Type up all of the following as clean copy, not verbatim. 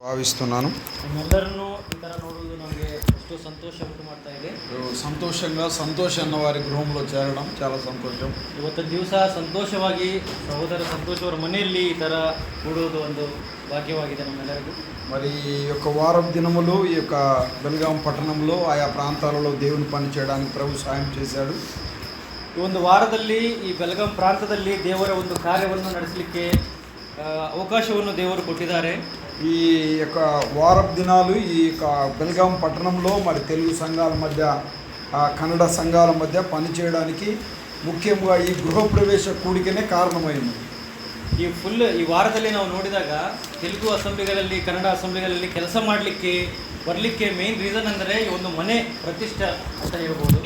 భావిస్తున్నాను. ನಿಮ್ಮೆಲ್ಲರನ್ನು ಈ ಥರ ನೋಡುವುದು ನಮಗೆ ಎಷ್ಟೋ ಸಂತೋಷ ಉಂಟು ಮಾಡ್ತಾ ಇದೆ. సంతోష్ అన్న వారి గృహంలో చేరడం చాలా సంతోషం. ಇವತ್ತಿನ ದಿವಸ ಸಂತೋಷವಾಗಿ ಸಹೋದರ ಸಂತೋಷ್ ಅವರ ಮನೆಯಲ್ಲಿ ಈ ಥರ ಕೂಡುವುದು ಒಂದು ಭಾಗ್ಯವಾಗಿದೆ ನಮ್ಮೆಲ್ಲರಿಗೂ. మరి ఈ యొక్క వారం దినములు ఈ యొక్క బెల్గాం పట్టణంలో ఆయా ప్రాంతాలలో దేవుని పని చేయడానికి ప్రభు సాయం చేశాడు. ಈ ಒಂದು ವಾರದಲ್ಲಿ ಈ ಬೆಳಗಾಂ ಪ್ರಾಂತದಲ್ಲಿ ದೇವರ ಒಂದು ಕಾರ್ಯವನ್ನು ನಡೆಸಲಿಕ್ಕೆ ಅವಕಾಶವನ್ನು ದೇವರು ಕೊಟ್ಟಿದ್ದಾರೆ. ఈ యొక్క వారపు దినాలు ఈ యొక్క బెల్గాం పట్టణంలో మరి తెలుగు సంఘాల మధ్య కన్నడ సంఘాల మధ్య పనిచేయడానికి ముఖ్యంగా ఈ గృహప్రవేశ కూడికనే కారణమైంది. ಈ ವಾರದಲ್ಲಿ ನಾವು ನೋಡಿದಾಗ ತೆಲುಗು ಅಸೆಂಬ್ಲಿಗಳಲ್ಲಿ ಕನ್ನಡ ಅಸೆಂಬ್ಲಿಗಳಲ್ಲಿ ಕೆಲಸ ಬರಲಿಕ್ಕೆ ಮೇನ್ ರೀಸನ್ ಅಂದರೆ ಈ ಒಂದು ಮನೆ ಪ್ರತಿಷ್ಠೆ ಅಂತ ಹೇಳ್ಬೋದು.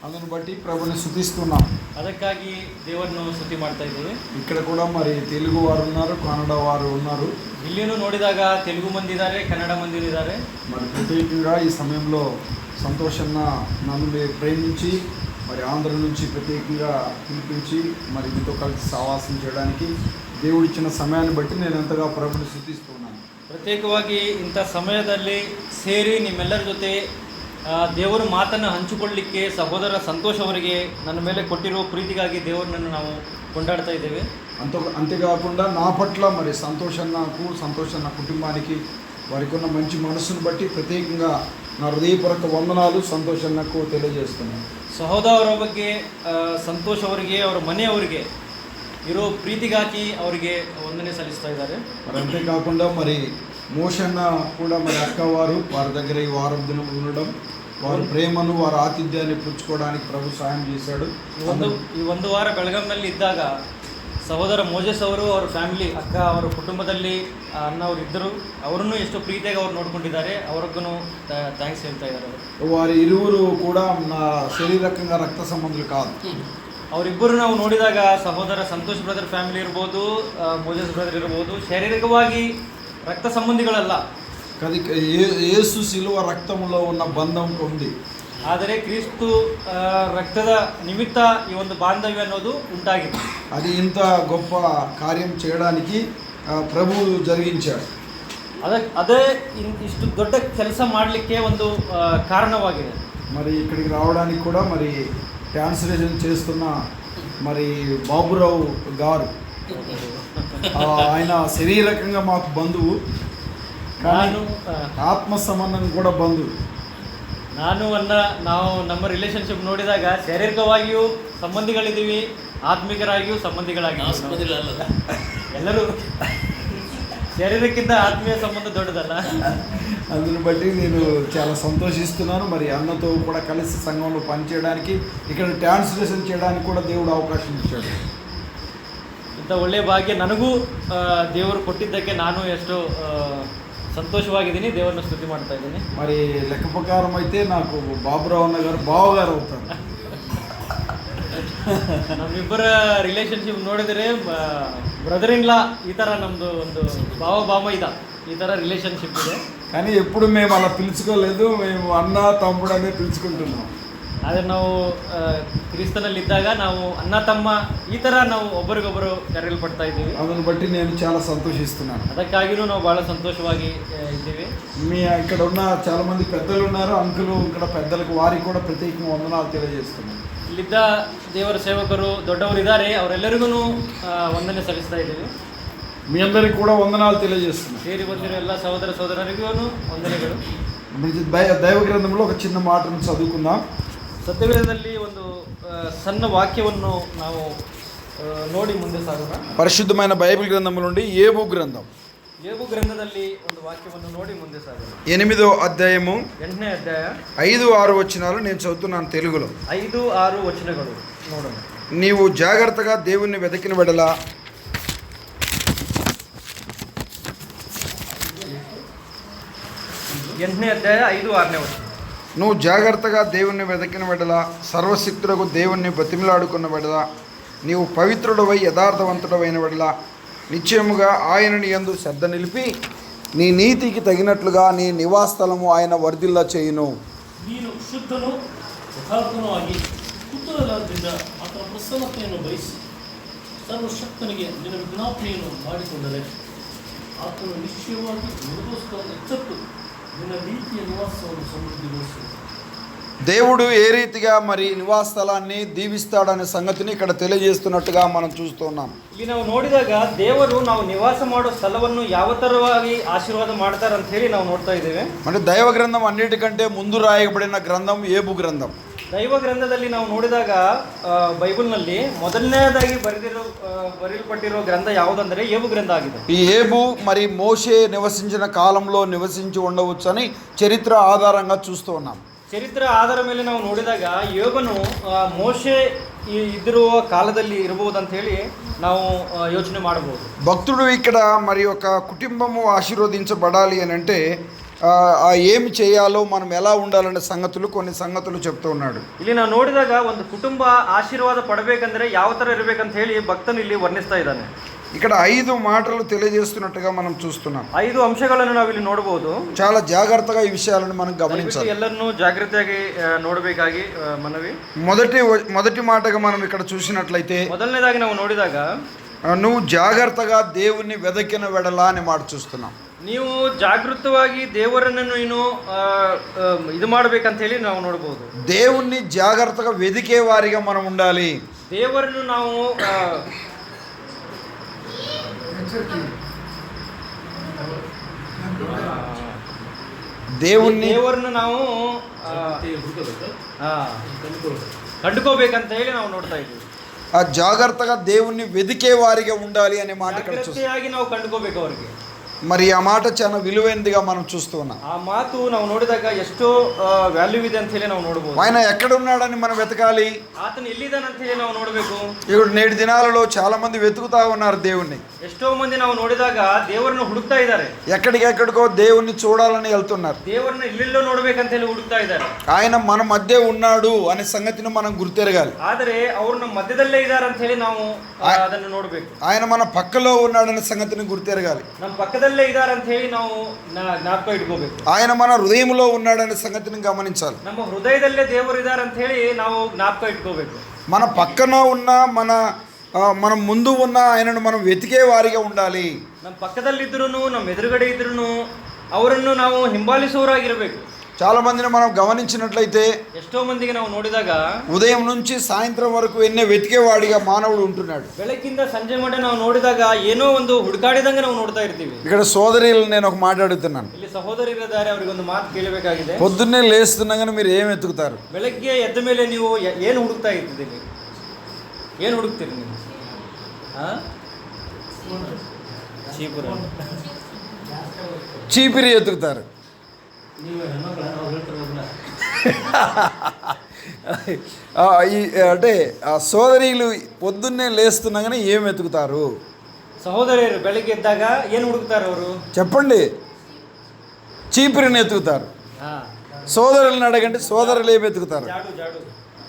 ಅದನ್ನು బట్టి ప్రభుని స్తుతిస్తున్నాం. ಅದಕ್ಕಾಗಿ ದೇವರನ್ನು ಸ್ತುತಿ ಮಾಡ್ತಾ ಇದ್ದೀವಿ. ఇక్కడ కూడా మరి తెలుగు వారు ఉన్నారు, కన్నడ వారు ఉన్నారు. ಇಲ್ಲಿನೂ ನೋಡಿದಾಗ ತೆಲುಗು ಮಂದಿ ಇದ್ದಾರೆ, ಕನ್ನಡ ಮಂದಿ ಇದ್ದಾರೆ. మరి ప్రత్యేకంగా ఈ సమయంలో సంతోషన్న నన్ను ప్రేమించి మరి ఆంధ్ర నుంచి ప్రత్యేకంగా పిలిపించి మరి మీతో కలిసి సావాసం చేయడానికి దేవుడిచ్చిన సమయాన్ని బట్టి నేను ఎంతగా ప్రభుని స్తుతిస్తున్నాను. ಪ್ರತ್ಯೇಕವಾಗಿ ಇಂಥ ಸಮಯದಲ್ಲಿ ಸೇರಿ ನಿಮ್ಮೆಲ್ಲರ ಜೊತೆ ದೇವರು ಮಾತನ್ನು ಹಂಚಿಕೊಳ್ಳಲಿಕ್ಕೆ ಸಹೋದರ ಸಂತೋಷ್ ಅವರಿಗೆ ನನ್ನ ಮೇಲೆ ಕೊಟ್ಟಿರುವ ಪ್ರೀತಿಗಾಗಿ ದೇವರನ್ನು ನಾವು ಕೊಂಡಾಡ್ತಾ ಇದ್ದೇವೆ. అంతేకాకుండా నా పట్ల మరి సంతోష్ అన్న కుటుంబానికి వారికి ఉన్న మంచి మనసును బట్టి ప్రత్యేకంగా నా హృదయపూర్వక వందనాలు సంతోష్ అన్నకు తెలియజేస్తున్నాను. ಸಹೋದರ ಬಗ್ಗೆ ಸಂತೋಷ್ ಅವರಿಗೆ ಅವರ ಮನೆಯವರಿಗೆ ಇರೋ ಪ್ರೀತಿಗಾಗಿ ಅವರಿಗೆ ವಂದನೆ ಸಲ್ಲಿಸ್ತಾ ಇದ್ದಾರೆ. మరి అంతేకాకుండా మరి మోషన్న కూడా మరి అక్క వారి దగ్గర ఈ వారం దినం ఉండడం, వారి ప్రేమను వారి ఆతిథ్యాన్ని పుచ్చుకోవడానికి ప్రభు సాయం చేశాడు. ಈ ಒಂದು ವಾರ ಬೆಳಗಾಂನಲ್ಲಿ ಇದ್ದಾಗ ಸಹೋದರ ಮೋಜೆಸ್ ಅವರು ಅವರ ಫ್ಯಾಮಿಲಿ ಅಕ್ಕ ಅವರ ಕುಟುಂಬದಲ್ಲಿ ಅಣ್ಣ ಅವರು ಇದ್ದರು. ಅವರನ್ನು ಎಷ್ಟು ಪ್ರೀತಿಯಾಗಿ ಅವ್ರು ನೋಡ್ಕೊಂಡಿದ್ದಾರೆ. ಅವ್ರಿಗೂ ಥ್ಯಾಂಕ್ಸ್ ಹೇಳ್ತಾ ಇದ್ದಾರೆ. వారి ఇరువురు కూడా నా శరీరకంగా రక్త సంబంధులు కాదు. ಅವರಿಬ್ಬರು ನಾವು ನೋಡಿದಾಗ ಸಹೋದರ ಸಂತೋಷ್ ಬ್ರದರ್ ಫ್ಯಾಮಿಲಿ ಇರ್ಬೋದು, ಮೋಜೆಸ್ ಬ್ರದರ್ ಇರ್ಬೋದು, ಶಾರೀರಿಕವಾಗಿ ರಕ್ತ ಸಂಬಂಧಿಗಳಲ್ಲ. యేసు శిలువ రక్తంలో ఉన్న బంధం ఉంది. ಆದರೆ ಕ್ರಿಸ್ತು ರಕ್ತದ ನಿಮಿತ್ತ ಈ ಒಂದು ಬಾಂಧವ್ಯ ಅನ್ನೋದು ಉಂಟಾಗಿದೆ. అది ఇంత గొప్ప కార్యం చేయడానికి ప్రభు జరిగించాడు. ಅದೇ ಇಷ್ಟು ದೊಡ್ಡ ಕೆಲಸ ಮಾಡಲಿಕ್ಕೆ ಒಂದು ಕಾರಣವಾಗಿದೆ. మరి ఇక్కడికి రావడానికి కూడా మరి ట్రాన్స్లేషన్ చేస్తున్న మరి బాబురావు గారు ఆయన శరీరకంగా మాకు బంధువు, కానీ ఆత్మ సంబంధం కూడా బంధువు. ನಾವು ನಮ್ಮ ರಿಲೇಶನ್ಶಿಪ್ ನೋಡಿದಾಗ ಶಾರೀರಿಕವಾಗಿಯೂ ಸಂಬಂಧಿಗಳಿದ್ದೀವಿ, ಆತ್ಮಿಕರಾಗಿಯೂ ಸಂಬಂಧಿಗಳಾಗಿದ್ದೀವಿ. ಎಲ್ಲರೂ శారీరక్కింత ఆత్మీయ సంబంధం దొడ్డదಲ್ಲ. అందుని బట్టి నేను చాలా సంతోషిస్తున్నాను. మరి అన్నతో కూడా కలిసి సంఘంలో పనిచేయడానికి, ఇక్కడ ట్రాన్స్లేషన్ చేయడానికి కూడా దేవుడు అవకాశం ఇచ్చాడు. ಇಂಥ ಒಳ್ಳೆಯ ಭಾಗ್ಯ ನನಗೂ ದೇವರು ಕೊಟ್ಟಿದ್ದಕ್ಕೆ ನಾನು ಎಷ್ಟೋ సంతోషವಾಗಿದ್ದೀನಿ. ದೇವರನ್ನ ಸ್ತುತಿ ಮಾಡ್ತಾ ಇದ್ದೀನಿ. మరి లెక్క ప్రకారం అయితే నాకు బాబురావు అన్న గారు బావగారు అవుతారు. ನಮ್ಮಿಬ್ಬರ ರಿಲೇಶನ್ಶಿಪ್ ನೋಡಿದರೆ ಬ್ರದರ್ ಇನ್ ಲಾ ಈ ಥರ ನಮ್ಮದು ಒಂದು ಬಾವ ಈ ಥರ ರಿಲೇಶನ್ಶಿಪ್ ಇದೆ. కానీ ఎప్పుడు మేము అలా పిలుచుకోలేదు, మేము అన్న తమ్ముడు అనే పిలుచుకుంటున్నాం. ಆದರೆ ನಾವು ಕ್ರಿಸ್ತನಲ್ಲಿದ್ದಾಗ ನಾವು ಅಣ್ಣ ತಮ್ಮ ಈ ಥರ ನಾವು ಒಬ್ಬರಿಗೊಬ್ಬರು ಕರೆಯಲ್ಪಡ್ತಾ ಇದ್ದೀವಿ. ಅದನ್ನು బట్టి నేను చాలా సంతోషిస్తున్నాను. ಅದಕ್ಕಾಗಿಯೂ ನಾವು ಭಾಳ ಸಂತೋಷವಾಗಿ ಇದ್ದೀವಿ. ఇక్కడ ఉన్న చాలా మంది పెద్దలు ఉన్నారు, అంకులు ఇక్కడ పెద్దలకు వారికి కూడా ప్రత్యేకంగా వందనాలు తెలియజేస్తున్నాను. ಇಲ್ಲಿದ್ದ ದೇವರ ಸೇವಕರು ದೊಡ್ಡವರು ಇದ್ದಾರೆ, ಅವರೆಲ್ಲರಿಗೂ ವಂದನೆ ಸಲ್ಲಿಸ್ತಾ ಇದ್ದೀವಿ. మీ అందరికీ కూడా వందనాలు తెలియజేస్తున్నాను. ಸೇರಿ ಬಂದಿರೋ ಎಲ್ಲ ಸಹೋದರ ಸಹೋದರರಿಗೂ ವಂದನೆಗಳು. దైవ గ్రంథంలో ఒక చిన్న మాటను చదువుకుందాం. ಸತ್ಯವೇದದಲ್ಲಿ ಒಂದು ಸಣ್ಣ ವಾಕ್ಯವನ್ನು ನಾವು ನೋಡಿ ಮುಂದೆ ಸಾಗೋಣ. పరిశుద్ధమైన బైబిల్ గ్రంథం నుండి యోబు ಗ್ರಂಥದಲ್ಲಿ ಒಂದು ವಾಕ್ಯವನ್ನು ನೋಡಿ ಮುಂದೆ ಸಾಗೋಣ. 8వ అధ్యాయము 8ನೇ ಅಧ್ಯಾಯ 5-6 వచనాలు నేను చదువుతున్నాను తెలుగులో. 5-6 వచనಗಳು ನೋಡೋಣ. నీవు జాగ్రత్తగా దేవుణ్ణి వెతికిన వెడల 8ನೇ ಅಧ್ಯಾಯ 5-6ನೇ ವಚನ. నువ్వు జాగ్రత్తగా దేవుణ్ణి వెతికిన వెడల, సర్వశక్తులకు దేవుణ్ణి బతిమిలాడుకున్న వెడల, నీవు పవిత్రుడవై యథార్థవంతుడవైన వెడల, నిశ్చయముగా ఆయనని యందు శ్రద్ధ నిలిపి నీ నీతికి తగినట్లుగా నీ నివాసస్థలము ఆయన వర్ధిల్ల చేయును. ನೀನು ಶುದ್ಧನು ಯಥಾರ್ಥನವಾಗಿ ಕುತೂಹಲದಿಂದ ಆತನ ಪ್ರಸನ್ನತೆಯನ್ನು ಬಯಸಿ ಸರ್ವಶಕ್ತನಿಗೆ ನಿನ್ನ ವಿಜ್ಞಾಪನೆಯನ್ನು ಮಾಡಿಕೊಂಡರೆ ಆತನು ನಿಶ್ಚಯವಾಗಿ ನಿನಗೋಸ್ಕರ ಎಚ್ಚೆತ್ತು ನಿನ್ನ ನೀತಿಯ ನಿವಾಸವನ್ನು ಸಮೃದ್ಧಿಗೊಳಿಸುವುದು. దేవుడు ఏ రీతిగా మరి నివాస స్థలాన్ని దీవిస్తాడనే సంగతిని ఇక్కడ తెలియజేస్తున్నట్టుగా మనం చూస్తున్నాం. ಇಲ್ಲಿ ನಾವು ನೋಡಿದಾಗ ದೇವರು ನಾವು ನಿವಾಸ ಮಾಡೋ ಸ್ಥಳವನ್ನು ಯಾವ ತರವಾಗಿ ಆಶೀರ್ವಾದ ಮಾಡ್ತಾರಂತ ಹೇಳಿ ನಾವು ನೋಡ್ತಾ ಇದ್ದೇವೆ. అంటే దైవ గ్రంథం అన్నిటికంటే ముందు రాయబడిన గ్రంథం ఏబు గ్రంథం. ದೈವ ಗ್ರಂಥದಲ್ಲಿ ನಾವು ನೋಡಿದಾಗ ಬೈಬಲ್ನಲ್ಲಿ ಮೊದಲನೇದಾಗಿ ಬರೆಯಲ್ಪಟ್ಟಿರೋ ಗ್ರಂಥ ಯಾವುದಂದ್ರೆ ಏಬು ಗ್ರಂಥ ಆಗಿದೆ. ఈ ఏబు మరి మోషే నివసించిన కాలంలో నివసించి ఉండవచ్చని చరిత్ర ఆధారంగా చూస్తూ ఉన్నాం. ಚರಿತ್ರೆ ಆಧಾರ ಮೇಲೆ ನಾವು ನೋಡಿದಾಗ ಯೋಬನು ಮೋಶೆ ಇದ್ದಿರುವ ಕಾಲದಲ್ಲಿ ಇರಬಹುದಂತ ಹೇಳಿ ನಾವು ಯೋಚನೆ ಮಾಡಬಹುದು. భక్తుడు ఇక్కడ మరి ఒక కుటుంబము ఆశీర్వదించబడాలి అని అంటే ఏమి చేయాలో మనం ఎలా ఉండాలనే సంగతులు కొన్ని సంగతులు చెప్తూ ఉన్నాడు. ಇಲ್ಲಿ ನಾವು ನೋಡಿದಾಗ ಒಂದು ಕುಟುಂಬ ಆಶೀರ್ವಾದ ಪಡಬೇಕಂದ್ರೆ ಯಾವ ತರ ಇರಬೇಕಂತ ಹೇಳಿ ಭಕ್ತನು ಇಲ್ಲಿ ವರ್ಣಿಸ್ತಾ ಇದ್ದಾನೆ. ఇక్కడ 5 మాటలు తెలియజేస్తున్నట్టుగా మనం చూస్తున్నాం. 5 అంశాలను ನಾವು ಇಲ್ಲಿ ನೋಡಬಹುದು. చాలా జాగ్రత్తగా ఈ విషయాలను మనం గమనించాలి. ಎಲ್ಲರನ್ನೂ ಜಾಗೃತಿಯಾಗಿ ನೋಡಬೇಕಾಗಿ ಮನವಿ. మొదటి మాటగా మనం ఇక్కడ చూసినట్లయితే ಮೊದಲನೇದಾಗಿ ನಾವು ನೋಡಿದಾಗ నువ్వు జాగ్రత్తగా దేవుణ్ణి వెదకిన వెడలా అని మాట చూస్తున్నాం. ನೀವು ಜಾಗೃತವಾಗಿ ದೇವರನ್ನು ನೀನು ಇದು ಮಾಡಬೇಕಂತ ಹೇಳಿ ನಾವು ನೋಡಬಹುದು. దేవుణ్ణి జాగ్రత్తగా వెదికే వారిగా మనం ఉండాలి. ದೇವರನ್ನು ನಾವು ದೇವರನ್ನು ನಾವು ಕಂಡುಕೋಬೇಕಂತ ಹೇಳಿ ನಾವು ನೋಡ್ತಾ ಇದ್ದೀವಿ. ఆ జాగ్రత్తగా దేవుణ్ణి వెదికే వారిగా ఉండాలి అనే మాట ఇక్కడ ಜಾಗೃತಿಯಾಗಿ ನಾವು ಕಂಡುಕೋಬೇಕು ಅವರಿಗೆ. మరి ఆ మాట చాలా విలువైనదిగా మనం చూస్తూ ఉన్నాం. ఆ మాತು ನಾವು ನೋಡಿದಾಗ ಎಷ್ಟೋ ವ್ಯಾಲ್ಯೂ ಇದೆ ಅಂತ ಹೇಳಿ ನಾವು ನೋಡಬಹುದು. ఆయన ఎక్కడ ఉన్నాడని మనం వెతకాలి. ಆತನು ಎಲ್ಲಿದ್ದಾನೆ ಅಂತ ಹೇಳಿ ನಾವು ನೋಡಬೇಕು. ఇప్పుడు నేటి దినాలలో చాలా మంది వెతుకుతా ఉన్నారు దేవుణ్ణి. ಎಷ್ಟೋ ಮಂದಿ ನಾವು ನೋಡಿದಾಗ ದೇವರನ್ನು ಹುಡುಕ್ತಾ ಇದ್ದಾರೆ. ఎక్కడికెక్కడికో దేవుణ్ణి చూడాలని వెళ్తున్నారు. ದೇವರನ್ನ ಇಲ್ಲೆಲ್ಲೋ ನೋಡ್ಬೇಕಂತ ಹೇಳಿ ಹುಡುಕ್ತಾ ಇದ್ದಾರೆ. ఆయన మన మధ్య ఉన్నాడు అనే సంగతిని మనం గుర్తెరగాలి. ಆದರೆ ಅವರು ನಮ್ಮ మధ్యದಲ್ಲೇ ಇದ್ದಾರೆ ಅಂತ ಹೇಳಿ ನಾವು ಅದನ್ನು ನೋಡಬೇಕು. ఆయన మన పక్కలో ఉన్నాడనే సంగతిని గుర్తెరగాలి. ನಮ್ಮ పక్కದಲ್ಲೇ ಇದ್ದಾರೆ ಅಂತ ಹೇಳಿ ನಾವು ಜ್ಞಾಪಕ ಇಟ್ಕೋಬೇಕು. ఆయన మన హృదయంలో ఉన్నాడనే సంగతిని గమనించాలి. ನಮ್ಮ ಹೃದಯದಲ್ಲೇ ದೇವರು ಇದ್ದಾರೆ ಅಂತ ಹೇಳಿ ನಾವು ಜ್ಞಾಪಕ ಇಟ್ಕೋಬೇಕು. మన పక్కన ఉన్న మన ముందు ఉన్న ఆయనను మనం వెతికే వారిగా ఉండాలి. ನಮ್ಮ పక్కದಲ್ಲಿದ್ರೂ ನಮ್ಮ ఎదురుగಡೆ ఇద్దరు ಅವರನ್ನು ನಾವು ಹಿಂಬಾಲಿಸುವವರಾಗಿರಬೇಕು. చాలా మందిని మనం గమనించినట్లయితే ఎಷ್ಟో మందికి ನಾವು ನೋಡಿದಾಗ ఉదయం నుంచి సాయంత్రం వరకు ఎన్నో వెతికేవాడిగా మానవుడు ఉంటున్నాడు. ಬೆಳಕಿಂದ ಸಂಜೆ ಮಟ್ಟ ನಾವು ನೋಡಿದಾಗ ಏನೋ ಒಂದು ಹುಡುಕಾಡಿದಂಗೆ ನಾವು ನೋಡ್ತಾ ಇರ್ತೀವಿ. ఇక్కడ సోదరీలు నేను ఒక మాట అడుగుతున్నాను. ಇಲ್ಲಿ ಸಹೋದರಿದ್ದಾರೆ, ಅವರಿಗೆ ಒಂದು ಮಾತು ಕೇಳಬೇಕಾಗಿದೆ. పొద్దున్నే లేస్తున్నాగానే మీరు ఏం వెతుకుతారు? ಬೆಳಗ್ಗೆ ಎದ್ದ ಮೇಲೆ ನೀವು ಏನು ಹುಡುಕ್ತಾ ಇರ್ತೀರಿ? ಏನು ಹುಡುಕ್ತೀರಿ ನೀವು? చీపిరి వెతుకుతారు. అంటే సోదరీలు పొద్దున్నే లేస్తున్నాగానే ఏం వెతుకుతారు? సహోదరులు ಬೆಳಗ್ಗೆ ಎದ್ದಾಗ ಏನು ಹುಡುಕ್ತಾರೆ ಅವರು? చెప్పండి. చీపిరిని వెతుకుతారు. సోదరులను అడగండి, సోదరులు ఏం వెతుకుతారు?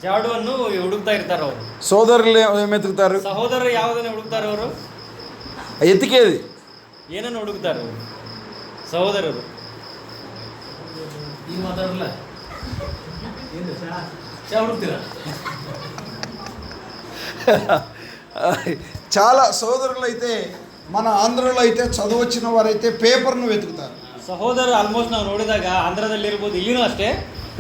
ಜಾಡುವನ್ನು ಹುಡುಕ್ತಾ ಇರ್ತಾರೆ ಅವರು. సోదరులు ఏం వెతుకుతారు? సహోదరులు ಯಾವುದನ್ನು ಹುಡುಕ್ತಾರೆ ಅವರು? ఎతికేది ಏನನ್ನು ಹುಡುಕ್ತಾರೆ ಅವರು? ಸಹೋದರರು ಈ ಮಾತಾಡಲ್ಲ ಚಾ ಹುಡುಕ್ತೀರಾ? చాలా సోదరులు అయితే మన ఆంధ్రలో అయితే చదువు వచ్చిన వారైతే పేపర్ను వెతుకుతారు. ಸಹೋದರ ಆಲ್ಮೋಸ್ಟ್ ನಾವು ನೋಡಿದಾಗ ಆಂಧ್ರದಲ್ಲಿ ಇರ್ಬೋದು, ಇಲ್ಲಿನೂ ಅಷ್ಟೇ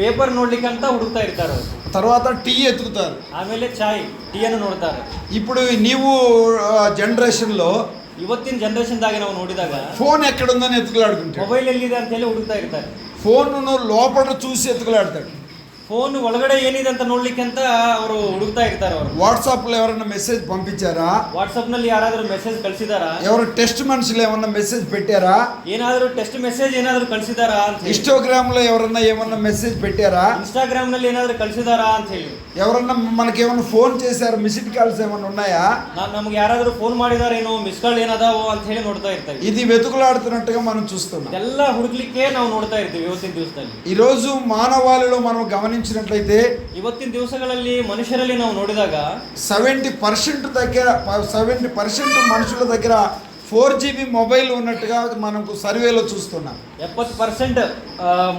ಪೇಪರ್ ನೋಡ್ಲಿಕ್ಕೆ ಅಂತ ಹುಡುಕ್ತಾ ಇರ್ತಾರೆ ಅವರು. తర్వాత టీ ఎత్తుకుతారు. ಆಮೇಲೆ ಚಾಯ್ ಟೀಯನ್ನು ನೋಡ್ತಾರೆ. ఇప్పుడు ನೀವು జనరేషన్లో ಇವತ್ತಿನ ಜನರೇಷನ್ದಾಗ ನಾವು ನೋಡಿದಾಗ ఫోన్ ఎక్కడుందని ఎత్తుకులాడుకుంటారు. ಮೊಬೈಲ್ ಎಲ್ಲಿದೆ ಅಂತ ಹೇಳಿ ಹುಡುಕ್ತಾ ಇರ್ತಾರೆ. ఫోన్ను లోపల చూసి ఎత్తుకులాడతాడు. ಫೋನ್ ಒಳಗಡೆ ಏನಿದೆ ಅಂತ ನೋಡ್ಲಿಕ್ಕೆ ಅಂತ ಅವರು ಹುಡುಕ್ತಾ ಇರ್ತಾರೆ. ಅವರು వాట్సాప్లో ఎవరైనా మెసేజ్ పంపించారా? ವಾಟ್ಸಾಪ್ ನಲ್ಲಿ ಯಾರಾದರೂ ಮೆಸೇಜ್ ಕಳಿಸಿದಾರಾ? ఎవరు టెస్ట్ మనుషులు ఏమన్నా మెసేజ్ పెట్టారా? ಏನಾದರೂ ಟೆಸ್ಟ್ ಮೆಸೇಜ್ ಏನಾದರೂ ಕಳಿಸಿದಾರಾ ಅಂತ ಹೇಳಿ. ఇన్స్టాగ్రామ్ లో ఎవరన్నా ఏమన్నా మెసేజ్ పెట్టారా? ఇన్స్టాగ్రామ్ ನಲ್ಲಿ ಏನಾದರೂ ಕಳಿಸಿದಾರಾ ಅಂತ ಹೇಳಿ. ఎవరన్నా మనకి ఏమన్నా ఫోన్ చేశారు? మిస్డ్ కాల్స్ ఏమన్నా ఉన్నాయా? ನಮಗೆ ಯಾರಾದರೂ ಫೋನ್ ಮಾಡಿದಾರೇನೋ, ಮಿಸ್ ಕಾಲ್ ಏನದಾವೋ ಅಂತ ಹೇಳಿ ನೋಡ್ತಾ ಇರ್ತೀವಿ. ఇది వెతుకులాడుతున్నట్టుగా మనం చూస్తున్నాం. ಎಲ್ಲ ಹುಡುಕ್ಲಿಕ್ಕೆ ನಾವು ನೋಡ್ತಾ ಇರ್ತೀವಿ ಇವತ್ತಿನ ದಿವಸದಲ್ಲಿ. ఈ రోజు మానవాళిలో మనం గమనించినట్లయితే ಇವತ್ತಿನ ದಿವಸಗಳಲ್ಲಿ ಮನುಷ್ಯರಲ್ಲಿ ನಾವು ನೋಡಿದಾಗ 70% దగ్గర 70% మనుషుల దగ్గర 4GB మొబైల్ ఉన్నట్టుగా మనకు సర్వేలో చూస్తున్నాం. 70%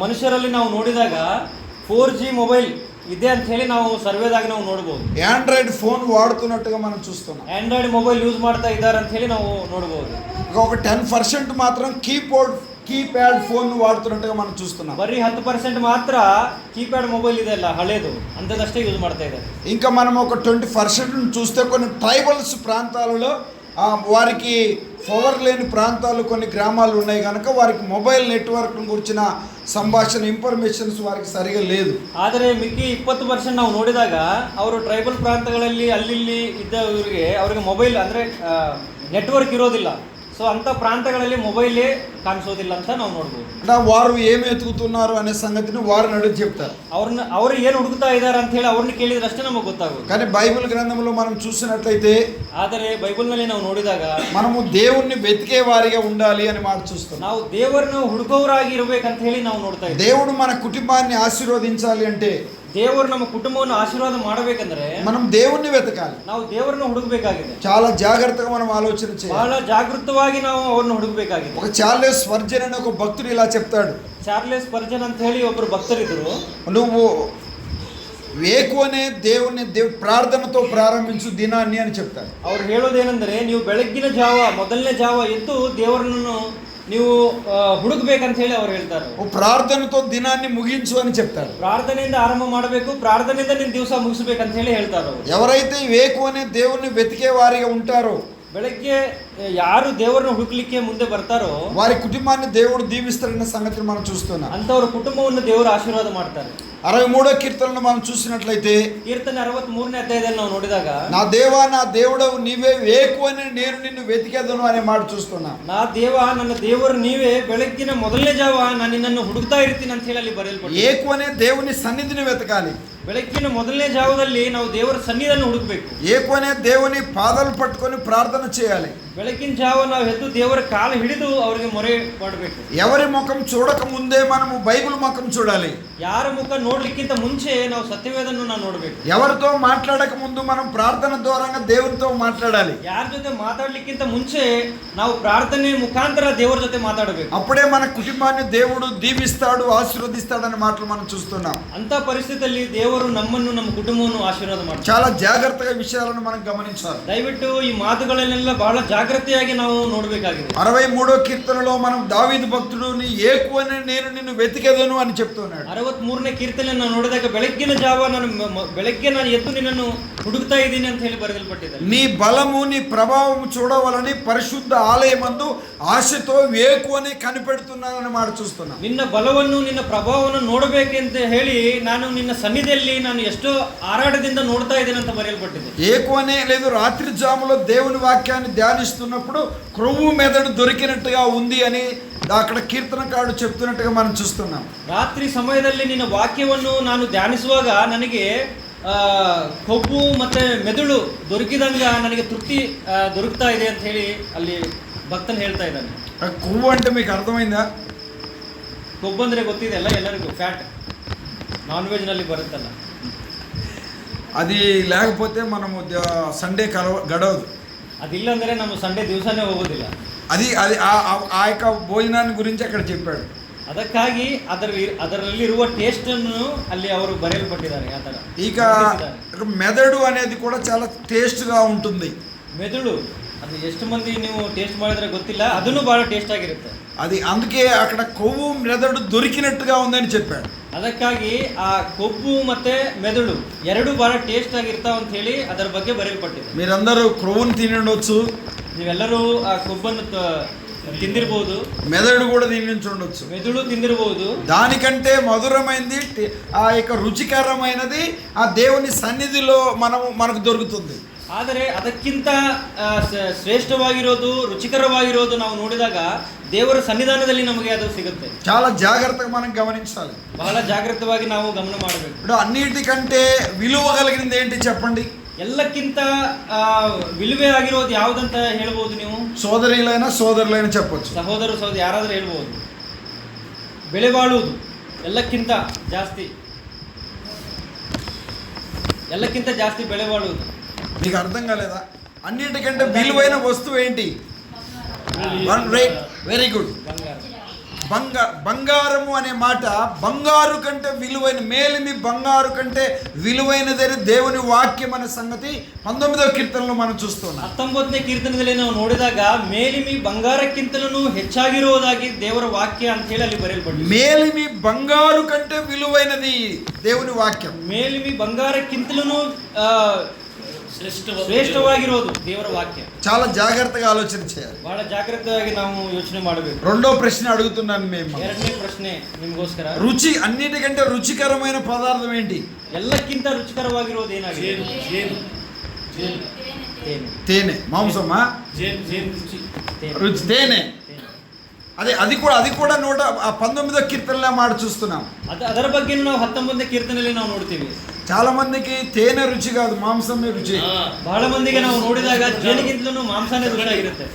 ಮನುಷ್ಯರಲ್ಲಿ ನಾವು ನೋಡಿದಾಗ 4G ಮೊಬೈಲ್ ಇದೆ ಅಂತ ಹೇಳಿ ನಾವು ಸರ್ವೇದಾಗ ನಾವು ನೋಡ್ಬೋದು. ఆండ్రాయిడ్ ఫోన్ వాడుతున్నట్టుగా మనం చూస్తున్నాం. ಆಂಡ್ರಾಯ್ಡ್ ಮೊಬೈಲ್ ಯೂಸ್ ಮಾಡ್ತಾ ಇದ್ದಾರೆ ಅಂತ ಹೇಳಿ ನಾವು ನೋಡ್ಬೋದು. ఒక 10% మాత్రం కీప్యాడ్ ఫోన్ వాడుతున్నట్టుగా మనం చూస్తున్నాం. ಬರೀ 10% ಮಾತ್ರ ಕೀಪ್ಯಾಡ್ ಮೊಬೈಲ್ ಇದೆ ಅಲ್ಲ ಹಳೇದು ಅಂಥದ್ದಷ್ಟೇ ಯೂಸ್ ಮಾಡ್ತಾ ಇದ್ದಾರೆ. ఇంకా మనం ఒక 20% చూస్తే కొన్ని ట్రైబల్స్ ప్రాంతాలలో వారికి పవర్ లేని ప్రాంతాలు కొన్ని గ్రామాలు ఉన్నాయి కనుక వారికి మొబైల్ నెట్వర్క్ గురించిన సంభాషణ ఇన్ఫర్మేషన్స్ వారికి సరిగా లేదు. ಆದರೆ ಮಿಕ್ಕಿ 20% ನಾವು ನೋಡಿದಾಗ ಅವರು ಟ್ರೈಬಲ್ ಪ್ರಾಂತಗಳಲ್ಲಿ ಅಲ್ಲಿ ಇದ್ದವರಿಗೆ ಅವರಿಗೆ ಮೊಬೈಲ್ ಅಂದರೆ ನೆಟ್ವರ್ಕ್ ಇರೋದಿಲ್ಲ. సో అంత ప్రాంతాಗಳಲ್ಲಿ మొబైలే కాಣಿಸೋದಿಲ್ಲ ಅಂತ ನಾವು ನೋಡ್ಬೋದು. వారు ఏమి ఎతుకుతున్నారు అనే సంగతిని వారిని అడిగి చెప్తారు. ಅವರು ಏನು ಹುಡುಕ್ತಾ ಇದ್ದಾರೆ ಅಂತ ಹೇಳಿ ಅವ್ರನ್ನ ಕೇಳಿದ್ರಷ್ಟೇ ನಮಗೆ ಗೊತ್ತಾಗೋದು. కానీ బైబిల్ గ్రంథంలో మనం చూసినట్లయితే ಆದರೆ ಬೈಬಲ್ನಲ್ಲಿ ನಾವು ನೋಡಿದಾಗ మనము దేవుణ్ణి వెతికే వారిగా ఉండాలి అని మాట చూస్తాం. ನಾವು ದೇವರನ್ನು ಹುಡುಕೋರಾಗಿ ಇರಬೇಕಂತ ಹೇಳಿ ನಾವು ನೋಡ್ತಾ ಇದ್ದೀವಿ. దేవుడు మన కుటుంబాన్ని ఆశీర్వదించాలి అంటే ದೇವರು ನಮ್ಮ కుటుంబವನ್ನು ఆశీర్వాద ಮಾಡಬೇಕಂದ್ರೆ మనం దేవుణ్ణి వెతకాలి. ನಾವು ದೇವರನ್ನು ಹುಡುಕಬೇಕಾಗಿದೆ. చాలా జాగ్రత్తగా మనం ఆలోచన చేయాలి. ಬಹಳ ಜಾಗೃತವಾಗಿ ನಾವು ಅವರನ್ನು ಹುಡುಕಬೇಕಾಗಿದೆ. ఒక చార్లెస్ స్పర్జన్ అనే ఒక భక్తుడు ఇలా చెప్తాడు. చార్లెస్ స్పర్జన్ ಅಂತ ಹೇಳಿ ಒಬ್ಬರು ಭಕ್ತರಿದ್ರು. నువ్వు వేకువనే దేవుని ప్రార్థనతో ప్రారంభించు దినాన్ని అని చెప్తారు. ಅವ್ರು ಹೇಳೋದೇನೆಂದರೆ ನೀವು ಬೆಳಗ್ಗಿನ ಜಾವ ಮೊದಲನೇ ಜಾವ ಎದ್ದು ದೇವರನ್ನು ನೀವು ಹುಡುಕ್ಬೇಕಂತ ಹೇಳಿ ಅವ್ರು ಹೇಳ್ತಾರೆ. ప్రార్థనతో దినాన్ని ముగించు అని చెప్తారు. ಪ್ರಾರ್ಥನೆಯಿಂದ ಆರಂಭ ಮಾಡಬೇಕು, ಪ್ರಾರ್ಥನೆಯಿಂದ ನಿನ್ನ ದಿವಸ ಮುಗಿಸಬೇಕಂತ ಹೇಳಿ ಹೇಳ್ತಾರೆ. ఎవరైతే వేకువనే దేవుని వెతికే వారిగా ఉంటారో ಬೆಳಗ್ಗೆ ಯಾರು ದೇವರನ್ನು ಹುಡುಕ್ಲಿಕ್ಕೆ ಮುಂದೆ ಬರ್ತಾರೋ వారి కుటుంబాన్ని దేవుడు దీవిస్తారన్న సంగతిని మనం చూస్తున్నాం. ಅಂತವರ కుటుంబವನ್ನು ದೇವರು ಆಶೀರ್ವಾದ ಮಾಡ್ತಾರೆ. 63వ కీర్తనను మనం చూసినట్లయితే కీర్తన 63ನೇ అధ్యాయದಲ್ಲಿ ನಾವು ನೋಡಿದಾಗ నా దేవా నా దేవుడవు నీవే వేకువనే నేను నిన్ను వెతికేదను అనే మాట చూస్తున్నాం. నా దేవా ನನ್ನ ದೇವರು ನೀವೇ ಬೆಳಗ್ಗಿನ ಮೊದಲನೇ ಜಾವ ನಾನು ನಿನ್ನನ್ನು ಹುಡುಕ್ತಾ ಇರ್ತೀನಿ ಅಂತ ಹೇಳಿ ಅಲ್ಲಿ ಬರೆಯಲ್ಪಟ್ಟಿದೆ. ఏకువనే దేవుని సన్నిధిని వెతకాలి. ಬೆಳಗ್ಗಿನ ಮೊದಲನೇ ಜಾವದಲ್ಲಿ ನಾವು ದೇವರ ಸನ್ನಿಧಿಯನ್ನು ಹುಡುಕಬೇಕು. ఏకువనే దేవుని పాదాలు పట్టుకొని ప్రార్థన చేయాలి. ಬೆಳಗಿನ ಜಾವ ನಾವು ಎದ್ದು ದೇವರ ಕಾಲು ಹಿಡಿದು ಅವರಿಗೆ ಮೊರೆ ಮಾಡಬೇಕು. ఎవరి ముఖం చూడక ముందే మనము బైబిల్ ముఖం చూడాలి. ಯಾರ ಮುಖ ನೋಡ್ಲಿಕ್ಕಿಂತ ಮುಂಚೆ ನಾವು ಸತ್ಯವೇದನ್ನು ನಾವು ನೋಡಬೇಕು. ఎవరితో మాట్లాడక ముందు మనం ప్రార్థన ద్వారంగా దేవునితో మాట్లాడాలి. ಯಾರ ಜೊತೆ ಮಾತಾಡ್ಲಿಕ್ಕಿಂತ ಮುಂಚೆ ನಾವು ಪ್ರಾರ್ಥನೆ ಮುಖಾಂತರ ದೇವರ ಜೊತೆ ಮಾತಾಡಬೇಕು. అప్పుడే మన కుటుంబాన్ని దేవుడు దీవిస్తాడు, ఆశీర్వదిస్తాడనే మాటలు మనం చూస్తున్నాం. ಅಂತ ಪರಿಸ್ಥಿತಿಯಲ್ಲಿ ದೇವರು ನಮ್ಮನ್ನು ನಮ್ಮ ಕುಟುಂಬವನ್ನು ಆಶೀರ್ವಾದ ಮಾಡ್ತಾರೆ. చాలా జాగ్రత్తగా విషయాలను మనం గమనించాలి. ದಯವಿಟ್ಟು ಈ ಮಾತುಗಳನ್ನೆಲ್ಲ ಬಹಳ ಜಾಗೃತಿಯಾಗಿ ನಾವು ನೋಡಬೇಕಾಗಿದೆ. 63వ కీర్తనలో మనం దావీదు భక్తుడుని ఏకువనే నేను నిన్ను వెతికెదను అని చెప్తున్నాడు. 63ನೇ ಕೀರ್ತನೆಯನ್ನು ನಾವು ನೋಡಿದಾಗ ಬೆಳಗ್ಗಿನ ಜಾವ ಬೆಳಗ್ಗೆ ನಾನು ಎದ್ದು ನಿನ್ನನ್ನು ಹುಡುಕ್ತಾ ಇದ್ದೀನಿ ಅಂತ ಹೇಳಿ ಬರೆಯಲ್ಪಟ್ಟಿದೆ. నీ బలము నీ ప్రభావము చూడవాలని పరిశుద్ధ ఆలయమందు ఆశతో వేకువనే కనిపెడుతున్నానని మాట చూస్తున్నాం. ನಿನ್ನ ಬಲವನ್ನು ನಿನ್ನ ಪ್ರಭಾವವನ್ನು ನೋಡಬೇಕೆಂತ ಹೇಳಿ ನಾನು ನಿನ್ನ ಸನ್ನಿಧಿಯಲ್ಲಿ ನಾನು ಎಷ್ಟೋ ಆರಾಟದಿಂದ ನೋಡ್ತಾ ಇದ್ದೇನೆ ಅಂತ ಬರೆಯಲ್ಪಟ್ಟಿದೆ. ఏకువనే లేదు రాత్రి జాములో దేవుని వాక్యాన్ని ధ్యానిస్తున్నప్పుడు క్రొవ్వు మెదడు దొరికినట్టుగా ఉంది అని అక్కడ కీర్తనకారుడు చెప్తున్నట్టుగా మనం చూస్తున్నాం. ರಾತ್ರಿ ಸಮಯದಲ್ಲಿ ನಿನ್ನ ವಾಕ್ಯವನ್ನು ನಾನು ಧ್ಯಾನಿಸುವಾಗ ನನಗೆ ಕೊಬ್ಬು ಮತ್ತೆ ಮೆದುಳು ದೊರಕಿದಂಗ ನನಗೆ ತೃಪ್ತಿ ದೊರಕ್ತಾ ಇದೆ ಅಂತ ಹೇಳಿ ಅಲ್ಲಿ ಭಕ್ತನು ಹೇಳ್ತಾ ಇದ್ದಾನೆ. కొవ్వు అంటే మీకు అర్థమైందా? ಕೊಬ್ಬು ಅಂದರೆ ಗೊತ್ತಿದೆ ಅಲ್ಲ ಎಲ್ಲರಿಗೂ, ಫ್ಯಾಟ್ ನಾನ್ ವೆಜ್ನಲ್ಲಿ ಬರುತ್ತಲ್ಲ. అది లేకపోతే మనము సండే గడవదు. ಅದಿಲ್ಲ ಅಂದರೆ ನಮ್ಮ ಸಂಡೇ ದಿವಸನೇ ಹೋಗೋದಿಲ್ಲ. అది అది ఆ యొక్క భోజనాన్ని గురించి అక్కడ చెప్పాడు. ಅದಕ್ಕಾಗಿ ಅದರಲ್ಲಿರುವ ಟೇಸ್ಟನ್ನು ಅಲ್ಲಿ ಅವರು ಬರೆಯಲ್ಪಟ್ಟಿದ್ದಾರೆ. ಆ ಥರ ఇక మెదడు అనేది కూడా చాలా టేస్ట్గా ఉంటుంది. ಮೆದುಳು ಅದು ಎಷ್ಟು ಮಂದಿ ನೀವು ಟೇಸ್ಟ್ ಮಾಡಿದ್ರೆ ಗೊತ್ತಿಲ್ಲ, ಅದನ್ನು ಭಾಳ ಟೇಸ್ಟ್ ಆಗಿರುತ್ತೆ. అది అందుకే అక్కడ కొవ్వు మెదడు దొరికినట్టుగా ఉందని చెప్పాడు. ಅದಕ್ಕಾಗಿ ಆ ಕೊಬ್ಬು ಮತ್ತೆ ಮೆದುಳು ಎರಡು ಬಹಳ ಟೇಸ್ಟ್ ಆಗಿರ್ತಾವ ಅಂತ ಹೇಳಿ ಅದರ ಬಗ್ಗೆ ಬರೆಯಲ್ಪಟ್ಟಿದೆ. మీరందరూ కొవ్వును తినవచ్చు, ನೀವೆಲ್ಲರೂ ಆ ಕೊಬ್ಬನ್ನು తిందిరಬಹುದು, మెదడు కూడా తిని ఉండొచ్చు, ಮೆದುಳು తిందిరಬಹುದು. దానికంటే మధురమైనది ఆ యొక్క రుచికరమైనది ఆ దేవుని సన్నిధిలో మనకు దొరుకుతుంది. ಆದರೆ ಅದಕ್ಕಿಂತ ಶ್ರೇಷ್ಠವಾಗಿರೋದು, ರುಚಿಕರವಾಗಿರೋದು ನಾವು ನೋಡಿದಾಗ ದೇವರ ಸನ್ನಿಧಾನದಲ್ಲಿ ನಮಗೆ ಅದು ಸಿಗುತ್ತೆ. చాలా జాగ్రత్తగా మనం గమనించాలి. ಬಹಳ ಜಾಗೃತವಾಗಿ ನಾವು ಗಮನ ಮಾಡಬೇಕು. ఇప్పుడు అన్నిటికంటే విలువ కలిగినది ఏంటి చెప్పండి? ಎಲ್ಲಕ್ಕಿಂತ ವಿలుವೆ ಆಗಿರೋದು ಯಾವುದಂತ ಹೇಳ್ಬೋದು ನೀವು? సోదరులైనా చెప్పొచ్చు. ಸಹೋದರ ಯಾರಾದರೂ ಹೇಳ್ಬೋದು. ಬೆಲೆ ಬಾಳುವುದು ಎಲ್ಲಕ್ಕಿಂತ ಜಾಸ್ತಿ ಬೆಲೆ ಬಾಳುವುದು. మీకు అర్థం కాలేదా? అన్నిటికంటే విలువైన వస్తువు ఏంటి? Very good. బంగారము అనే మాట బంగారు కంటే విలువైన, మేలిమి బంగారు కంటే విలువైనదని దేవుని వాక్యం అనే సంగతి 19వ కీర్తనలో మనం చూస్తున్నాం. 19ನೇ ಕೀರ್ತನದಲ್ಲಿ ನಾವು ನೋಡಿದಾಗ ಮೇಲಿಮಿ ಬಂಗಾರಕ್ಕಿಂತಲೂ ಹೆಚ್ಚಾಗಿರುವುದಾಗಿ ದೇವರ ವಾಕ್ಯ ಅಂತ ಹೇಳಿ ಅಲ್ಲಿ ಬರೆಯಲ್ಪಟ್ಟಿದೆ. మేలిమి బంగారు కంటే విలువైనది దేవుని వాక్యం. ಮೇಲಿಮಿ ಬಂಗಾರಕ್ಕಿಂತಲೂ ಶ್ರೇಷ್ಠವಾಗಿರೋದು ದೇವರ ವಾಕ್ಯ. చాలా జాగ్రత్తగా ఆలోచన చేయాలి. ಬಹಳ ಜಾಗೃತವಾಗಿ ನಾವು ಯೋಚನೆ ಮಾಡಬೇಕು. రెండో ప్రశ్న అడుగుతున్నాను మేము. ಎರಡನೇ ಪ್ರಶ್ನೆ ನಿಮಗೋಸ್ಕರ, రుచి అన్నిటికంటే రుచికరమైన పదార్థం ఏంటి? ಎಲ್ಲಕ್ಕಿಂತ ರುಚಿಕರವಾಗಿರೋದು ಏನಾಗಿದೆ? తేనె. మాంసమా? రుచి తేనె. అది కూడా 19వ కీర్తనలో మాట చూస్తున్నాం. ಅದರ ಬಗ್ಗೆ ನಾವು 19ನೇ ಕೀರ್ತನೆಯಲ್ಲಿ ನಾವು ನೋಡ್ತೀವಿ. చాలా మందికి తేనె రుచి కాదు, మాంసమే రుచి. ಬಹಳ ಮಂದಿಗೆ ನಾವು ನೋಡಿದಾಗ ಜೇನಿಗಿಂತಲೂ ಮಾಂಸನೇ ರುಚಿಯಾಗಿರುತ್ತೆ.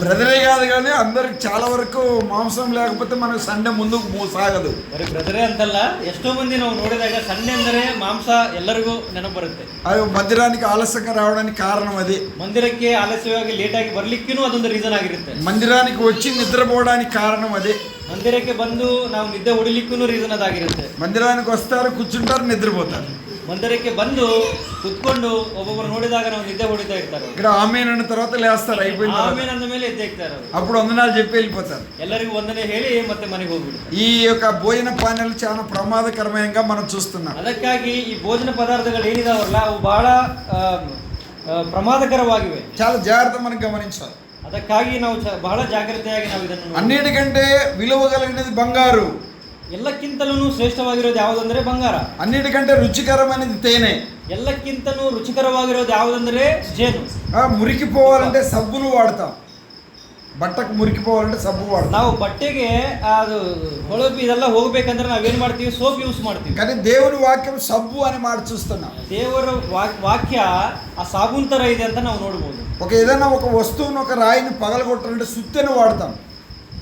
బ్రదరే కాదు కానీ అందరికి చాలా వరకు మాంసం లేకపోతే మనకు సండే ముందుకు సాగదు. ಬರೀ ಬ್ರದರೇ ಅಂತಲ್ಲ, ಎಷ್ಟೋ ಮಂದಿ ನಾವು ನೋಡಿದಾಗ ಸಂಡೆ ಅಂದರೆ ಮಾಂಸ ಎಲ್ಲರಿಗೂ ನೆನಪು ಬರುತ್ತೆ. అది మందిరానికి ఆలస్యంగా రావడానికి కారణం అది. ಮಂದಿರಕ್ಕೆ ಆಲಸ್ಯವಾಗಿ ಲೇಟಾಗಿ ಬರ್ಲಿಕ್ಕೂ ಅದೊಂದು ರೀಸನ್ ಆಗಿರುತ್ತೆ. మందిరానికి వచ్చి నిద్రపోవడానికి కారణం అది. ಮಂದಿರಕ್ಕೆ ಬಂದು ನಾವು ನಿದ್ದೆ ಹೊಡಿಲಿಕ್ಕೂ ರೀಸನ್ ಅದಾಗಿರುತ್ತೆ. మందిరానికి వస్తారు, కూర్చుంటారు, నిద్రపోతారు. ಮಂದಿರಕ್ಕೆ ಬಂದು ಕುತ್ಕೊಂಡು ಒಬ್ಬೊಬ್ಬರು ನೋಡಿದಾಗ ನಾವು ನಿದ್ದೆ ಹೊಡಿತಾ ಇರ್ತಾರೆ. ఇక్కడ ఆమేన్ అన్న తర్వాత లేస్తారు, అయిపోయింది. ಆಮೇಲೆ ಅಂದ ಮೇಲೆ ಎದ್ದೆ ಇರ್ತಾರೆ. అప్పుడు వందనాలు చెప్పి వెళ్ళిపోతారు. ಎಲ್ಲರಿಗೂ ವಂದನೆ ಹೇಳಿ ಮತ್ತೆ ಮನೆಗೆ ಹೋಗ್ಬಿಡ್ತಾರೆ. ఈ యొక్క భోజన పానీయాలు చాలా ప్రమాదకరమైనగా మనం చూస్తున్నాం. ಅದಕ್ಕಾಗಿ ಈ ಭೋಜನ ಪದಾರ್ಥಗಳು ಏನಿದಾವಲ್ಲ ಅವು ಬಹಳ ಪ್ರಮಾದಕರವಾಗಿವೆ. చాలా జాగ్రత్త మనం గమనించాలి. ಅದಕ್ಕಾಗಿ ನಾವು ಬಹಳ ಜಾಗ್ರತೆಯಾಗಿ ನಾವು ಇದನ್ನು అన్నిటికంటే విలువ కలిగినది బంగారు. ಎಲ್ಲಕ್ಕಿಂತಲೂ ಶ್ರೇಷ್ಠವಾಗಿರೋದು ಯಾವುದಂದ್ರೆ ಬಂಗಾರ. అన్నిటికంటే రుచికరమైనది తేనె. ಎಲ್ಲಕ್ಕಿಂತಲೂ ರುಚಿಕರವಾಗಿರೋದು ಯಾವುದಂದ್ರೆ ಜೇನು. మురికిపోవాలంటే సబ్బును వాడతాం. బట్టకు మురికిపోవాలంటే సబ్బు వాడతాం. ನಾವು ಬಟ್ಟೆಗೆ ಅದು ಹೊಳಪು ಇದೆಲ್ಲ ಹೋಗ್ಬೇಕಂದ್ರೆ ನಾವೇನ್ ಮಾಡ್ತೀವಿ? ಸೋಪ್ ಯೂಸ್ ಮಾಡ್ತೀವಿ. కానీ దేవుని వాక్యం సబ్బు అని మాట చూస్తున్నాం. ದೇವರ ವಾಕ್ಯ ಆ ಸಾಬೂನ್ ತರ ಇದೆ ಅಂತ ನಾವು ನೋಡ್ಬೋದು. ఏదైనా ఒక వస్తువును, ఒక రాయిని పగలగొట్టాలంటే సుత్తెను వాడతాం.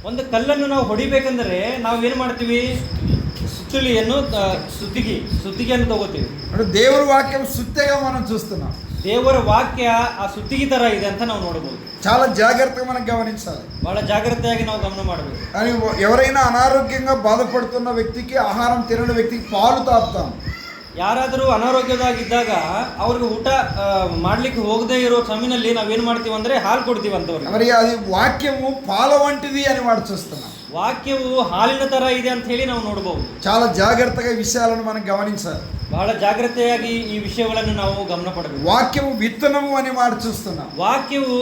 ಒಂದು ಕಲ್ಲನ್ನು ನಾವು ಹೊಡಿಬೇಕಂದ್ರೆ ನಾವು ಏನ್ ಮಾಡ್ತೀವಿ? ಸುತ್ತಳಿಯನ್ನು ಸುತ್ತಿಗೆಯನ್ನು ತಗೋತೀವಿ. అంటే దేవుని వాక్యం సుత్తెగా మనం చూస్తున్నాం. ದೇವರ ವಾಕ್ಯ ಆ ಸುತ್ತಿಗೆ ತರ ಇದೆ ಅಂತ ನಾವು ನೋಡಬಹುದು. చాలా జాగ్రత్తగా మనం గమనించాలి. ಬಹಳ ಜಾಗ್ರತೆಯಾಗಿ ನಾವು ಗಮನ ಮಾಡಬೇಕು. అని ఎవరైనా అనారోగ్యంగా బాధపడుతున్న వ్యక్తికి, ఆహారం తినని వ్యక్తికి పాలు తాపుతాం. ಯಾರಾದರೂ ಅನಾರೋಗ್ಯದಾಗಿದ್ದಾಗ ಅವ್ರಿಗೆ ಊಟ ಮಾಡ್ಲಿಕ್ಕೆ ಹೋಗದೇ ಇರೋ ಸಮಯದಲ್ಲಿ ನಾವೇನ್ ಮಾಡ್ತೀವಿ ಅಂದ್ರೆ ಹಾಲು ಕೊಡ್ತೀವಿ ಅಂತವ್ರಿಗೆ. మరి అది వాక్యము పాల వంటిది అని మాట చూస్తున్నాం. ವಾಕ್ಯವು ಹಾಲಿನ ತರ ಇದೆ ಅಂತ ಹೇಳಿ ನಾವು ನೋಡಬಹುದು. చాలా జాగ్రత్తగా ఈ విషయాలను మనం గమనించాలి. ಬಹಳ ಜಾಗ್ರತೆಯಾಗಿ ಈ ವಿಷಯಗಳನ್ನು ನಾವು ಗಮನ ಪಡಬೇಕು. వాక్యము విత్తనము అని మాట చూస్తున్నాం. ವಾಕ್ಯವು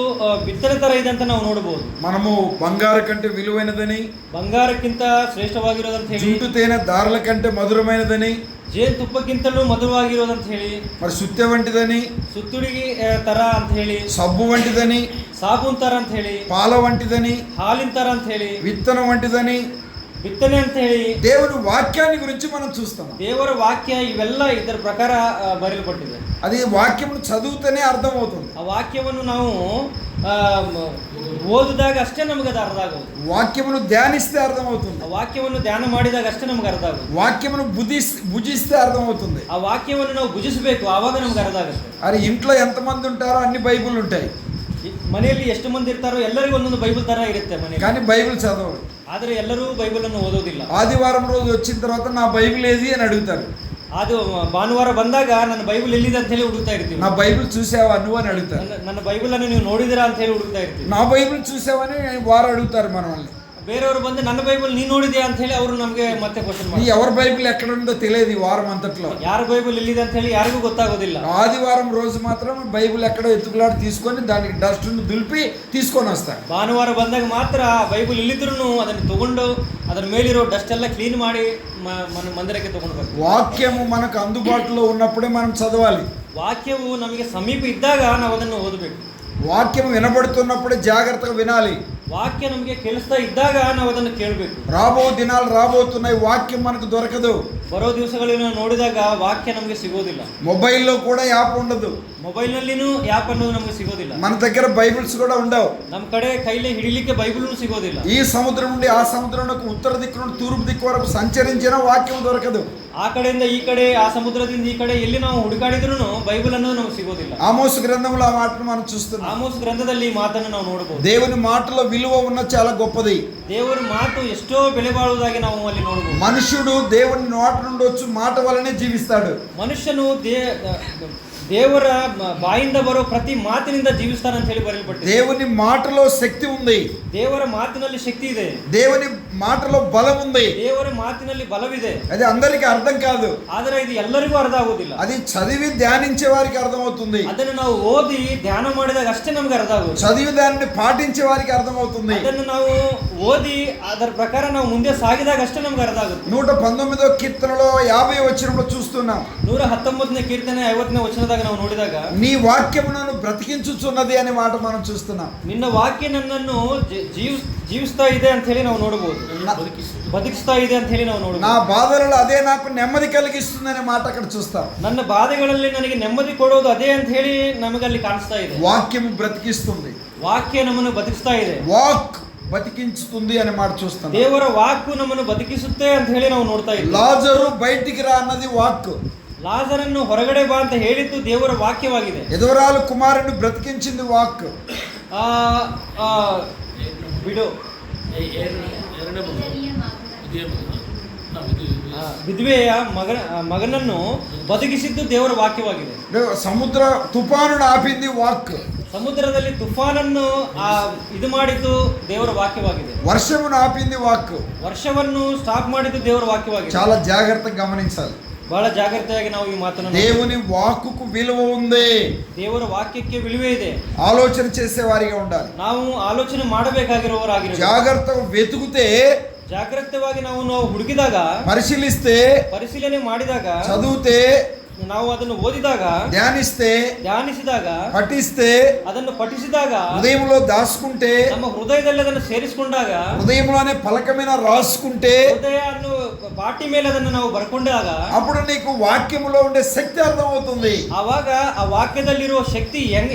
ಬಿತ್ತನೆ ತರ ಇದೆ ಅಂತ ನಾವು ನೋಡಬಹುದು. మనము బంగారు కంటే విలువైనదని, ಬಂಗಾರಕ್ಕಿಂತ ಶ್ರೇಷ್ಠವಾಗಿರೋದಂತ ಹೇಳಿ, జుంటు తేనె దారుల కంటే మధురమైనదని, ಜೇನುತುಪ್ಪಕ್ಕಿಂತಲೂ ಮಧುರವಾಗಿರೋದಂತ ಹೇಳಿ, మరి సుత్తె వంటిదని, ಸುತ್ತುಳಿಗೆ ತರ ಅಂತ ಹೇಳಿ, సబ్బు వంటిదని, ಸಾಬೂನ್ ತರ ಅಂತ ಹೇಳಿ, పాల వంటిదని, ಹಾಲಿನ ತರ ಅಂತ ಹೇಳಿ, విత్తనం వంటిదని, ಬಿತ್ತನೆ ಅಂತ ಹೇಳಿ దేవుని వాక్యాన్ని గురించి మనం చూస్తాం. ದೇವರ ವಾಕ್ಯ ಇವೆಲ್ಲ ಇದರ ಪ್ರಕಾರ ಬರೆಯಲ್ಪಟ್ಟಿದೆ. అది వాక్యమును చదివితేనే అర్థమవుతుంది. ಆ ವಾಕ್ಯವನ್ನು ನಾವು ಓದಿದಾಗ ಅಷ್ಟೇ ನಮಗೆ ಅದು ಅರ್ಥ ಆಗೋದು. వాక్యమును ధ్యానిస్తే అర్థమవుతుంది. ಆ ವಾಕ್ಯವನ್ನು ಧ್ಯಾನ ಮಾಡಿದಾಗ ಅಷ್ಟೇ ನಮಗೆ ಅರ್ಥ ಆಗೋದು. వాక్యమును భుజిస్తే అర్థమవుతుంది. ಆ ವಾಕ್ಯವನ್ನು ನಾವು ಭುಜಿಸಬೇಕು, ಆವಾಗ ನಮ್ಗೆ ಅರ್ಥ ಆಗುತ್ತೆ. అది ఇంట్లో ఎంతమంది ఉంటారో అన్ని బైబిల్ ఉంటాయి. ಮನೆಯಲ್ಲಿ ಎಷ್ಟು ಮಂದಿ ಇರ್ತಾರೋ ಎಲ್ಲರಿಗೂ ಒಂದೊಂದು ಬೈಬಲ್ ತರ ಇರುತ್ತೆ ಮನೆಯಲ್ಲಿ. కానీ బైబిల్ చదవరు. ಆದರೆ ಎಲ್ಲರೂ ಬೈಬಲ್ ಅನ್ನು ಓದೋದಿಲ್ಲ. ఆదివారం రోజు వచ్చిన తర్వాత నా బైబిల్ ఏది అని అడుగుతారు. ಅದು ಭಾನುವಾರ ಬಂದಾಗ ನನ್ನ ಬೈಬಲ್ ಎಲ್ಲಿದೆ ಅಂತ ಹೇಳಿ ಹುಡುಕ್ತಾ ಇರ್ತೀವಿ. నా బైబిల్ చూసావా నువ్వు అని అడుగుతారు. ನನ್ನ బైబిల్ అನ್ನು ನೀವು ನೋಡಿದಿರಾ ಅಂತ ಹೇಳಿ ಹುಡುಕ್ತಾ ಇರ್ತೀವಿ. నా బైబిల్ చూసావని వారు అడుగుతారు మనల్ని. ಬೇರೆಯವರು ಬಂದು ನನ್ನ ಬೈಬಲ್ ನೀನು ನೋಡಿದ್ಯಾ ಅಂತ ಹೇಳಿ ಅವರು ನಮಗೆ ಮತ್ತೆ ಕ್ವಶನ್ ಮಾಡ್ತಾರೆ. ఎవరి బైబిల్ ఎక్కడ ఉందో తెలియదు ఈ వారం అంతట్లో. ಯಾರ ಬೈಬಲ್ ಎಲ್ಲಿದೆ ಅಂತ ಹೇಳಿ ಯಾರಿಗೂ ಗೊತ್ತಾಗೋದಿಲ್ಲ. ఆదివారం రోజు మాత్రం బైబిల్ ఎక్కడో ఎత్తుకులాడి తీసుకొని దానికి డస్ట్ను దులిపి తీసుకొని వస్తారు. ಭಾನುವಾರ ಬಂದಾಗ ಮಾತ್ರ ಬೈಬಲ್ ಇಲ್ಲಿದ್ರು ಅದನ್ನು ತಗೊಂಡು ಅದರ ಮೇಲಿರೋ ಡಸ್ಟ್ ಎಲ್ಲ ಕ್ಲೀನ್ ಮಾಡಿ ಮಂದಿರಕ್ಕೆ ತಗೊಂಡು ಬರ್ತೀವಿ. వాక్యము మనకు అందుబాటులో ఉన్నప్పుడే మనం చదవాలి. ವಾಕ್ಯವು ನಮಗೆ ಸಮೀಪ ಇದ್ದಾಗ ನಾವು ಅದನ್ನು ಓದಬೇಕು. వాక్యం వినబడుతున్నప్పుడే జాగ్రత్తగా వినాలి. ವಾಕ್ಯ ನಮಗೆ ಕೇಳಿಸ್ತಾ ಇದ್ದಾಗ ನಾವು ಅದನ್ನು ಕೇಳಬೇಕು. రాబో దినాలు రాబోతున్నాయి, వాక్యం మనకు దొరకదు. ಬರೋ ದಿವಸಗಳನ್ನು ನೋಡಿದಾಗ ವಾಕ್ಯ ನಮಗೆ ಸಿಗೋದಿಲ್ಲ. మొబైల్లో కూడా యాప్ ఉండదు. ಮೊಬೈಲ್ನಲ್ಲಿನೂ ಯಾಪ್ ಅನ್ನೋದು ನಮಗೆ ಸಿಗೋದಿಲ್ಲ. మన దగ్గర బైబిల్స్ కూడా ఉండవు. ನಮ್ಮ ಕಡೆ ಕೈಲಿ ಹಿಡಿಲಿಕ್ಕೆ ಬೈಬಲ್ ಸಿಗೋದಿಲ್ಲ. ఈ సముద్రం నుండి ఆ సముద్రంకు ఉత్తర దిక్కు నుండి తూర్పు దిక్కు వరకు సంచరించిన వాక్యం దొరకదు. ಆ ಆ ಕಡೆಯಿಂದ ಈ ಕಡೆ, ಆ ಸಮುದ್ರದಿಂದ ಈ ಕಡೆ ಎಲ್ಲಿ ನಾವು ಹುಡುಕಾಡಿದ್ರು ಬೈಬಲ್ ಅನ್ನೋದು ನಮಗೆ ಸಿಗೋದಿಲ್ಲ. ఆమోసు గ్రంథంలో ఆ మాటను మనం చూస్తున్నాం. ಆಮೋಸ್ ಗ್ರಂಥದಲ್ಲಿ ಈ ಮಾತನ್ನು ನಾವು ನೋಡಬಹುದು. దేవుని మాటలో విలువ ఉన్న చాలా గొప్పది. ದೇವರ ಮಾತು ಎಷ್ಟೋ ಬೆಲೆ ಬಾಳುವುದಾಗಿ ನಾವು ಅಲ್ಲಿ ನೋಡಬಹುದು. మనుషుడు దేవుని నోట నుండి వచ్చి మాట వలనే జీవిస్తాడు. ಮನುಷ್ಯನು ದೇವರ ಬಾಯಿಂದ ಬರೋ ಪ್ರತಿ ಮಾತಿನಿಂದ ಜೀವಿಸ್ತಾನಂತ ಹೇಳಿ ಬರೆಯಲ್ಪಟ್ಟಿದೆ. దేవుని మాటలో శక్తి ఉంది. ದೇವರ ಮಾತಿನಲ್ಲಿ ಶಕ್ತಿ ಇದೆ. దేవుని మాటలో బలం ఉంది. ದೇವರ ಮಾತಿನಲ್ಲಿ ಬಲವಿದೆ. అది అందరికీ అర్థం కాదు. ಆದರೆ ಇದು ಎಲ್ಲರಿಗೂ ಅರ್ಥ ಆಗುವುದಿಲ್ಲ. అది చదివి ధ్యానించే వారికి అర్థమవుతుంది. ಅದನ್ನು ನಾವು ಓದಿ ಧ್ಯಾನ ಮಾಡಿದಾಗ ಅಷ್ಟೇ ನಮಗೆ ಅರ್ಥ ಆಗುತ್ತೆ. చదివి దానిని పాటించే వారికి అర్థమవుతుంది. ಅದನ್ನು ನಾವು ಓದಿ ಅದರ ಪ್ರಕಾರ ನಾವು ಮುಂದೆ ಸಾಗಿದಾಗ ಅಷ್ಟೇ ನಮ್ಗೆ ಅರ್ಥ ಆಗುತ್ತೆ. 119వ కీర్తనలో 50వ వచనంలో చూస్తున్నాం. 119ನೇ ಕೀರ್ತನೆ 50ನೇ ವಚನದಾಗ ನಾವು ನೋಡಿದಾಗ నీ వాక్యము నన్ను బ్రతికించుచున్నది అనే మాట మనం చూస్తున్నాం. ನಿನ್ನ ವಾಕ್ಯ ನನ್ನನ್ನು ಜೀವಿಸ್ತಾ ಇದೆ ಅಂತ ಹೇಳಿ ನಾವು ನೋಡಬಹುದು. ಬದುಕಿಸ್ತಾ ಇದೆ ಅಂತ ಹೇಳಿ ನಾವು ನೋಡಬಹುದು. నా బాధలలో అదే నాకు నెమ్మది కలిగిస్తుంది అనే మాట అక్కడ చూస్తాం. ನನ್ನ ಬಾಧೆಗಳಲ್ಲಿ ನನಗೆ ನೆಮ್ಮದಿ ಕೊಡೋದು ಅದೇ ಅಂತ ಹೇಳಿ ನಮಗೆ ಅಲ್ಲಿ ಕಾಣಿಸ್ತಾ ಇದೆ. వాక్యము బ్రతికిస్తుంది. ವಾಕ್ಯ ನಮ್ಮನ್ನು ಬದುಕಿಸ್ತಾ ಇದೆ. వాక్ బతికించుతుంది అనే మాట చూస్తాం. ದೇವರ ವಾಕ್ಕು ನಮ್ಮನ್ನು ಬದುಕಿಸುತ್ತೆ ಅಂತ ಹೇಳಿ ನಾವು ನೋಡ್ತಾ ಇದ್ದೀವಿ. లాజరు బయటికి రా అన్నది వాక్. ಲಾಜರನ್ನು ಹೊರಗಡೆ ಬಾ ಅಂತ ಹೇಳಿದ್ದು ದೇವರ ವಾಕ್ಯವಾಗಿದೆ. ఎదురాలు కుమారుని బ్రతికించింది వాక్. ಬಿಡು ವಿಧವೆಯ ಮಗನನ್ನು ಬದುಕಿಸಿದ್ದು ದೇವರ ವಾಕ್ಯವಾಗಿದೆ. సముద్ర తుఫానును ఆపింది వాక్. ಸಮುದ್ರದಲ್ಲಿ ತುಫಾನನ್ನು ಇದು ಮಾಡಿದ್ದು ದೇವರ ವಾಕ್ಯವಾಗಿದೆ. వర్షమును ఆపింది వాక్. ವರ್ಷವನ್ನು ಸ್ಟಾಪ್ ಮಾಡಿದ್ದು ದೇವರ ವಾಕ್ಯವಾಗಿದೆ. చాలా జాగ్రత్తగా గమనించాలి. ಬಹಳ ಜಾಗ್ರತೆಯಾಗಿ ನಾವು ಈ ಮಾತನ್ನು దేవుని వాక్కుకు విలువ ఉంది. ದೇವರ ವಾಕ್ಯಕ್ಕೆ ವಿలుವೆ ಇದೆ. ఆలోచన చేసే వారిగా ఉండాలి. ನಾವು ಆಲೋಚನೆ ಮಾಡಬೇಕಾಗಿರುವವರಾಗಿರಬೇಕು. జాగ్రత్తగా వెతుకుతే, ಜಾಗ್ರತವಾಗಿ ನಾವು ಹುಡುಕಿದಾಗ, పరిశీలిస్తే, ಪರಿಶೀಲನೆ ಮಾಡಿದಾಗ, చదివితే, ನಾವು ಅದನ್ನು ಓದಿದಾಗ, ಧ್ಯಾನಿಸಿದಾಗ, పఠిస్తే, ಅದನ್ನು పఠిಸಿದಾಗ, హృదయంలో దాచుకుంటే, ನಮ್ಮ హృదಯದಲ್ಲಿ ಅದನ್ನು ಸೇರಿಸಿಕೊಂಡಾಗ, హృదయంలోనే పలక మీద రాసుకుంటే, హృదయ అನ್ನು పాటి ಮೇಲೆ ಅದನ್ನು ನಾವು ಬರ್ಕೊಂಡಾಗ, అప్పుడు నీకు వాక్యములో ఉండే శక్తి అర్థమవుతుంది. ಆವಾಗ ಆ ವಾಕ್ಯದಲ್ಲಿರುವ ಶಕ್ತಿ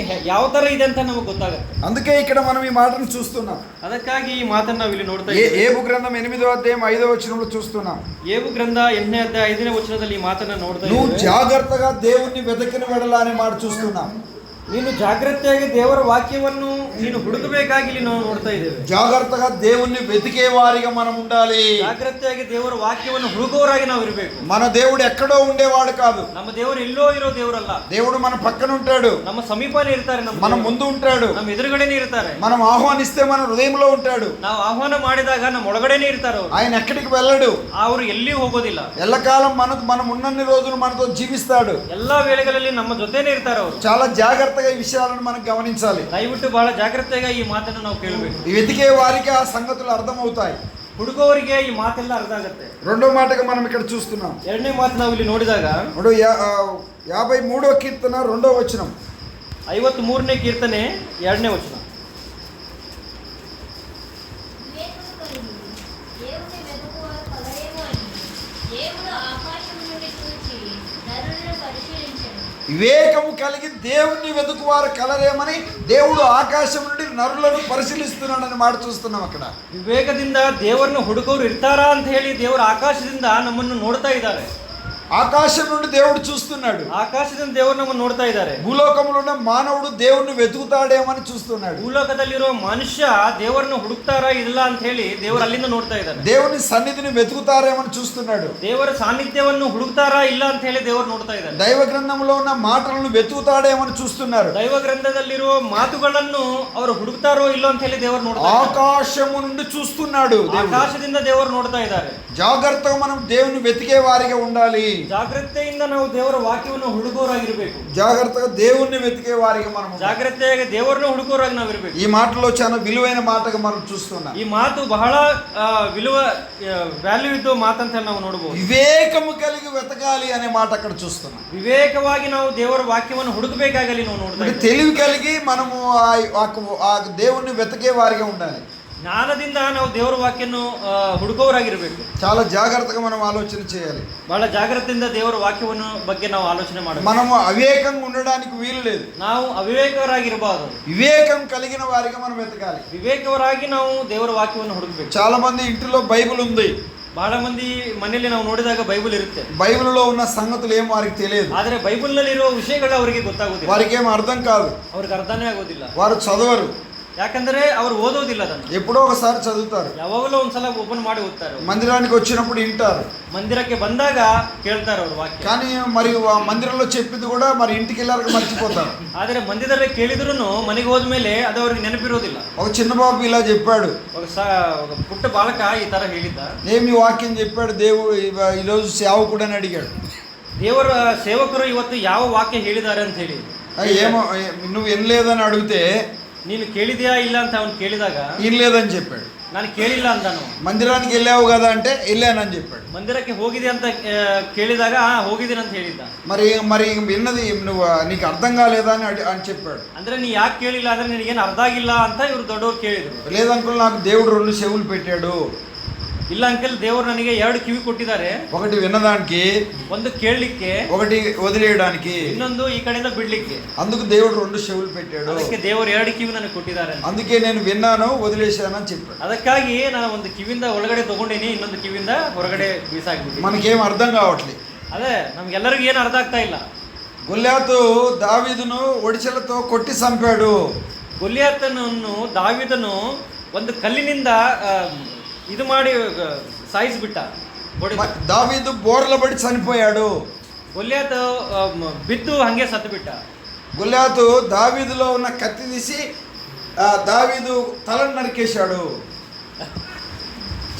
ಯಾವ ತರ ಇದೆ ಅಂತ ನಮಗೆ ಗೊತ್ತಾಗುತ್ತೆ. అందుకే ఇక్కడ మనం ఈ మాటను చూస్తున్నాం. ಅದಕ್ಕಾಗಿ ಈ ಮಾತನ್ನು ನಾವು ಇಲ್ಲಿ ನೋಡ್ತಾ ಇದ್ದೀವಿ. ఏబు గ్రంథం 8వ అధ్యాయం 5వ వచనంలో చూస్తున్నాం. ಏಬು ಗ್ರಂಥ 8ನೇ ಅಧ್ಯಾಯ 5ನೇ ವಚನದಲ್ಲಿ ಈ ಮಾತನ್ನು ನೋಡ್ತಾ నువ్వు ಇದ್ದೀವಿ. జాగ్రత్తగా దేవుణ్ణి వెతకిన వెడల అనే మాట చూస్తున్నాం. ನೀನು ಜಾಗ್ರತೆಯಾಗಿ ದೇವರ ವಾಕ್ಯವನ್ನು ನೀನು ಹುಡುಕಬೇಕಾಗಿ ಇಲ್ಲಿ ನಾವು ನೋಡ್ತಾ ಇದ್ದೇವೆ. జాగ్రత్తగా దేవుణ్ణి వెతికే వారిగా మనం ఉండాలి. ಜಾಗ್ರತೆಯಾಗಿ ದೇವರ ವಾಕ್ಯವನ್ನು ಹುಡುಗುವವರಾಗಿ ನಾವು ಇರಬೇಕು. మన దేవుడు ఎక్కడో ఉండేవాడు కాదు. ನಮ್ಮ ದೇವರು ಎಲ್ಲೋ ಇರೋ ದೇವರಲ್ಲ. దేవుడు మన పక్కన ఉంటాడు. ನಮ್ಮ ಸಮೀಪನೇ ಇರ್ತಾರೆ. మన ముందు ఉంటాడు. ನಮ್ಮ ఎదురుగಡೆನೇ ఇರ್ತಾರೆ. మనం ఆహ్వానిస్తే మన హృదయంలో ఉంటాడు. ನಾವು ಆಹ್ವಾನ ಮಾಡಿದಾಗ ನಮ್ಮ ಒಳಗಡೆನೇ ಇರ್ತಾರೆ. ఆయన ఎక్కడికి వెళ్ళడు. ಅವರು ಎಲ್ಲಿ ಹೋಗೋದಿಲ್ಲ. ఎల్లకాలం మనం ఉన్నన్ని రోజులు మనతో జీవిస్తాడు. ಎಲ್ಲಾ ವೇಳೆಗಳಲ್ಲಿ ನಮ್ಮ ಜೊತೆನೇ ಇರ್ತಾರೆ ಅವರು. చాలా జాగ్రత్తగా ఈ విషయాలను మనం గమనించాలి. దయವಿಟ್ಟು ಬಹಳ ಜಾಗ್ರತೆಯಾಗಿ ಈ ಮಾತನ್ನು ನಾವು ಕೇಳಬೇಕು. ఈ వెతికే వారికి ఆ సంగతులు అర్థమవుతాయి. ಹುಡುಗವರಿಗೆ ಈ ಮಾತೆಲ್ಲ ಅರ್ಥ ಆಗುತ್ತೆ. రెండో మాటగా మనం ఇక్కడ చూస్తున్నాం. ಎರಡನೇ ಮಾತು ನಾವು ಇಲ್ಲಿ ನೋಡಿದಾಗ 53వ కీర్తన 2వ వచనం. 53ನೇ ಕೀರ್ತನೆ 2ನೇ ವಚನ. వివేకము కలిగి దేవుణ్ణి వెతుకువారు కలరేమని దేవుడు ఆకాశం నుండి నరులను పరిశీలిస్తున్నాడని మాట చూస్తున్నాం. అక్కడ ವಿವೇಕದಿಂದ ದೇವರನ್ನು ಹುಡುಕೋರು ಇರ್ತಾರಾ ಅಂತ ಹೇಳಿ ದೇವರ ಆಕಾಶದಿಂದ ನಮ್ಮನ್ನು ನೋಡ್ತಾ ಇದ್ದಾರೆ. ఆకాశం నుండి దేవుడు చూస్తున్నాడు. ಆಕಾಶದಿಂದ ದೇವರು ನಮ್ಮನ್ನು ನೋಡ್ತಾ ಇದ್ದಾರೆ. భూలోకంలో ఉన్న మానవుడు దేవుణ్ణి వెతుకుతాడేమని చూస్తున్నాడు. ಭೂಲೋಕದಲ್ಲಿರುವ ಮನುಷ್ಯ ದೇವರನ್ನು ಹುಡುಕ್ತಾರಾ ಇಲ್ಲ ಅಂತ ಹೇಳಿ ದೇವರು ಅಲ್ಲಿಂದ ನೋಡ್ತಾ ಇದ್ದಾರೆ. దేవుని సన్నిధిని వెతుకుతారేమని చూస్తున్నాడు. ದೇವರ ಸಾನ್ನಿಧ್ಯವನ್ನು ಹುಡುಕ್ತಾರಾ ಇಲ್ಲ ಅಂತ ಹೇಳಿ ದೇವರು ನೋಡ್ತಾ ಇದ್ದಾರೆ. దైవ గ్రంథంలో ఉన్న మాటలను వెతుకుతాడేమని చూస్తున్నారు. ದೈವ ಗ್ರಂಥದಲ್ಲಿರುವ ಮಾತುಗಳನ್ನು ಅವರು ಹುಡುಕ್ತಾರೋ ಇಲ್ಲೋ ಅಂತ ಹೇಳಿ ದೇವರು ನೋಡ್ತಾ ಇದ್ದಾರೆ. ఆకాశము నుండి చూస్తున్నాడు. ಆಕಾಶದಿಂದ ದೇವರು ನೋಡ್ತಾ ಇದ್ದಾರೆ. జాగ్రత్తగా మనం దేవుని వెతికే వారిగా ఉండాలి. ಜಾಗ್ರತೆಯಿಂದ ನಾವು ದೇವರ ವಾಕ್ಯವನ್ನು ಹುಡುಗೋರಾಗಿರ್ಬೇಕು. జాగ్రత్తగా దేవుణ్ణి వెతికే వారిగా మనం ಜಾಗ್ರತೆಯಾಗಿ ದೇವರನ್ನು ಹುಡುಕೋರಾಗಿ ನಾವು ಇರಬೇಕು. ఈ మాటలో చాలా విలువైన మాటగా మనం చూస్తున్నాం. ಈ ಮಾತು ಬಹಳ ವ್ಯಾಲ್ಯೂ ಇದ್ದು ಮಾತಂತ ನಾವು ನೋಡಬಹುದು. వివేకము కలిగి వెతకాలి అనే మాట అక్కడ చూస్తున్నాం. ವಿವೇಕವಾಗಿ ನಾವು ದೇವರ ವಾಕ್ಯವನ್ನು ಹುಡುಕಬೇಕಾಗಲಿ ನಾವು ನೋಡ್ತಾ ಇದ್ದೀವಿ. తెలివి కలిగి మనము ఆ దేవుణ్ణి వెతికే వారిగా ఉండాలి. ಜ್ಞಾನದಿಂದ ನಾವು ದೇವರ ವಾಕ್ಯವನ್ನು ಹುಡುಕೋರಾಗಿರ್ಬೇಕು. చాలా జాగ్రత్తగా మనం ఆలోచన చేయాలి. ಬಹಳ ಜಾಗ್ರತೆಯಿಂದ ದೇವರ ವಾಕ್ಯವನ್ನು ಬಗ್ಗೆ ನಾವು ಆಲೋಚನೆ ಮಾಡಬೇಕು. మనము అవివేకంగా ఉండడానికి వీలు లేదు. ನಾವು ಅವಿವೇಕರಾಗಿರಬಾರದು. వివేకం కలిగిన వారిగా మనం వెతకాలి. ವಿವೇಕವರಾಗಿ ನಾವು ದೇವರ ವಾಕ್ಯವನ್ನು ಹುಡುಕಬೇಕು. చాలా మంది ఇంటిలో బైబిల్ ఉంది. ಬಹಳ ಮಂದಿ ಮನೆಯಲ್ಲಿ ನಾವು ನೋಡಿದಾಗ ಬೈಬಲ್ ಇರುತ್ತೆ, బైబిల్లో ఉన్న సంగతులు ఏం వారికి తెలియదు, ಆದರೆ ಬೈಬಲ್ನಲ್ಲಿರುವ ವಿಷಯಗಳು ಅವರಿಗೆ ಗೊತ್ತಾಗೋದಿಲ್ಲ, వారికి ఏం అర్థం కాదు, ಅವ್ರಿಗೆ ಅರ್ಥನೇ ಆಗೋದಿಲ್ಲ. వారు చదవరు, ಯಾಕಂದ್ರೆ ಅವರು ಓದೋದಿಲ್ಲ ಅದನ್ನು. ఎప్పుడో ఒకసారి చదువుతారు, ಯಾವಾಗಲೂ ಒಂದ್ಸಲ ಓಪನ್ ಮಾಡಿ ಓದ್ತಾರೆ. మందిరానికి వచ్చినప్పుడు వింటారు, ಮಂದಿರಕ್ಕೆ ಬಂದಾಗ ಕೇಳ್ತಾರೆ ಅವರು ವಾಕ್ಯ. కానీ మరి మందిరంలో చెప్పింది కూడా మరి ఇంటికి వెళ్ళాక మర్చిపోతారు. ಆದರೆ ಮಂದಿರದಲ್ಲಿ ಕೇಳಿದ್ರು ಮನೆಗೆ ಹೋದ್ಮೇಲೆ ಅದು ಅವ್ರಿಗೆ ನೆನಪಿರೋದಿಲ್ಲ. ఒక చిన్న బాబు ఇలా చెప్పాడు, ఒక ಪುಟ್ಟ ಬಾಲಕ ಈ ತರ ಹೇಳಿದ್ದ, ఏమి వాక్యం చెప్పాడు దేవుడు ఈరోజు సేవకుడు అని అడిగాడు. ದೇವರ ಸೇವಕರು ಇವತ್ತು ಯಾವ ವಾಕ್ಯ ಹೇಳಿದ್ದಾರೆ ಅಂತ ಹೇಳಿ. ఏమో నువ్వు వినలేదని అడిగితే ನೀನು ಕೇಳಿದ್ಯಾ ಇಲ್ಲ ಅಂತ ಅವನು ಕೇಳಿದಾಗ వినలేదని చెప్పాడు. ನಾನು ಕೇಳಿಲ್ಲ ಅಂತಾನು. మందిరానికి వెళ్ళావు కదా అంటే వెళ్ళానని చెప్పాడు. ಮಂದಿರಕ್ಕೆ ಹೋಗಿದೆ ಅಂತ ಕೇಳಿದಾಗ ಹೋಗಿದ್ದೀನಿ ಅಂತ ಹೇಳಿದ್ದ. మరి మరి విన్నది నువ్వు నీకు అర్థం కాలేదా అని చెప్పాడు. ಅಂದ್ರೆ ನೀ ಯಾಕೆ ಕೇಳಿಲ್ಲ ಅಂದ್ರೆ ನಿನಗೇನು ಅರ್ಥ ಆಗಿಲ್ಲ ಅಂತ ಇವ್ರು ದೊಡ್ಡವ್ರು ಕೇಳಿದ್ರು. లేదనుకో నాకు దేవుడు 2 చెవులు పెట్టాడు. ಇಲ್ಲ ಅಂಕಲ್, ದೇವರು ನನಗೆ 2 ಕಿವಿ ಕೊಟ್ಟಿದ್ದಾರೆ, ఒకటి వినడానికి, ಒಂದು ಕೇಳಲಿಕ್ಕೆ, ఒకటి వదిలేయడానికి, ಇನ್ನೊಂದು ಈ ಕಡೆಯಿಂದ ಬಿಡ್ಲಿಕ್ಕೆ. అందుకు దేవుడు 2 చెవులు పెట్టాడు. ಅದಕ್ಕೆ ದೇವರು 2 ಕಿವಿ ನನಗೆ ಕೊಟ್ಟಿದ್ದಾರೆ. అందుకే నేను విన్నాను వదిలేశాను అని చెప్పాడు. ಅದಕ್ಕಾಗಿ ನಾನು ಒಂದು ಕಿವಿಯಿಂದ ಒಳಗಡೆ ತಗೊಂಡಿನಿ, ಇನ್ನೊಂದು ಕಿವಿಯಿಂದ ಹೊರಗಡೆ ಬೀಸಾಕ್ಬಿಟ್ಟು. మనకేం అర్థం కావట్లేదు. ಅದೇ ನಮ್ಗೆಲ್ಲರಿಗೂ ಏನು ಅರ್ಥ ಆಗ್ತಾ ಇಲ್ಲ. గొల్యాతు దావీదును ఒడిచెలతో కొట్టి చంపాడు. ಗೊಲ್ಯಾತನನ್ನು ದಾವೀದನು ಒಂದು ಕಲ್ಲಿನಿಂದ ಇದು ಮಾಡಿ ಸಾಯಿಸಿಬಿಟ್ಟ. దావీదు బోర్ల పడి చనిపోయాడు. ಗೊಲ್ಯಾತ ಬಿದ್ದು ಹಂಗೆ ಸತ್ತು ಬಿಟ್ಟ. గొల్యాతు దావీదులో ఉన్న కత్తి తీసి దావీదు తలను నరికేశాడు.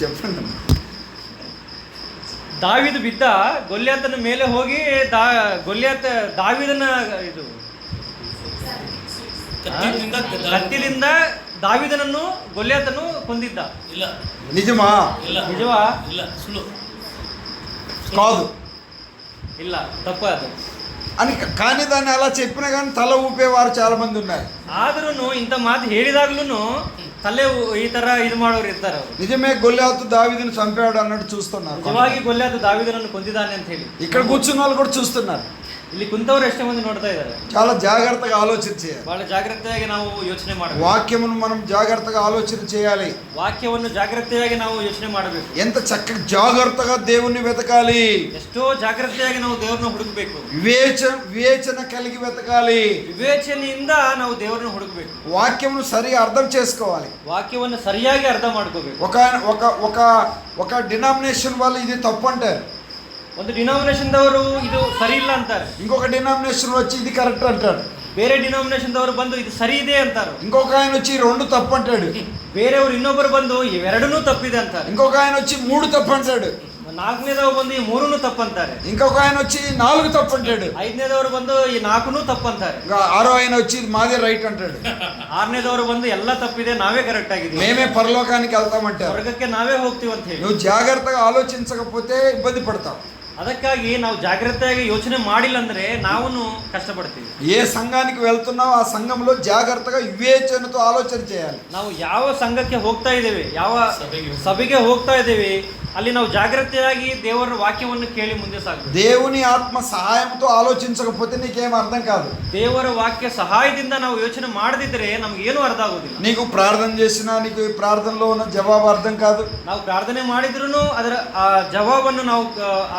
చెప్పండి. ದಾವೀದು ಬಿದ್ದ, ಗೊಲ್ಯಾತನ ಮೇಲೆ ಹೋಗಿ ಗೊಲ್ಯಾತ ದಾವೀದನ ಇದು ಕತ್ತಿಲಿಂದ ದಾವೀದನನ್ನು ಗೊಲ್ಯಾತನು ಕೊಂದಿದ್ದ. ಇಲ್ಲ, నిజమా? ನಿಜವಾ? ಇಲ್ಲ, ಸುಳ್ಳು కాదు ಇಲ್ಲ, ತಪ್ಪ ಅದು అని. కానీ దాన్ని అలా చెప్పినా కానీ తల ఊపేవారు చాలా మంది ఉన్నారు. ಆದ್ರೂ ಇಂಥ ಮಾತು ಹೇಳಿದಾಗ್ಲೂ ತಲೆ ಈ ತರ ಇದು ಮಾಡೋರು ಇರ್ತಾರೆ. నిజమే గొల్యాతు దావీదును చంపాడు అన్నట్టు చూస్తున్నారు. ನಿಜವಾಗಿ ಗೊಲ್ಯಾತ ದಾವೀದನನ್ನು ಕೊಂದಿದ್ದಾನೆ ಅಂತ ಹೇಳಿ ఇక్కడ కూర్చున్న వాళ్ళు కూడా చూస్తున్నారు. ಇಲ್ಲಿ ಕುಂತವ್ರು ಎಷ್ಟೇ ಮಂದಿ ನೋಡ್ತಾ ಇದ್ದಾರೆ. చాలా జాగ్రత్తగా ఆలోచన చేయాలి. ಬಹಳ ಜಾಗ್ರತೆಯಾಗಿ ನಾವು ಯೋಚನೆ ಮಾಡಬೇಕು. వాక్యమును మనం జాగ్రత్తగా ఆలోచన చేయాలి. ವಾಕ್ಯವನ್ನು ಜಾಗ್ರತೆಯಾಗಿ ನಾವು ಯೋಚನೆ ಮಾಡಬೇಕು. ఎంత చక్కగా జాగ్రత్తగా దేవుణ్ణి వెతకాలి. ಎಷ್ಟೋ ಜಾಗ್ರತೆಯಾಗಿ ನಾವು ದೇವರನ್ನು ಹುಡುಕಬೇಕು. వివేచన కలిగి వెతకాలి. ವಿವೇಚನೆಯಿಂದ ನಾವು ದೇವರನ್ನು ಹುಡುಕಬೇಕು. వాక్యమును సరిగా అర్థం చేసుకోవాలి. ವಾಕ್ಯವನ್ನು ಸರಿಯಾಗಿ ಅರ್ಥ ಮಾಡ್ಕೋಬೇಕು. ఒక డినామినేషన్ వాళ్ళు ఇది తప్పు అంటారు, ಒಂದು ಡಿನಾಮಿನೇಷನ್ ದವರು ಇದು ಸರಿ ಇಲ್ಲ ಅಂತಾರೆ. ఇంకొక డినామినేషన్ వచ్చి ఇది కరెక్ట్ అంటాడు. ಬೇರೆ ಡಿನಾಮಿನೇಷನ್ ದವರು ಬಂದು ಇದು ಸರಿ ಇದೆ ಅಂತಾರೆ. ఇంకొక ఆయన వచ్చి 2 తప్పు అంటాడు. ಬೇರೆಯವರು ಇನ್ನೊಬ್ಬರು ಬಂದು ಇವೆರಡನ್ನೂ ತಪ್ಪಿದೆ ಅಂತಾರೆ. ఇంకొక ఆయన వచ్చి 3 తప్పు అంటాడు. 4ನೇದವರು ಬಂದು ಈ 3ನ್ನು ತಪ್ಪಂತಾರೆ. ఇంకొక ఆయన వచ్చి 4 తప్పు అంటాడు. 5ನೇದವರು ಬಂದು ಈ 4ನ್ನೂ ತಪ್ಪಂತಾರೆ. ఇంకా 6వ ఆయన వచ్చి మాదే రైట్ అంటాడు. 6ನೇದವರು ಬಂದು ಎಲ್ಲ ತಪ್ಪಿದೆ, ನಾವೇ కరెక్ట్ ಆಗಿದ್ದೀವಿ, మేమే పరలోకానికి వెళ్తామంటారు. ಸ್ವರ್ಗಕ್ಕೆ ನಾವೇ ಹೋಗ್ತೀವಿ ಅಂತ ಹೇಳಿ. నువ్వు జాగ్రత్తగా ఆలోచించకపోతే ఇబ్బంది పడతావు. ಅದಕ್ಕಾಗಿ ನಾವು ಜಾಗ್ರತೆಯಾಗಿ ಯೋಚನೆ ಮಾಡಿಲ್ಲ ಅಂದ್ರೆ ನಾವು ಕಷ್ಟಪಡ್ತೀವಿ. ఏ సంఘానికి వెళ్తున్నావు ఆ సంఘంలో జాగ్రత్తగా వివేచనతో ఆలోచన చేయాలి. ನಾವು ಯಾವ ಸಂಘಕ್ಕೆ ಹೋಗ್ತಾ ಇದ್ದೇವೆ, ಯಾವ ಸಭೆಗೆ ಹೋಗ್ತಾ ಇದ್ದೇವೆ, ಅಲ್ಲಿ ನಾವು ಜಾಗ್ರತೆಯಾಗಿ ದೇವರ ವಾಕ್ಯವನ್ನು ಕೇಳಿ ಮುಂದೆ ಸಾಗಬೇಕು. దేవుని ఆత్మ సహాయంతో ఆలోచించకపోతే నీకేం అర్థం కాదు. ದೇವರ ವಾಕ್ಯ ಸಹಾಯದಿಂದ ನಾವು ಯೋಚನೆ ಮಾಡದಿದ್ದರೆ ನಮ್ಗೆ ಏನು ಅರ್ಥ ಆಗೋದಿಲ್ಲ. నీకు ప్రార్థన చేసినా నీకు ఈ ప్రార్థనలో ఉన్న జవాబు అర్థం కాదు. ನಾವು ಪ್ರಾರ್ಥನೆ ಮಾಡಿದ್ರೂ ಅದರ ಜವಾಬನ್ನು ನಾವು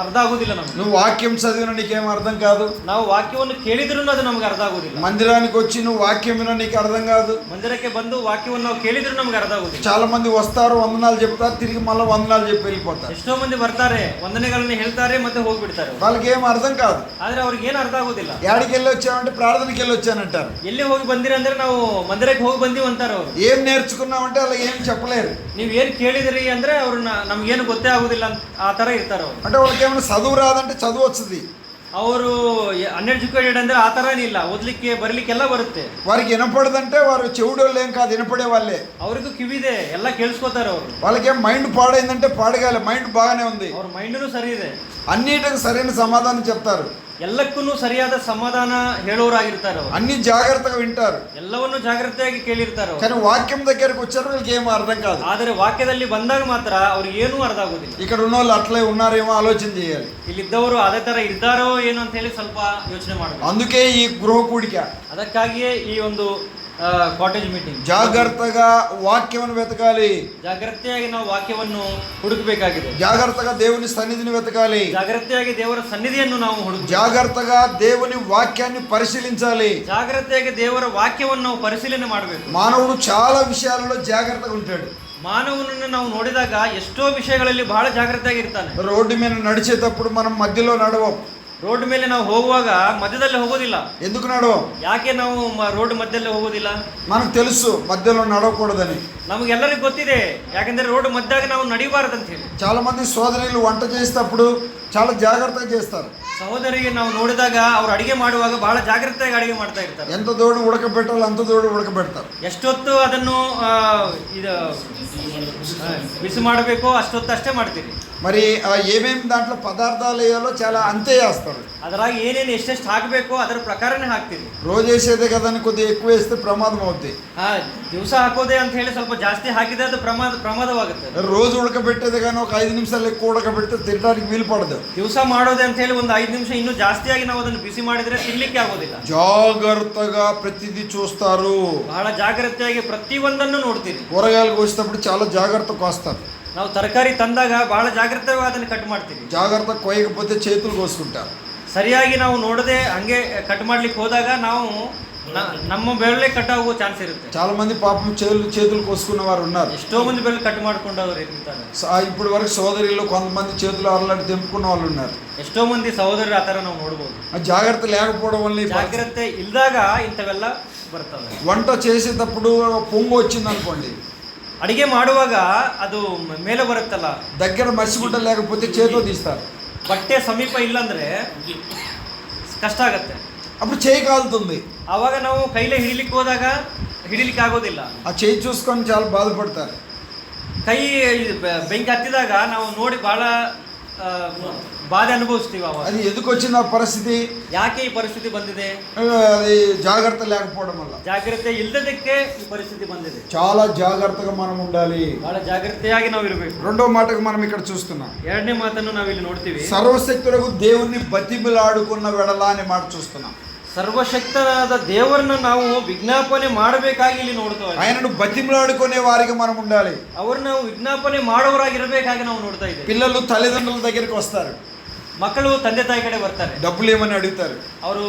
ಅರ್ಥ ಆಗೋದಿಲ್ಲ. ನಮ್ಗೆ నువ్వు వాక్యం చదివినా నీకేం అర్థం కాదు. ನಾವು ವಾಕ್ಯವನ್ನು ಕೇಳಿದ್ರೂ ಅದು ನಮ್ಗೆ ಅರ್ಥ ಆಗೋದಿಲ್ಲ. మందిరానికి వచ్చి నువ్వు వాక్యం వినా నీకు అర్థం కాదు. ಮಂದಿರಕ್ಕೆ ಬಂದು ವಾಕ್ಯವನ್ನು ನಾವು ಕೇಳಿದ್ರೂ ನಮ್ಗೆ ಅರ್ಥ ಆಗೋದಿಲ್ಲ. చాలా మంది వస్తారు, వందనాలు చెప్తారు, తిరిగి మళ్ళీ వందనాలు చెప్పి వెళ్ళిపోతారు. ಎಷ್ಟೋ ಮಂದಿ ಬರ್ತಾರೆ, ವಂದನೆಗಳನ್ನ ಹೇಳ್ತಾರೆ, ಮತ್ತೆ ಹೋಗ್ಬಿಡ್ತಾರೆ. వాళ్ళకి ఏం అర్థం కాదు. ಆದ್ರೆ ಅವ್ರಿಗೆ ಏನು ಅರ್ಥ ಆಗೋದಿಲ್ಲ. యాడికి వెళ్ళి వచ్చామంటే ప్రార్థనకి వెళ్ళి వచ్చానంటారు. ಎಲ್ಲಿ ಹೋಗಿ ಬಂದಿರಿ ಅಂದ್ರೆ ನಾವು ಮಂದಿರಕ್ಕೆ ಹೋಗಿ ಬಂದೀವಿ ಅಂತಾರೆ ಅವರು. ఏం నేర్చుకున్నామంటే అలా ఏం చెప్పలేరు. ನೀವು ಏನು ಕೇಳಿದಿರಿ ಅಂದ್ರೆ ಅವ್ರು ನಮ್ಗೇನು ಗೊತ್ತೇ ಆಗೋದಿಲ್ಲ ಆ ತರ ಇರ್ತಾರೆ ಅವರು. అంటే వాళ్ళకి ఏమైనా చదువు రాదంటే చదువు వస్తుంది. ಅವರು ಅನ್ಎಡ್ಯುಕೇಟೆಡ್ ಅಂದ್ರೆ ಆ ತರ ಇಲ್ಲ, ಓದ್ಲಿಕ್ಕೆ ಬರ್ಲಿಕ್ಕೆಲ್ಲ ಬರುತ್ತೆ. వారికి వినపడదంటే వారు చెవుడోళ్ళు ఏం కాదు, వినపడే వాళ్ళే. ಅವ್ರಿಗೂ ಕಿವಿದೆ, ಎಲ್ಲ ಕೇಳಿಸ್ಕೋತಾರೆ ಅವರು. వాళ్ళకేం మైండ్ పాడైందంటే పాడగాలి, మైండ్ బాగానే ఉంది. ಅವ್ರ ಮೈಂಡ್ನು ಸರಿ ಇದೆ, అన్నిటికి సరైన సమాధానం చెప్తారు, ಎಲ್ಲಕ್ಕೂ ಸರಿಯಾದ ಸಮಾಧಾನ ಹೇಳೋರಾಗಿರ್ತಾರೆ ಅವರು. అన్ని జాగ్రత్తగా వింటారు, ಎಲ್ಲವನ್ನು ಜಾಗ್ರತೆಯಾಗಿ ಕೇಳಿರ್ತಾರೆ ಅವರು. కానీ వాక్యం దగ్గరకు వచ్చారు వీళ్ళకి ఏం అర్థం కాదు. ಆದರೆ ವಾಕ್ಯದಲ್ಲಿ ಬಂದಾಗ ಮಾತ್ರ ಅವ್ರಿಗೆ ಏನೂ ಅರ್ಥ ಆಗೋದಿಲ್ಲ. ఇక్కడ ఉన్న వాళ్ళు అట్లే ఉన్నారేమో ఆలోచన చేయాలి. ಇಲ್ಲಿದ್ದವರು ಅದೇ ತರ ಇದ್ದಾರೋ ಏನೋ ಅಂತ ಹೇಳಿ ಸ್ವಲ್ಪ ಯೋಚನೆ ಮಾಡಬೇಕು. అందుకే ఈ గృహ కూడిక, ಅದಕ್ಕಾಗಿಯೇ ಈ ಒಂದು ಕಾಟೇಜ್ ಮೀಟಿಂಗ್. జాగ్రత్తగా వాక్యమును వెతకాలి. ಜಾಗ್ರತೆಯಾಗಿ ನಾವು ವಾಕ್ಯವನ್ನು ಹುಡುಕಬೇಕಾಗಿದೆ. జాగ్రత్తగా దేవుని సన్నిధిని వెతకాలి. ಜಾಗ್ರತೆಯಾಗಿ ದೇವರ ಸನ್ನಿಧಿಯನ್ನು ನಾವು ಹುಡುಕ. జాగ్రత్తగా దేవుని వాక్యాన్ని పరిశీలించాలి. ಜಾಗ್ರತೆಯಾಗಿ ದೇವರ ವಾಕ್ಯವನ್ನು ನಾವು ಪರಿಶೀಲನೆ ಮಾಡಬೇಕು. మానవుడు చాలా విషయాలలో జాగ్రత్తగా ఉంటాడు. ಮಾನವನನ್ನು ನಾವು ನೋಡಿದಾಗ ಎಷ್ಟೋ ವಿಷಯಗಳಲ್ಲಿ ಬಹಳ ಜಾಗ್ರತೆಯಾಗಿರ್ತಾನೆ. రోడ్డు మీద నడిచేటప్పుడు మనం మధ్యలో నడవం. ರೋಡ್ ಮೇಲೆ ನಾವು ಹೋಗುವಾಗ ಮಧ್ಯದಲ್ಲಿ ಹೋಗೋದಿಲ್ಲ. ఎందుకు నడవం? ಯಾಕೆ ನಾವು ರೋಡ್ ಮಧ್ಯದಲ್ಲಿ ಹೋಗೋದಿಲ್ಲ? మనకు తెలుసు మధ్యలో నడవకూడదని. ನಮಗೆಲ್ಲರಿಗೂ ಗೊತ್ತಿದೆ, ಯಾಕಂದ್ರೆ ರೋಡ್ ಮಧ್ಯಾಗ ನಾವು ನಡಿಬಾರದಂತ ಹೇಳಿ. చాలా మంది సోదరులు వంట చేసేటప్పుడు చాలా జాగ్రత్తగా చేస్తారు. ಸಹೋದರಿಗೆ ನಾವು ನೋಡಿದಾಗ ಅವ್ರು ಅಡಿಗೆ ಮಾಡುವಾಗ ಬಹಳ ಜಾಗ್ರತೆಯಾಗಿ ಅಡಿಗೆ ಮಾಡ್ತಾ ಇರ್ತಾರೆ. ఎంత దూరం ఉడకబెట్టాలో అంత దూరం ఉడకబెడతారు. ಎಷ್ಟೊತ್ತು ಅದನ್ನು ಇದು ಬಿಸಿ ಮಾಡಬೇಕೋ ಅಷ್ಟೊತ್ತು ಅಷ್ಟೇ ಮಾಡ್ತೀರಿ. మరి ఏమేమి దాంట్లో పదార్థాలు వేయాలో చాలా అంతే వేస్తారు. ಅದರಾಗ ಏನೇನು ಎಷ್ಟೆಷ್ಟು ಹಾಕಬೇಕೋ ಅದರ ಪ್ರಕಾರನೇ ಹಾಕ್ತೀವಿ. రోజు వేసేదే కదా అని కొద్దిగా ఎక్కువ వేస్తే ప్రమాదం అవుద్ది. ದಿವಸ ಹಾಕೋದೆ ಅಂತ ಹೇಳಿ ಸ್ವಲ್ಪ ಜಾಸ್ತಿ ಹಾಕಿದ್ರೆ ಅದು ಪ್ರಮಾದವಾಗುತ್ತೆ. రోజు ఉడకబెట్టేది కానీ ఒక 5 నిమిషాలు ఎక్కువ ఉడకబెడితే తినడానికి వీలు పడదు. ದಿವಸ ಮಾಡೋದೆ ಅಂತ ಹೇಳಿ ಒಂದು 5 ನಿಮಿಷ ಇನ್ನೂ ಜಾಸ್ತಿಯಾಗಿ ನಾವು ಅದನ್ನು ಬಿಸಿ ಮಾಡಿದ್ರೆ ತಿನ್ಲಿಕ್ಕೆ ಆಗೋದಿಲ್ಲ. జాగ్రత్తగా ప్రతిదీ చూస్తారు. ಬಹಳ ಜಾಗ್ರತೆಯಾಗಿ ಪ್ರತಿಯೊಂದನ್ನು ನೋಡ್ತೀರಿ. కూరగాయలు కోసేటప్పుడు చాలా జాగ్రత్తగా కోస్తారు. ನಾವು ತರಕಾರಿ ತಂದಾಗ ಬಹಳ ಜಾಗ್ರತೆಯಾಗಿ ಅದನ್ನು ಕಟ್ ಮಾಡ್ತೀವಿ. జాగ్రత్తగా కోయకపోతే చేతులు కోసుకుంటారు. ಸರಿಯಾಗಿ ನಾವು ನೋಡದೆ ಹಂಗೆ ಕಟ್ ಮಾಡ್ಲಿಕ್ಕೆ ಹೋದಾಗ ನಾವು ನಮ್ಮ ಬೆರಳೆ ಕಟ್ ಆಗೋ ಚಾನ್ಸ್ ಇರುತ್ತೆ. చాలా మంది పాపం చేతులు కోసుకున్న వారు ఉన్నారు. ಎಷ್ಟೋ ಮಂದಿ ಬೆರಳು ಕಟ್ ಮಾಡ್ಕೊಂಡವ್ರು ಇರ್ತಾರೆ. ఇప్పుడు వరకు సోదరుల్లో కొంతమంది చేతులు అరలాంటి తెంపుకున్న వాళ్ళు ఉన్నారు. ಎಷ್ಟೋ ಮಂದಿ ಸಹೋದರರು ಆ ಥರ ನಾವು ನೋಡ್ಬೋದು. జాగ్రత్త లేకపోవడం వల్ల ಜಾಗ್ರತೆ ಇಲ್ದಾಗ ಇಂಥವೆಲ್ಲ ಬರ್ತವೆ. వంట చేసేటప్పుడు పొంగు వచ్చింది అనుకోండి, ಅಡಿಗೆ ಮಾಡುವಾಗ ಅದು ಮೇಲೆ ಬರುತ್ತಲ್ಲ, దగ్గర మసిగుడ్డ లేకపోతే చేతితో తీస్తారు. ಬಟ್ಟೆ ಸಮೀಪ ಇಲ್ಲಾಂದ್ರೆ ಕಷ್ಟ ಆಗತ್ತೆ. అప్పుడు చేయి కాలుతుంది. ಆವಾಗ ನಾವು ಕೈಲೇ ಹಿಡಿಲಿಕ್ಕೆ ಹೋದಾಗ ಹಿಡಿಲಿಕ್ಕೆ ಆಗೋದಿಲ್ಲ. ఆ చేయి చూసుకొని చాలా బాధపడతారు. ಕೈ ಬೆಂಕಿ ಹತ್ತಿದಾಗ ನಾವು ನೋಡಿ ಬಹಳ ಬಾಧೆ ಅನುಭವಿಸ್ತೀವಿ. ಅವಾಗ అది ఎందుకు వచ్చిన పరిస్థితి? ಯಾಕೆ ಈ ಪರಿಸ್ಥಿತಿ ಬಂದಿದೆ? అది జాగ్రత్త లేకపోవడం వల్ల. ಜಾಗ್ರತೆ ಇಲ್ಲದಕ್ಕೆ ಈ ಪರಿಸ್ಥಿತಿ ಬಂದಿದೆ. చాలా జాగ్రత్తగా మనం ఉండాలి. ಬಹಳ ಜಾಗ್ರತೆಯಾಗಿ ನಾವು ಇರಬೇಕು. రెండో మాటకు మనం ఇక్కడ చూస్తున్నాం. ಎರಡನೇ ಮಾತನ್ನು ನಾವಿಲ್ಲಿ ನೋಡ್ತೀವಿ. సర్వశక్తులకు దేవుణ్ణి బతిమిలాడుకున్న వెడల అనే మాట చూస్తున్నాం. ಸರ್ವಶಕ್ತನಾದ ದೇವರನ್ನ ನಾವು ವಿಜ್ಞಾಪನೆ ಮಾಡಬೇಕಾಗಿ ಇಲ್ಲಿ ನೋಡ್ತೇವೆ. ఆయనను బతిమిలాడుకునే వారికి మనం ఉండాలి. ಅವ್ರು ನಾವು ವಿಜ್ಞಾಪನೆ ಮಾಡೋರಾಗಿರ್ಬೇಕಾಗಿ ನಾವು ನೋಡ್ತಾ ಇದ್ದೇವೆ. పిల్లలు తల్లిదండ్రుల దగ్గరికి వస్తారు. ಮಕ್ಕಳು ತಂದೆ ತಾಯಿ ಕಡೆ ಬರ್ತಾರೆ. డబ్బులు ఏమని అడుగుతారు. ಅವರು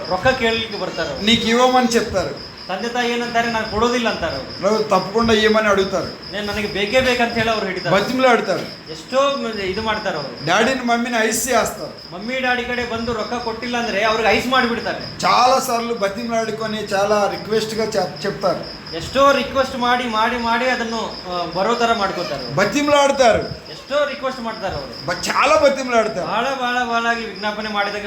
ರೊಕ್ಕ ಕೇಳಲಿಕ್ಕೆ ಬರ್ತಾರೆ. నీకు ఇవ్వమని చెప్తారు. ತಂದೆ ತಾಯಿ ಏನಂತಾರೆ, ನಾನು ಕೊಡೋದಿಲ್ಲ ಅಂತಾರೆ. నువ్వు తప్పకుండా ఇవ్వమని అడుగుతారు. ನನಗೆ ಬೇಕೇ ಬೇಕಂತ ಹೇಳಿ ಅವ್ರು ಹಿಡಿತಾರೆ, బతిమిలాడుతారు. ಎಷ್ಟೋ ಇದು ಮಾಡ್ತಾರೆ. ಅವರು డాడీని మమ్మీని ఐస్ చేస్తారు. ಮಮ್ಮಿ ಡ್ಯಾಡಿ ಕಡೆ ಬಂದು ರೊಕ್ಕ ಕೊಟ್ಟಿಲ್ಲ ಅಂದ್ರೆ ಅವ್ರಿಗೆ ಐಸ್ ಮಾಡಿಬಿಡ್ತಾರೆ. చాలా సార్లు బతిమిలాడుకొని చాలా రిక్వెస్ట్ గా చెప్తారు. ಎಷ್ಟೋ ರಿಕ್ವೆಸ್ಟ್ ಮಾಡಿ ಮಾಡಿ ಮಾಡಿ ಅದನ್ನು ಬರೋ ತರ ಮಾಡ್ಕೋತಾರೆ. బతిమిలాడతారు. ಎಷ್ಟೋ ರಿಕ್ವೆಸ್ಟ್ ಮಾಡ್ತಾರೆ ಅವರು. చాలా బతిమిలాడతారు. ಬಹಳ ಬಹಳ ಬಹಳಾಗಿ ವಿಜ್ಞಾಪನೆ ಮಾಡಿದಾಗ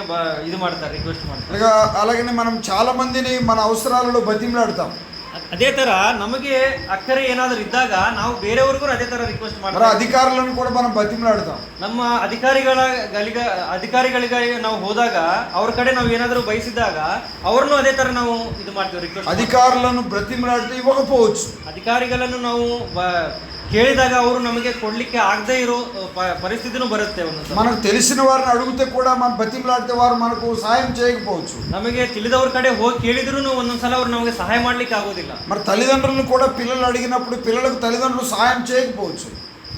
ಇದು ಮಾಡ್ತಾರೆ, ರಿಕ್ವೆಸ್ಟ್ ಮಾಡ್ತಾರೆ. అలాగనే మనం చాలా మందిని మన అవసరాలలో బతిమిలాడతాం. ಅದೇ ತರ ನಮಗೆ ಅಕ್ಕರೆ ಏನಾದರೂ ಇದ್ದಾಗ ನಾವು ಬೇರೆಯವ್ರಿಗೂ ಅದೇ ತರ ರಿಕ್ವೆಸ್ಟ್ మరి ಮಾಡ್ತಾರೆ. అధికారులను కూడా మనం బతిమిలాడతాం. ನಮ್ಮ ಅಧಿಕಾರಿಗಳಿಗೆ ನಾವು ಹೋದಾಗ ಅವ್ರ ಕಡೆ ನಾವು ಏನಾದರೂ ಬಯಸಿದಾಗ ಅವ್ರನ್ನೂ ಅದೇ ತರ ನಾವು ಇದು ಮಾಡ್ತೀವಿ, ರಿಕ್ವೆಸ್ಟ್. అధికారులను బ్రతిమిలాడితే ఇవ్వకపోవచ్చు. ಅಧಿಕಾರಿಗಳನ್ನು ನಾವು ಕೇಳಿದಾಗ ಅವರು ನಮಗೆ ಕೊಡ್ಲಿಕ್ಕೆ ಆಗದೆ ಇರೋ ಪರಿಸ್ಥಿತಿನೂ ಬರುತ್ತೆ. మనకు తెలిసిన వారిని అడిగితే కూడా మనం బతిమిలాడితే వారు మనకు సహాయం చేయకపోవచ్చు. ನಮಗೆ ತಿಳಿದವ್ರ ಕಡೆ ಹೋಗಿ ಕೇಳಿದ್ರು ಒಂದೊಂದ್ಸಲ ಅವ್ರು ನಮಗೆ ಸಹಾಯ ಮಾಡ್ಲಿಕ್ಕೆ ಆಗೋದಿಲ್ಲ. మరి తల్లిదండ్రులను కూడా పిల్లలు అడిగినప్పుడు పిల్లలకు తల్లిదండ్రులు సహాయం చేయకపోవచ్చు.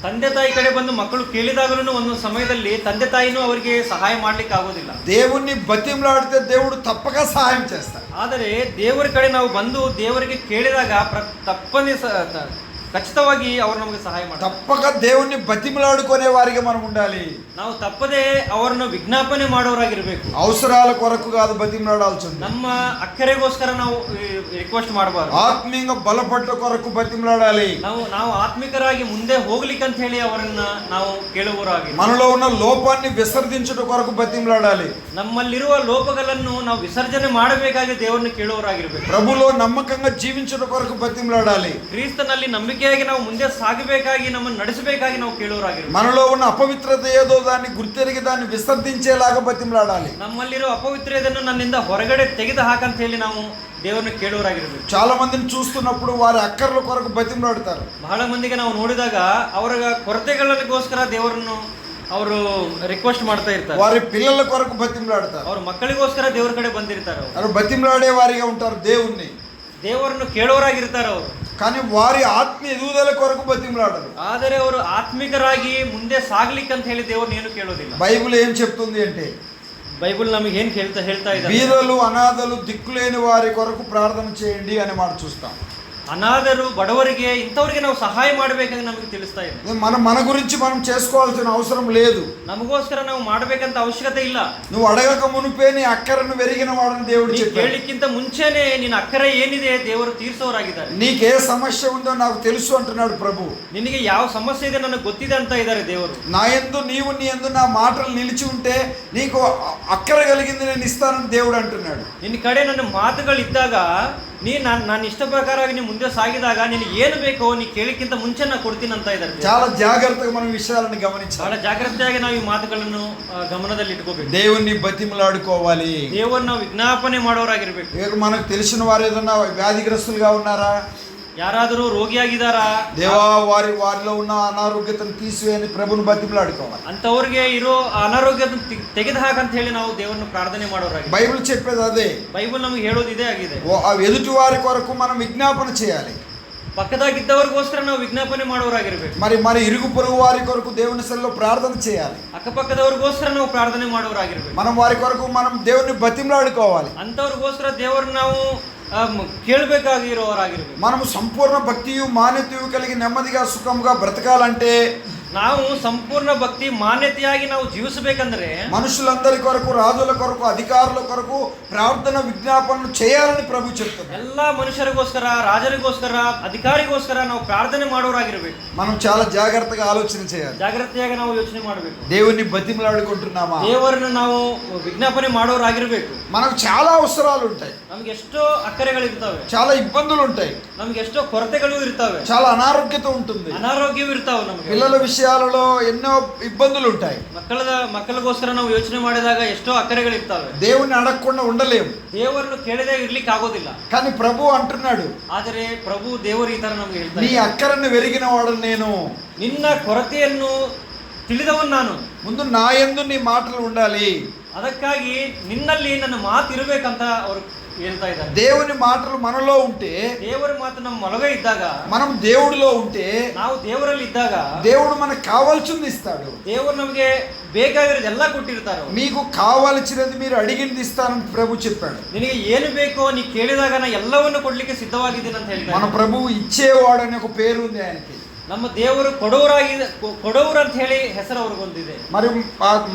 ತಂದೆ ತಾಯಿ ಕಡೆ ಬಂದು ಮಕ್ಕಳು ಕೇಳಿದಾಗಲೂ ಒಂದೊಂದು ಸಮಯದಲ್ಲಿ ತಂದೆ ತಾಯಿನೂ ಅವರಿಗೆ ಸಹಾಯ ಮಾಡ್ಲಿಕ್ಕೆ ಆಗೋದಿಲ್ಲ. దేవుణ్ణి బతిమిలాడితే దేవుడు తప్పక సహాయం చేస్తాడు. ಆದರೆ ದೇವರ ಕಡೆ ನಾವು ಬಂದು ದೇವರಿಗೆ ಕೇಳಿದಾಗ ತಪ್ಪನೆ ಖಚಿತವಾಗಿ ಅವರು ನಮಗೆ ಸಹಾಯ ಮಾಡ್ತಾರೆ. తప్పక దేవుణ్ణి బతిమిలాడుకునే వారిగా మనం ఉండాలి. ನಾವು ತಪ್ಪದೆ ಅವರನ್ನು ವಿಜ್ಞಾಪನೆ ಮಾಡೋರಾಗಿರ್ಬೇಕು. అవసరాల కొరకు కాదు బతిమిలాడాల్సింది. ನಮ್ಮ ಅಕ್ಕರೆಗೋಸ್ಕರ ನಾವು ರಿಕ್ವೆಸ್ಟ್ ಮಾಡಬಾರ್ದು. ఆత్మీయంగా బలపడ్డ కొరకు బతిమిలాడాలి. ನಾವು ಆತ್ಮಿಕರಾಗಿ ಮುಂದೆ ಹೋಗ್ಲಿಕ್ಕೆ ಅಂತ ಹೇಳಿ ಅವರನ್ನ ನಾವು ಕೇಳುವರಾಗಿ, మనలో ఉన్న లోపాన్ని విసర్జించుట కొరకు బతిమిలాడాలి. ನಮ್ಮಲ್ಲಿರುವ ಲೋಪಗಳನ್ನು ನಾವು ವಿಸರ್ಜನೆ ಮಾಡಬೇಕಾಗಿ ದೇವರನ್ನು ಕೇಳುವರಾಗಿರ್ಬೇಕು. ప్రభులో నమ్మకంగా జీవించుట కొరకు బతిమిలాడాలి. ಕ್ರಿಸ್ತನಲ್ಲಿ ನಂಬಿಕೆಯಾಗಿ ನಾವು ಮುಂದೆ ಸಾಗಬೇಕಾಗಿ, ನಮ್ಮನ್ನು ನಡೆಸಬೇಕಾಗಿ ನಾವು ಕೇಳುವರಾಗಿರ್ಬೇಕು. మనలో ఉన్న అపవిత్రత ఏదో దాన్ని గుర్తెరిగి దాన్ని విసర్జించేలాగా బతిమిలాడాలి. ನಮ್ಮಲ್ಲಿರೋ ಅಪವಿತ್ರತೆಯನ್ನು ನನ್ನಿಂದ ಹೊರಗಡೆ ತೆಗೆದು ಹಾಕಂತ ಹೇಳಿ ನಾವು ದೇವರನ್ನು ಕೇಳುವರಾಗಿರ್ಬೇಕು. చాలా మందిని చూస్తున్నప్పుడు వారి అక్కర్ల కొరకు బతిమిలాడతారు. ಬಹಳ ಮಂದಿಗೆ ನಾವು ನೋಡಿದಾಗ ಅವರ ಕೊರತೆಗಳಿಗೋಸ್ಕರ ದೇವರನ್ನು ಅವರು ರಿಕ್ವೆಸ್ಟ್ ಮಾಡ್ತಾ ಇರ್ತಾರೆ. వారి పిల్లల కొరకు బతిమిలాడతారు. ಅವ್ರ ಮಕ್ಕಳಿಗೋಸ್ಕರ ದೇವರ ಕಡೆ ಬಂದಿರ್ತಾರೆ. వారు బతిమిలాడే వారిగా ఉంటారు దేవుణ్ణి. ದೇವರನ್ನು ಕೇಳೋರಾಗಿರ್ತಾರೆ ಅವರು. కానీ వారి ఆత్మ ఎదుగుదల కొరకు బతిమలాడరు. ಆದರೆ ಅವರು ಆತ್ಮಿಕರಾಗಿ ಮುಂದೆ ಸಾಗ್ಲಿಕ್ಕೆ ಅಂತ ಹೇಳಿ ದೇವರನ್ನ ಏನು ಕೇಳೋದಿಲ್ಲ. బైబిల్ ఏం చెప్తుంది అంటే బైబిల్ నಮಗೆ ఏం ಹೇಳ್ತಾ ಇದೆ, బీదలు అనాథలు దిక్కులేని వారి కొరకు ప్రార్థన చేయండి అనే మాట చూస్తాం. ಅನಾಥರು ಬಡವರಿಗೆ ಇಂಥವ್ರಿಗೆ ನಾವು ಸಹಾಯ ಮಾಡಬೇಕಂತ ನಮಗೆ ತಿಳಿಸ್ತಾ ಇದೆ. మన గురించి మనం చేసుకోవాల్సిన అవసరం లేదు. ನಮಗೋಸ್ಕರ ನಾವು ಮಾಡಬೇಕಂತ ಅವಶ್ಯಕತೆ ಇಲ್ಲ. నువ్వు అడగక మునుపే నీ అక్కరను వెరిగిన వాడని దేవుడు ನೀ చెప్పాడు. ಕೇಳಲಿಕ್ಕಿಂತ ಮುಂಚೆನೆ ನಿನ್ನ ಅಕ್ಕರೆ ಏನಿದೆ ದೇವರು ತೀರ್ಸೋರಾಗಿದ್ದಾರೆ. నీకే సమస్య ఉందో నాకు తెలుసు అంటున్నాడు ప్రభు. ನಿನಗೆ ಯಾವ ಸಮಸ್ಯೆ ಇದೆ ನನಗೆ ಗೊತ್ತಿದೆ ಅಂತ ಇದ್ದಾರೆ ದೇವರು. నా యందు నీవు నీ యందు నా మాటలు నిలిచి ఉంటే నీకు అక్కర కలిగింది నేను ఇస్తానని దేవుడు అంటున్నాడు. ನಿನ್ನ ಕಡೆ ನನ್ನ ಮಾತುಗಳಿದ್ದಾಗ ನೀ ನಾನು ಇಷ್ಟ ಪ್ರಕಾರ ನೀ ಮುಂದೆ ಸಾಗಿದಾಗ ನೀನು ಏನು ಬೇಕೋ ನೀ ಕೇಳಕ್ಕಿಂತ ಮುಂಚೆ ನಾನು ಕೊಡ್ತೀನಿ ಅಂತ ಇದ್ದಾರೆ. చాలా జాగ్రత్తగా మనం విషయాలను గమనించాలి. ಬಹಳ ಜಾಗ್ರತೆಯಾಗಿ ನಾವು ಈ ಮಾತುಗಳನ್ನು ಗಮನದಲ್ಲಿ ಇಟ್ಕೋಬೇಕು. దేవుణ్ణి బతిమలాడుకోవాలి. ದೇವರನ್ನ ವಿಜ್ಞಾಪನೆ ಮಾಡೋರಾಗಿರ್ಬೇಕು. ఇక మనకు తెలిసిన వారు ఏదన్నా వ్యాధిగ్రస్తులుగా ఉన్నారా, ಯಾರಾದರೂ ರೋಗಿಯಾಗಿದ್ದಾರಾ, దేవా వారిలో ఉన్న అనారోగ్యతను తీసివేయని ప్రభుని బతిమలాడుకోవాలి. ಅಂತವ್ರಿಗೆ ಇರೋ ಅನಾರೋಗ್ಯ ತೆಗೆದು ಹಾಕಂತ ಹೇಳಿ ನಾವು ದೇವರನ್ನು ಪ್ರಾರ್ಥನೆ ಮಾಡೋರಾಗಿ. బైబిల్ చెప్పేది అదే. ಬೈಬಲ್ ನಮಗೆ ಹೇಳೋದು ಇದೇ ಆಗಿದೆ. ఆ ఎదుటి వారి కొరకు మనం విజ్ఞాపన చేయాలి. ಪಕ್ಕದಾಗಿದ್ದವ್ರಿಗೋಸ್ಕರ ನಾವು ವಿಜ್ಞಾಪನೆ ಮಾಡೋರಾಗಿರ್ಬೇಕು. మరి ఇరుగు పొరుగు వారి కొరకు దేవుని సన్నిధిలో ప్రార్థన చేయాలి. ಅಕ್ಕಪಕ್ಕದವ್ರಿಗೋಸ್ಕರ ನಾವು ಪ್ರಾರ್ಥನೆ ಮಾಡೋರಾಗಿರ್ಬೇಕು. మనం వారి కొరకు మనం దేవుని బతిమలాడుకోవాలి. ಅಂತವ್ರಿಗೋಸ್ಕರ ದೇವರನ್ನ ನಾವು ಕೇಳಬೇಕಾಗಿರೋರಾಗಿರ್ಬೇಕು. మనము సంపూర్ణ భక్తియు మాన్యతయు కలిగి నెమ్మదిగా సుఖంగా బ్రతకాలంటే ನಾವು ಸಂಪೂರ್ಣ ಭಕ್ತಿ ಮಾನ್ಯತೆಯಾಗಿ ನಾವು ಜೀವಿಸಬೇಕಂದ್ರೆ మనుషులందరి కొరకు, రాజుల కొరకు, అధికారుల కొరకు ప్రార్థన విజ్ఞాపనలు చేయాలని ప్రభు చెప్తున్నారు. ಎಲ್ಲ ಮನುಷ್ಯರಿಗೋಸ್ಕರ, ರಾಜರಿಗೋಸ್ಕರ, ಅಧಿಕಾರಿಗೋಸ್ಕರ ನಾವು ಪ್ರಾರ್ಥನೆ ಮಾಡೋರಾಗಿರ್ಬೇಕು. మనం చాలా జాగ్రత్తగా ఆలోచన చేయాలి. ಜಾಗ್ರತೆಯಾಗಿ ನಾವು ಯೋಚನೆ ಮಾಡಬೇಕು. దేవుణ్ణి బతిమలాడుకుంటున్నామా? ದೇವರನ್ನು ನಾವು ವಿಜ್ಞಾಪನೆ ಮಾಡೋರಾಗಿರ್ಬೇಕು. మనకు చాలా అవసరాలు ఉంటాయి, ನಮ್ಗೆ ಎಷ್ಟೋ ಅಕ್ಕರೆಗಳಿರ್ತವೆ, చాలా ఇబ్బందులు ఉంటాయి, ನಮ್ಗೆ ಎಷ್ಟೋ ಕೊರತೆಗಳು ಇರ್ತವೆ, చాలా అనారోగ్యత ఉంటుంది, ಅನಾರೋಗ್ಯವೂ ಇರ್ತಾವೆ. ನಮ್ಗೆ పిల్లల విషయాలలో ఎన్నో ఇబ్బందులు ఉంటాయి. ಮಕ್ಕಳಿಗೋಸ್ಕರ ನಾವು ಯೋಚನೆ ಮಾಡಿದಾಗ ಎಷ್ಟೋ ಅಕ್ಕರೆಗಳಿರ್ತವೆ. దేవుణ్ణి అడగకుండా ఉండలేము. ದೇವರನ್ನು ಕೇಳದೆ ಇರ್ಲಿಕ್ಕೆ ಆಗೋದಿಲ್ಲ. కానీ ప్రభు అంటున్నాడు, ಆದರೆ ಪ್ರಭು ದೇವರು ಈ ತರ ನಮ್ಗೆ నీ ಹೇಳ್ತಾರೆ, అక్కరను వెరిగిన వాడను నేను, ನಿನ್ನ ಕೊರತೆಯನ್ನು ತಿಳಿದವನು ನಾನು. ముందు నా యందు నీ మాటలు ఉండాలి. ಅದಕ್ಕಾಗಿ ನಿನ್ನಲ್ಲಿ ನನ್ನ ಮಾತು ಇರಬೇಕಂತ ಅವರು ಹೇಳ್ತಾ ಇದ್ದಾರೆ. దేవుని మాటలు మనలో ఉంటే, ದೇವರ ಮಾತು ನಮ್ಮ ಒಳಗೆ ಇದ್ದಾಗ, మనం దేవుడిలో ఉంటే ನಾವು ದೇವರಲ್ಲಿ ಇದ್ದಾಗ దేవుడు మనకు కావాల్సింది ఇస్తాడు. ದೇವರು ನಮಗೆ ಬೇಕಾಗಿರೋದು ಎಲ್ಲ ಕೊಟ್ಟಿರ್ತಾರೆ. మీకు కావాల్సినది మీరు అడిగింది ఇస్తానని ప్రభు చెప్పాడు. ನಿನಗೆ ಏನು ಬೇಕೋ ನೀ ಕೇಳಿದಾಗ ನಾ ಎಲ್ಲವನ್ನು ಕೊಡ್ಲಿಕ್ಕೆ ಸಿದ್ಧವಾಗಿದ್ದೀನಿ ಅಂತ మన ಹೇಳ್ತಾರೆ. ప్రభువు ఇచ్చేవాడు అనే ఒక పేరు ఉంది ఆయనకి. ನಮ್ಮ ದೇವರು ಕೊಡೋರು ಅಂತ ಹೇಳಿ ಹೆಸರು ಅವ್ರಿಗೊಂದಿದೆ. మరి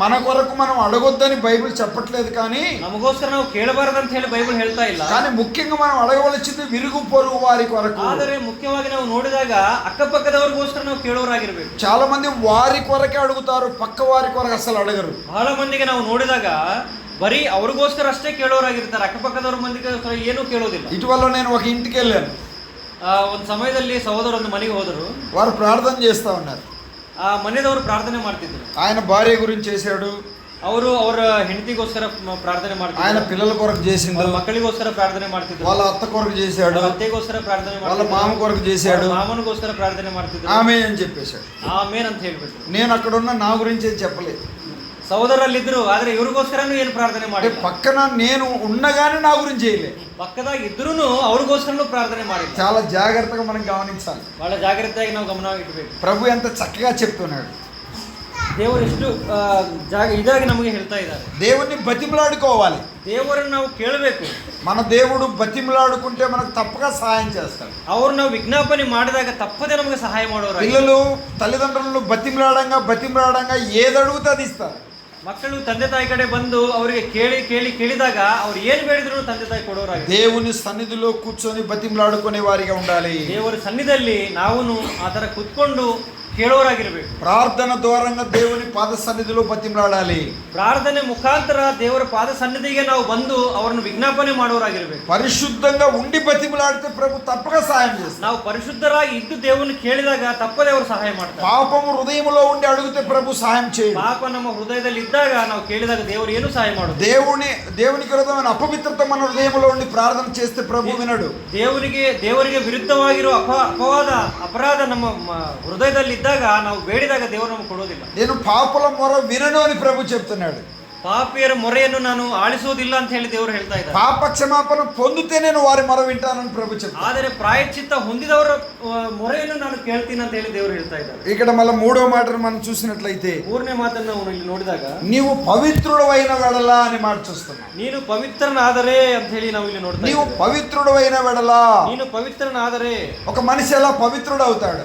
మన కొరకు మనం అడగొద్దని బైబిల్ చెప్పట్లేదు, కానీ ನಮಗೋಸ್ಕರ ನಾವು ಕೇಳಬಾರದಂತ ಹೇಳಿ ಬೈಬಲ್ ಹೇಳ್ತಾ ಇಲ್ಲ. కానీ ముఖ్యంగా మనం అడగవలసింది విరుగు పొరుగు వారి కొరకు. ಆದರೆ ಮುಖ್ಯವಾಗಿ ನಾವು ನೋಡಿದಾಗ ಅಕ್ಕಪಕ್ಕದವ್ರಿಗೋಸ್ಕರ ನಾವು ಕೇಳೋರಾಗಿರ್ಬೇಕು. చాలా మంది వారి కొరకే అడుగుతారు, పక్క వారి కొరకు అసలు అడగరు. ಬಹಳ ಮಂದಿಗೆ ನಾವು ನೋಡಿದಾಗ ಬರೀ ಅವ್ರಿಗೋಸ್ಕರ ಅಷ್ಟೇ ಕೇಳೋರಾಗಿರ್ತಾರೆ, ಅಕ್ಕಪಕ್ಕದವ್ರ ಮಂದಿಗೋಸ್ಕರ ಏನೂ ಕೇಳೋದಿಲ್ಲ. ఇటీవల నేను ఒక ఇంటికి వెళ్ళాను. ಒಂದು ಸಮಯದಲ್ಲಿ ಸಹೋದರ ಒಂದು ಮನೆಗೆ ಹೋದರು. వారు ప్రార్థన చేస్తూ ఉన్నారు. ಆ ಮನೆಯವರು ಪ್ರಾರ್ಥನೆ ಮಾಡ್ತಿದ್ರು. ఆయన భార్య గురించి చేశాడు, ಅವರು ಅವರ ಹೆಂಡತಿಗೋಸ್ಕರ ಪ್ರಾರ್ಥನೆ ಮಾಡ್ತಿದ್ರು, ఆయన పిల్లల కొరకు చేసిండు, ಮಕ್ಕಳಿಗೋಸ್ಕರ ಪ್ರಾರ್ಥನೆ ಮಾಡ್ತಿದ್ರು, వాళ్ళ అత్త కొరకు చేశాడు, ಅತ್ತೆಗೋಸ್ಕರ ಪ್ರಾರ್ಥನೆ వాళ్ళ ಮಾಡ್ತಿದ್ರು, మామ కొరకు చేశాడు, ಮಾಮನಿಗೋಸ್ಕರ ಪ್ರಾರ್ಥನೆ ಮಾಡ್ತಿದ್ರು. ఆమె అని చెప్పేశాడు. ಆಮೇನ್ ಅಂತ ಹೇಳ್ಬಿಟ್ರು. నేను అక్కడ ఉన్న నా గురించి ఏం చెప్పలేదు. ಸಹೋದರಲ್ಲಿದ್ರು, ಆದ್ರೆ ಇವ್ರಿಗೋಸ್ಕರನೂ ಏನು ಪ್ರಾರ್ಥನೆ అంటే ಮಾಡಿ, పక్కన నేను ఉన్నగానే నా గురించి చేయలేదు. ಪಕ್ಕದಾಗ ಇದ್ರೂ ಅವ್ರಿಗೋಸ್ಕರನೂ ಪ್ರಾರ್ಥನೆ ಮಾಡಿ. చాలా జాగ్రత్తగా మనం గమనించాలి. ಬಹಳ ಜಾಗ್ರತೆಯಾಗಿ ನಾವು ಗಮನ ಇಡಬೇಕು. ప్రభు ఎంత చక్కగా చెప్తున్నాడు. ದೇವರು ಎಷ್ಟು ಇದಾಗಿ ನಮಗೆ ಹೇಳ್ತಾ ಇದ್ದಾರೆ. దేవుణ్ణి బతిమలాడుకోవాలి. ದೇವರನ್ನು ನಾವು ಕೇಳಬೇಕು. మన దేవుడు బతిమలాడుకుంటే మనకు తప్పగా సహాయం చేస్తాడు. ಅವ್ರು ನಾವು ವಿಜ್ಞಾಪನೆ ಮಾಡಿದಾಗ ತಪ್ಪದೆ ನಮಗೆ ಸಹಾಯ ಮಾಡೋರು. పిల్లలు తల్లిదండ్రులను బతిమలాడంగా ఏది అడుగుతా అది ఇస్తారు. ಮಕ್ಕಳು ತಂದೆ ತಾಯಿ ಕಡೆ ಬಂದು ಅವರಿಗೆ ಕೇಳಿದಾಗ ಅವ್ರು ಏನು ಬೇಡಿದ್ರು ತಂದೆ ತಾಯಿ ಕೊಡೋರಾಗಿ. దేవుని సన్నిధిలో కూర్చొని బతిమలాడుకునే వారిగా ఉండాలి. ದೇವರ ಸನ್ನಿಧಿಯಲ್ಲಿ ನಾವು ಆ ಥರ ಕುತ್ಕೊಂಡು ಕೇಳೋರಾಗಿರ್ಬೇಕು. ప్రార్థన ద్వారంగా దేవుని పాద సన్నిధిలో బతిమలాడాలి. ಪ್ರಾರ್ಥನೆ ಮುಖಾಂತರ ದೇವರ ಪಾದ ಸನ್ನಿಧಿಗೆ ನಾವು ಬಂದು ಅವರನ್ನು ವಿಜ್ಞಾಪನೆ ಮಾಡೋರಾಗಿರ್ಬೇಕು. పరిశుద్ధంగా ఉండి బతిమలాడితే ప్రభు తప్పక సహాయం చేస్తాడు. ನಾವು ಪರಿಶುದ್ಧರಾಗಿ ಇದ್ದು ದೇವರನ್ನು ಕೇಳಿದಾಗ ತಪ್ಪದೆ ಅವರು ಸಹಾಯ ಮಾಡ್ತಾರೆ. పాపము హృదయంలో ఉండి అడిగితే ప్రభు సహాయం చేయడు. ಪಾಪ ನಮ್ಮ ಹೃದಯದಲ್ಲಿ ಇದ್ದಾಗ ನಾವು ಕೇಳಿದಾಗ ದೇವರು ಏನು ಸಹಾಯ ಮಾಡೋದು. దేవునికి విరుద్ధమైన అపవిత్రత మన హృదయంలో ఉండి ప్రార్థన చేస్తే ప్రభు వినడు. ದೇವರಿಗೆ ವಿರುದ್ಧವಾಗಿರೋ ಅಪರಾಧ ನಮ್ಮ ಹೃದಯದಲ್ಲಿ ಇದ್ದಾಗ ನಾವು ಬೇಡಿದಾಗ ದೇವರು ನಮಗೆ ಕೊಡೋದಿಲ್ಲ. నేను పాపుల మొర వినను అని ప్రభు చెప్తున్నాడు. ಪಾಪಿಯರ ಮೊರೆಯನ್ನು ನಾನು ಆಲಿಸುವುದಿಲ್ಲ ಅಂತ ಹೇಳಿ ದೇವರು ಹೇಳ್ತಾ ಇದ್ದಾರೆ. పాప క్షమాపణ పొందితే నేను వారి మొర వింటానని ప్రభు చెప్తాడు. ಆದರೆ ಪ್ರಾಯಶ್ಚಿತ್ತ ಹೊಂದಿದವರ ಮೊರೆಯನ್ನು ನಾನು ಕೇಳ್ತೀನಿ ಅಂತ ಹೇಳಿ ದೇವರು ಹೇಳ್ತಾ ಇದ್ದಾರೆ. ఇక్కడ మళ్ళీ మూడో మాటను మనం చూసినట్లయితే ಮೂರನೇ ಮಾತನ್ನು ನಾವು ಇಲ್ಲಿ ನೋಡಿದಾಗ నీవు పవిత్రుడవైన వెడలా అని మాట చూస్తున్నాం. ನೀನು ಪವಿತ್ರನಾದರೆ ಅಂತ ಹೇಳಿ ನಾವು ಇಲ್ಲಿ ನೋಡ್ತಾ నీవు ಇದ್ದೇವೆ. పవిత్రుడవైన వెడలా ನೀನು ಪವಿತ್ರನಾದರೆ ఒక మనిషి ఎలా పవిత్రుడు అవుతాడు?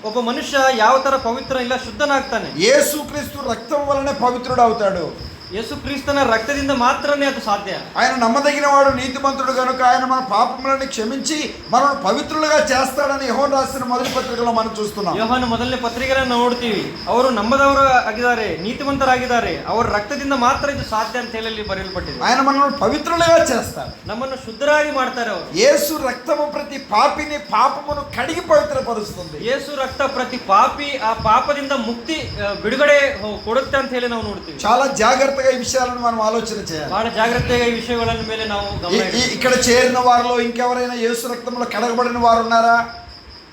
ಒಬ್ಬ ಮನುಷ್ಯ ಯಾವ ತರ ಪವಿತ್ರ ಇಲ್ಲ ಶುದ್ಧನಾಗ್ತಾನೆ. యేసుక్రీస్తు రక్తం వలనే పవిత్రుడు అవుతాడు. ಯೇಸು ಕ್ರಿಸ್ತನ ರಕ್ತದಿಂದ ಮಾತ್ರನೇ ಅದು ಸಾಧ್ಯ. ఆయన నమ్మదగిన వాడు, నీతిమంతుడు కనుక ఆయన మన పాపములను క్షమించి మనల్ని పవిత్రులుగా చేస్తాడని యోహాను రాసిన మొదటి పత్రికలో మనం చూస్తున్నాం. ಯೋಹಾನ ಮೊದಲನೇ ಪತ್ರಿಕೆಯನ್ನು ನೋಡ್ತೀವಿ. ಅವರು ನಂಬದವರು ಆಗಿದ್ದಾರೆ, ನೀತಿವಂತರಾಗಿದ್ದಾರೆ, ಅವರ ರಕ್ತದಿಂದ ಮಾತ್ರ ಇದು ಸಾಧ್ಯ ಅಂತ ಹೇಳಿ ಬರೆಯಲ್ಪಟ್ಟಿದೆ. ఆయన మనల్ని పవిత్రులుగా చేస్తాడు. ನಮ್ಮನ್ನು ಶುದ್ಧರಾಗಿ ಮಾಡ್ತಾರೆ ಅವರು. యేసు రక్తము ప్రతి పాపిని పాపమును కడిగి పవిత్రపరుస్తుంది. ಯೇಸು ರಕ್ತ ಪ್ರತಿ ಪಾಪಿ ಆ ಪಾಪದಿಂದ ಮುಕ್ತಿ ಬಿಡುಗಡೆ ಕೊಡುತ್ತೆ ಅಂತ ಹೇಳಿ ನಾವು ನೋಡ್ತೀವಿ. చాలా జాగ్రత్తగా ఈ విషయాలను మనం ఆలోచన చేయాలి. ಬಹಳ ಜಾಗ್ರತೆಯಾಗಿ ಈ ವಿಷಯಗಳ ಮೇಲೆ ನಾವು ಗಮನ ಇಡಬೇಕು. ఇక్కడ చేరిన వారిలో ఇంకెవరైనా యేసు రక్తంలో కడగబడిన వారు ఉన్నారా?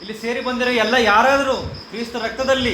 ಇಲ್ಲಿ ಸೇರಿ ಬಂದಿರೋ ಎಲ್ಲ ಯಾರಾದರೂ ಕ್ರಿಸ್ತ ರಕ್ತದಲ್ಲಿ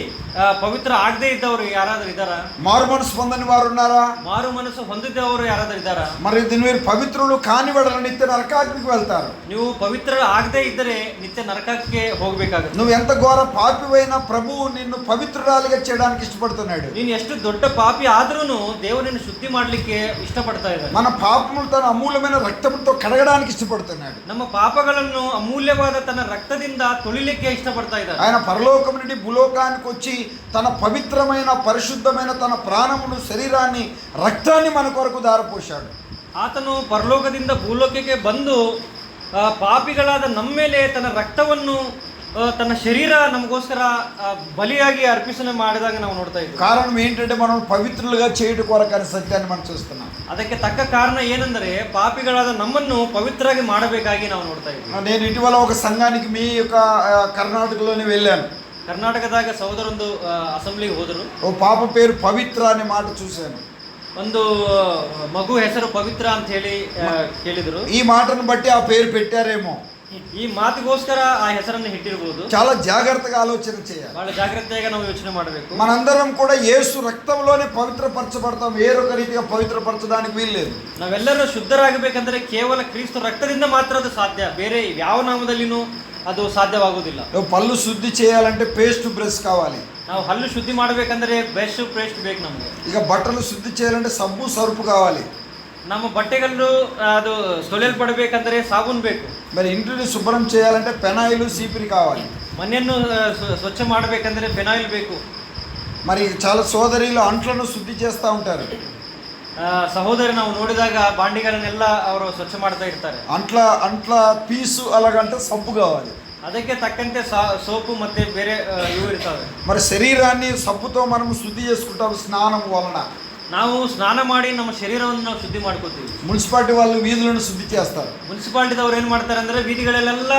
ಪವಿತ್ರ ಆಗದೆ ಇದ್ದವರು ಯಾರಾದರೂ ಇದ್ದಾರಾ? మారు మనసు పొందని వారు ఉన్నారా? ಮಾರು ಮನಸ್ಸು ಹೊಂದಿದ್ದವರು ಯಾರಾದರೂ ಇದ್ದಾರಾ? మరి మీరు పవిత్రులు కాని వాడు నిత్య నరకాగ్నికి వెళ్తారు. ನೀವು ಪವಿತ್ರ ಆಗದೆ ಇದ್ದರೆ ನಿತ್ಯ ನರಕಕ್ಕೆ ಹೋಗಬೇಕಾಗುತ್ತೆ. నువ్వు ఎంత ఘోర పాపివైనా ప్రభువు నిన్ను పవిత్రురాలిగా చేయడానికి ఇష్టపడుతున్నాడు. ನೀನು ಎಷ್ಟು ದೊಡ್ಡ ಪಾಪಿ ಆದ್ರೂ ದೇವರು ನಿನ್ನ ಶುದ್ಧಿ ಮಾಡ್ಲಿಕ್ಕೆ ಇಷ್ಟಪಡ್ತಾ ಇದ್ದಾನೆ. మన పాపములు తన అమూల్యమైన రక్తంతో కడగడానికి ఇష్టపడుతున్నాడు. ನಮ್ಮ ಪಾಪಗಳನ್ನು ಅಮೂಲ್ಯವಾದ ತನ್ನ ರಕ್ತದಿಂದ ತೊಳಿಲಿಕ್ಕೆ ಇಷ್ಟಪಡ್ತಾ ಇದ್ದಾನೆ. ఆయన పరలోకం నుండి భూలోకానికి వచ్చి తన పవిత్రమైన పరిశుద్ధమైన తన ప్రాణమును, శరీరాన్ని, రక్తాన్ని మన కొరకు దారపోశాడు. ಆತನು ಪರಲೋಕದಿಂದ ಭೂಲೋಕಕ್ಕೆ ಬಂದು ಪಾಪಿಗಳಾದ ನಮ್ಮ ಮೇಲೆ ತನ್ನ ರಕ್ತವನ್ನು ತನ್ನ ಶರೀರ ನಮಗೋಸ್ಕರ ಬಲಿಯಾಗಿ ಅರ್ಪಿಸನೆ ಮಾಡಿದಾಗ ನಾವು ನೋಡ್ತಾ ಇದ್ದೀವಿ. కారణం ఏంటంటే మనం పవిత్రులుగా చేయడం కొరకు అనే సత్యాన్ని మనం చూస్తున్నాం. ಅದಕ್ಕೆ ತಕ್ಕ ಕಾರಣ ಏನೆಂದರೆ ಪಾಪಿಗಳಾದ ನಮ್ಮನ್ನು ಪವಿತ್ರವಾಗಿ ಮಾಡಬೇಕಾಗಿ ನಾವು ನೋಡ್ತಾ ಇದ್ದೀವಿ. నేను ఇటీవల ఒక సంఘానికి మీ యొక్క కర్ణాటకలోనే వెళ్ళాను. ಕರ್ನಾಟಕದಾಗ ಸಹೋದರೊಂದು ಅಸೆಂಬ್ಲಿಗೆ ಹೋದರು. ఓ పాప పేరు పవిత్ర అనే మాట చూశాను. ಒಂದು ಮಗು ಹೆಸರು ಪವಿತ್ರ ಅಂತ ಹೇಳಿ ಕೇಳಿದರು. ఈ మాటను బట్టి ఆ పేరు పెట్టారేమో. ಈ ಮಾತಿಗೋಸ್ಕರ ಆ ಹೆಸರನ್ನು ಇಟ್ಟಿರಬಹುದು. చాలా జాగ్రత్తగా ఆలోచన చేయాలి. ಬಹಳ ಜಾಗ್ರತೆಯಾಗಿ ನಾವು ಯೋಚನೆ ಮಾಡಬೇಕು. మనందరం కూడా యేసు రక్తంలోనే పవిత్రపరచబడతాం. వేరొక రీతిగా పవిత్రపరచడానికి వీల్లేదు. ನಾವೆಲ್ಲರೂ ಶುದ್ಧರಾಗಬೇಕಂದ್ರೆ ಕೇವಲ ಕ್ರಿಸ್ತ ರಕ್ತದಿಂದ ಮಾತ್ರ ಅದು ಸಾಧ್ಯ. ಬೇರೆ ಯಾವ ನಾಮದಲ್ಲಿನೂ ಅದು ಸಾಧ್ಯವಾಗುವುದಿಲ್ಲ. నువ్వు పళ్ళు శుద్ధి చేయాలంటే పేస్ట్ బ్రష్ కావాలి. ನಾವು ಹಲ್ಲು ಶುದ್ಧಿ ಮಾಡಬೇಕಂದ್ರೆ ಬ್ರಷ್ ಪೇಸ್ಟ್ ಬೇಕು ನಮಗೆ. ఇక బట్టలు శుద్ధి చేయాలంటే సబ్బు సరుపు కావాలి. ನಮ್ಮ ಬಟ್ಟೆಗಳು ಅದು ತೊಳೆಯಲ್ಪಡಬೇಕಂದ್ರೆ ಸಾಬೂನು ಬೇಕು. మరి ఇంటిని శుభ్రం చేయాలంటే పెనాయిలు, సీపిరి కావాలి. ಮನೆಯನ್ನು ಸ್ವಚ್ಛ ಮಾಡಬೇಕಂದ್ರೆ ಫೆನಾಯಿಲ್ ಬೇಕು. మరి చాలా సోదరీలు అంట్లను శుద్ధి చేస్తూ ఉంటారు. ಸಹೋದರಿ ನಾವು ನೋಡಿದಾಗ ಬಾಂಡಿಗಳನ್ನೆಲ್ಲ ಅವರು ಸ್ವಚ್ಛ ಮಾಡ್ತಾ ಇರ್ತಾರೆ. అంట్ల పీసు అలాగంటే సబ్బు కావాలి. ಅದಕ್ಕೆ ತಕ್ಕಂತೆ ಸೋಪು ಮತ್ತೆ ಬೇರೆ ಇವು ಇರ್ತವೆ. మరి శరీరాన్ని సబ్బుతో మనం శుద్ధి చేసుకుంటాం స్నానం వలన. ನಾವು ಸ್ನಾನ ಮಾಡಿ ನಮ್ಮ ಶರೀರವನ್ನು ನಾವು ಶುದ್ಧಿ ಮಾಡ್ಕೋತೀವಿ. మున్సిపాలిటీ వాళ్ళు వీధులను శుద్ధి చేస్తారు. ಮುನ್ಸಿಪಾಲಿಟಿದವ್ರು ಏನ್ ಮಾಡ್ತಾರೆ ಅಂದ್ರೆ ಬೀದಿಗಳಲ್ಲೆಲ್ಲ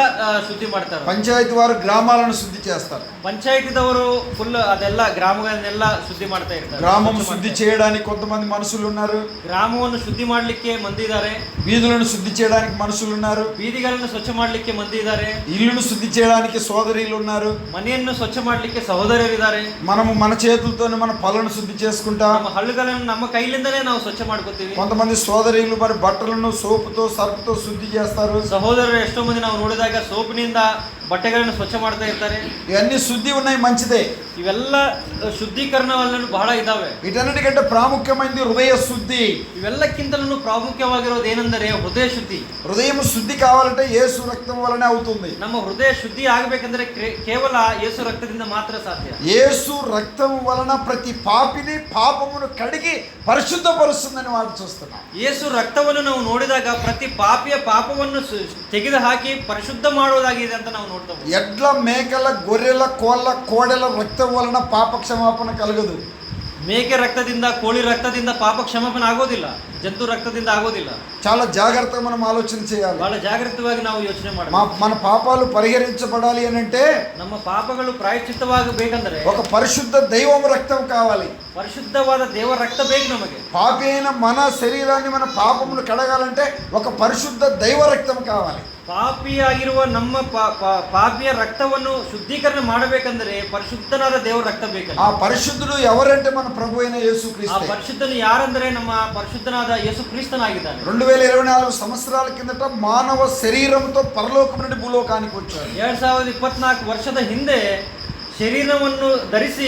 ಶುದ್ಧಿ ಮಾಡ್ತಾರೆ. పంచాయతీ వారు గ్రామాలను శుద్ధి చేస్తారు. ಪಂಚಾಯತಿದವರು ಫುಲ್ ಅದೆಲ್ಲ ಗ್ರಾಮಗಳನ್ನೆಲ್ಲ ಶುದ್ಧಿ ಮಾಡ್ತಾ ಇರ್ತಾರೆ. గ్రామం శుద్ధి చేయడానికి కొంతమంది మనుషులు ఉన్నారు. ಗ್ರಾಮವನ್ನು ಶುದ್ಧಿ ಮಾಡ್ಲಿಕ್ಕೆ ಮಂದಿ ಇದ್ದಾರೆ. వీధులను శుద్ధి చేయడానికి మనుషులు ఉన్నారు. ಬೀದಿಗಳನ್ನು ಸ್ವಚ್ಛ ಮಾಡ್ಲಿಕ್ಕೆ ಮಂದಿ ಇದ್ದಾರೆ. ఇల్లును శుద్ధి చేయడానికి సోదరీలు ఉన్నారు. ಮನೆಯನ್ನು ಸ್ವಚ್ಛ ಮಾಡ್ಲಿಕ್ಕೆ ಸಹೋದರರಿದ್ದಾರೆ. మనము మన చేతులతోనే మన పళ్ళను శుద్ధి చేసుకుంటాం. ನಮ್ಮ ಹಲ್ಲುಗಳನ್ನು ನಮ್ಮ ಕೈಲಿಂದಲೇ ನಾವು ಸ್ವಚ್ಛ ಮಾಡ್ಕೋತೀವಿ. కొంతమంది సోదరీలు మరి బట్టలను సోపుతో సర్పుతో శుద్ధి చేస్తారు. ಸಹೋದರರು ಎಷ್ಟೋ ಮಂದಿ ನಾವು ನೋಡಿದಾಗ ಸೋಪಿನಿಂದ ಬಟ್ಟೆಗಳನ್ನು ಸ್ವಚ್ಛ ಮಾಡ್ತಾ ಇರ್ತಾರೆ. ఇవన్నీ శుద్ధి ఉన్నాయి, మంచిదే. ಇವೆಲ್ಲ ಶುದ್ಧೀಕರಣವನ್ನು ಬಹಳ ಇದಾವೆ. వీటన్నిటికంటే ప్రాముఖ్యమైనది హృదయ శుద్ధి. ಇವೆಲ್ಲಕ್ಕಿಂತಲೂ ಪ್ರಾಮುಖ್ಯವಾಗಿರೋದು ಏನೆಂದರೆ ಹೃದಯ ಶುದ್ಧಿ. హృదయం శుద్ధి కావాలంటే యేసు రక్తం వలనే అవుతుంది. ನಮ್ಮ ಹೃದಯ ಶುದ್ಧಿ ಆಗಬೇಕಂದ್ರೆ ಕೇವಲ ಯೇಸು ರಕ್ತದಿಂದ ಮಾತ್ರ ಸಾಧ್ಯ. యేసు రక్తం వలన ప్రతి పాపిని పాపమును కడిగి పరిశుద్ధపరుస్తుందని వాడు చూస్తున్నాం. ಯೇಸು ರಕ್ತವನ್ನು ನಾವು ನೋಡಿದಾಗ ಪ್ರತಿ ಪಾಪಿಯ ಪಾಪವನ್ನು ತೆಗೆದು ಹಾಕಿ ಪರಿಶುದ್ಧ ಮಾಡುವುದಾಗಿದೆ ಅಂತ ನಾವು ನೋಡ್ತೇವೆ. ఎడ్ల, మేకల, గొర్రెల, కోళ్ళ, కోడెల రక్తం వలన పాప క్షమాపణ కలగదు. ಮೇಕೆ ರಕ್ತದಿಂದ, ಕೋಳಿ ರಕ್ತದಿಂದ ಪಾಪ ಕ್ಷಮಾಪಣೆ ಆಗೋದಿಲ್ಲ. ಜಂತು ರಕ್ತದಿಂದ ಆಗೋದಿಲ್ಲ. చాలా జాగ్రత్తగా మనం ఆలోచన చేయాలి. ಬಹಳ ಜಾಗೃತವಾಗಿ ನಾವು ಯೋಚನೆ ಮಾಡಬೇಕು. మన పాపాలు పరిహరించబడాలి అని అంటే ನಮ್ಮ ಪಾಪಗಳು ಪ್ರಾಯಶ್ಚಿತ್ತವಾಗಬೇಕಂದ್ರೆ ఒక పరిశుద్ధ దైవం రక్తం కావాలి. ಪರಿಶುದ್ಧವಾದ ದೇವರ ರಕ್ತ ಬೇಕು ನಮಗೆ. పాపి అయిన మన శరీరాన్ని, మన పాపమును కడగాలంటే ఒక పరిశుద్ధ దైవ రక్తం కావాలి. ಪಾಪಿಯಾಗಿರುವ ನಮ್ಮ ಪಾಪಿಯ ರಕ್ತವನ್ನು ಶುದ್ಧೀಕರಣ ಮಾಡಬೇಕಂದ್ರೆ ಪರಿಶುದ್ಧನಾದ ದೇವರ ರಕ್ತ ಬೇಕಲ್ಲ. ఆ పరిశుద్ధుడు ఎవరంటే మన ప్రభు అయిన ಆ యేసుక్రీస్తు. ಪರಿಶುದ್ಧನು ಯಾರಂದ್ರೆ ನಮ್ಮ ಪರಿಶುದ್ಧನಾದ ಯೇಸು ಕ್ರಿಸ್ತನಾಗಿದ್ದಾನೆ. 2024 సంవత్సరాల కిందట మానవ శరీరంతో పరలోకం నుండి భూలోకానికి వచ్చాడు. 2024 ವರ್ಷದ ಹಿಂದೆ ಶರೀರವನ್ನು ಧರಿಸಿ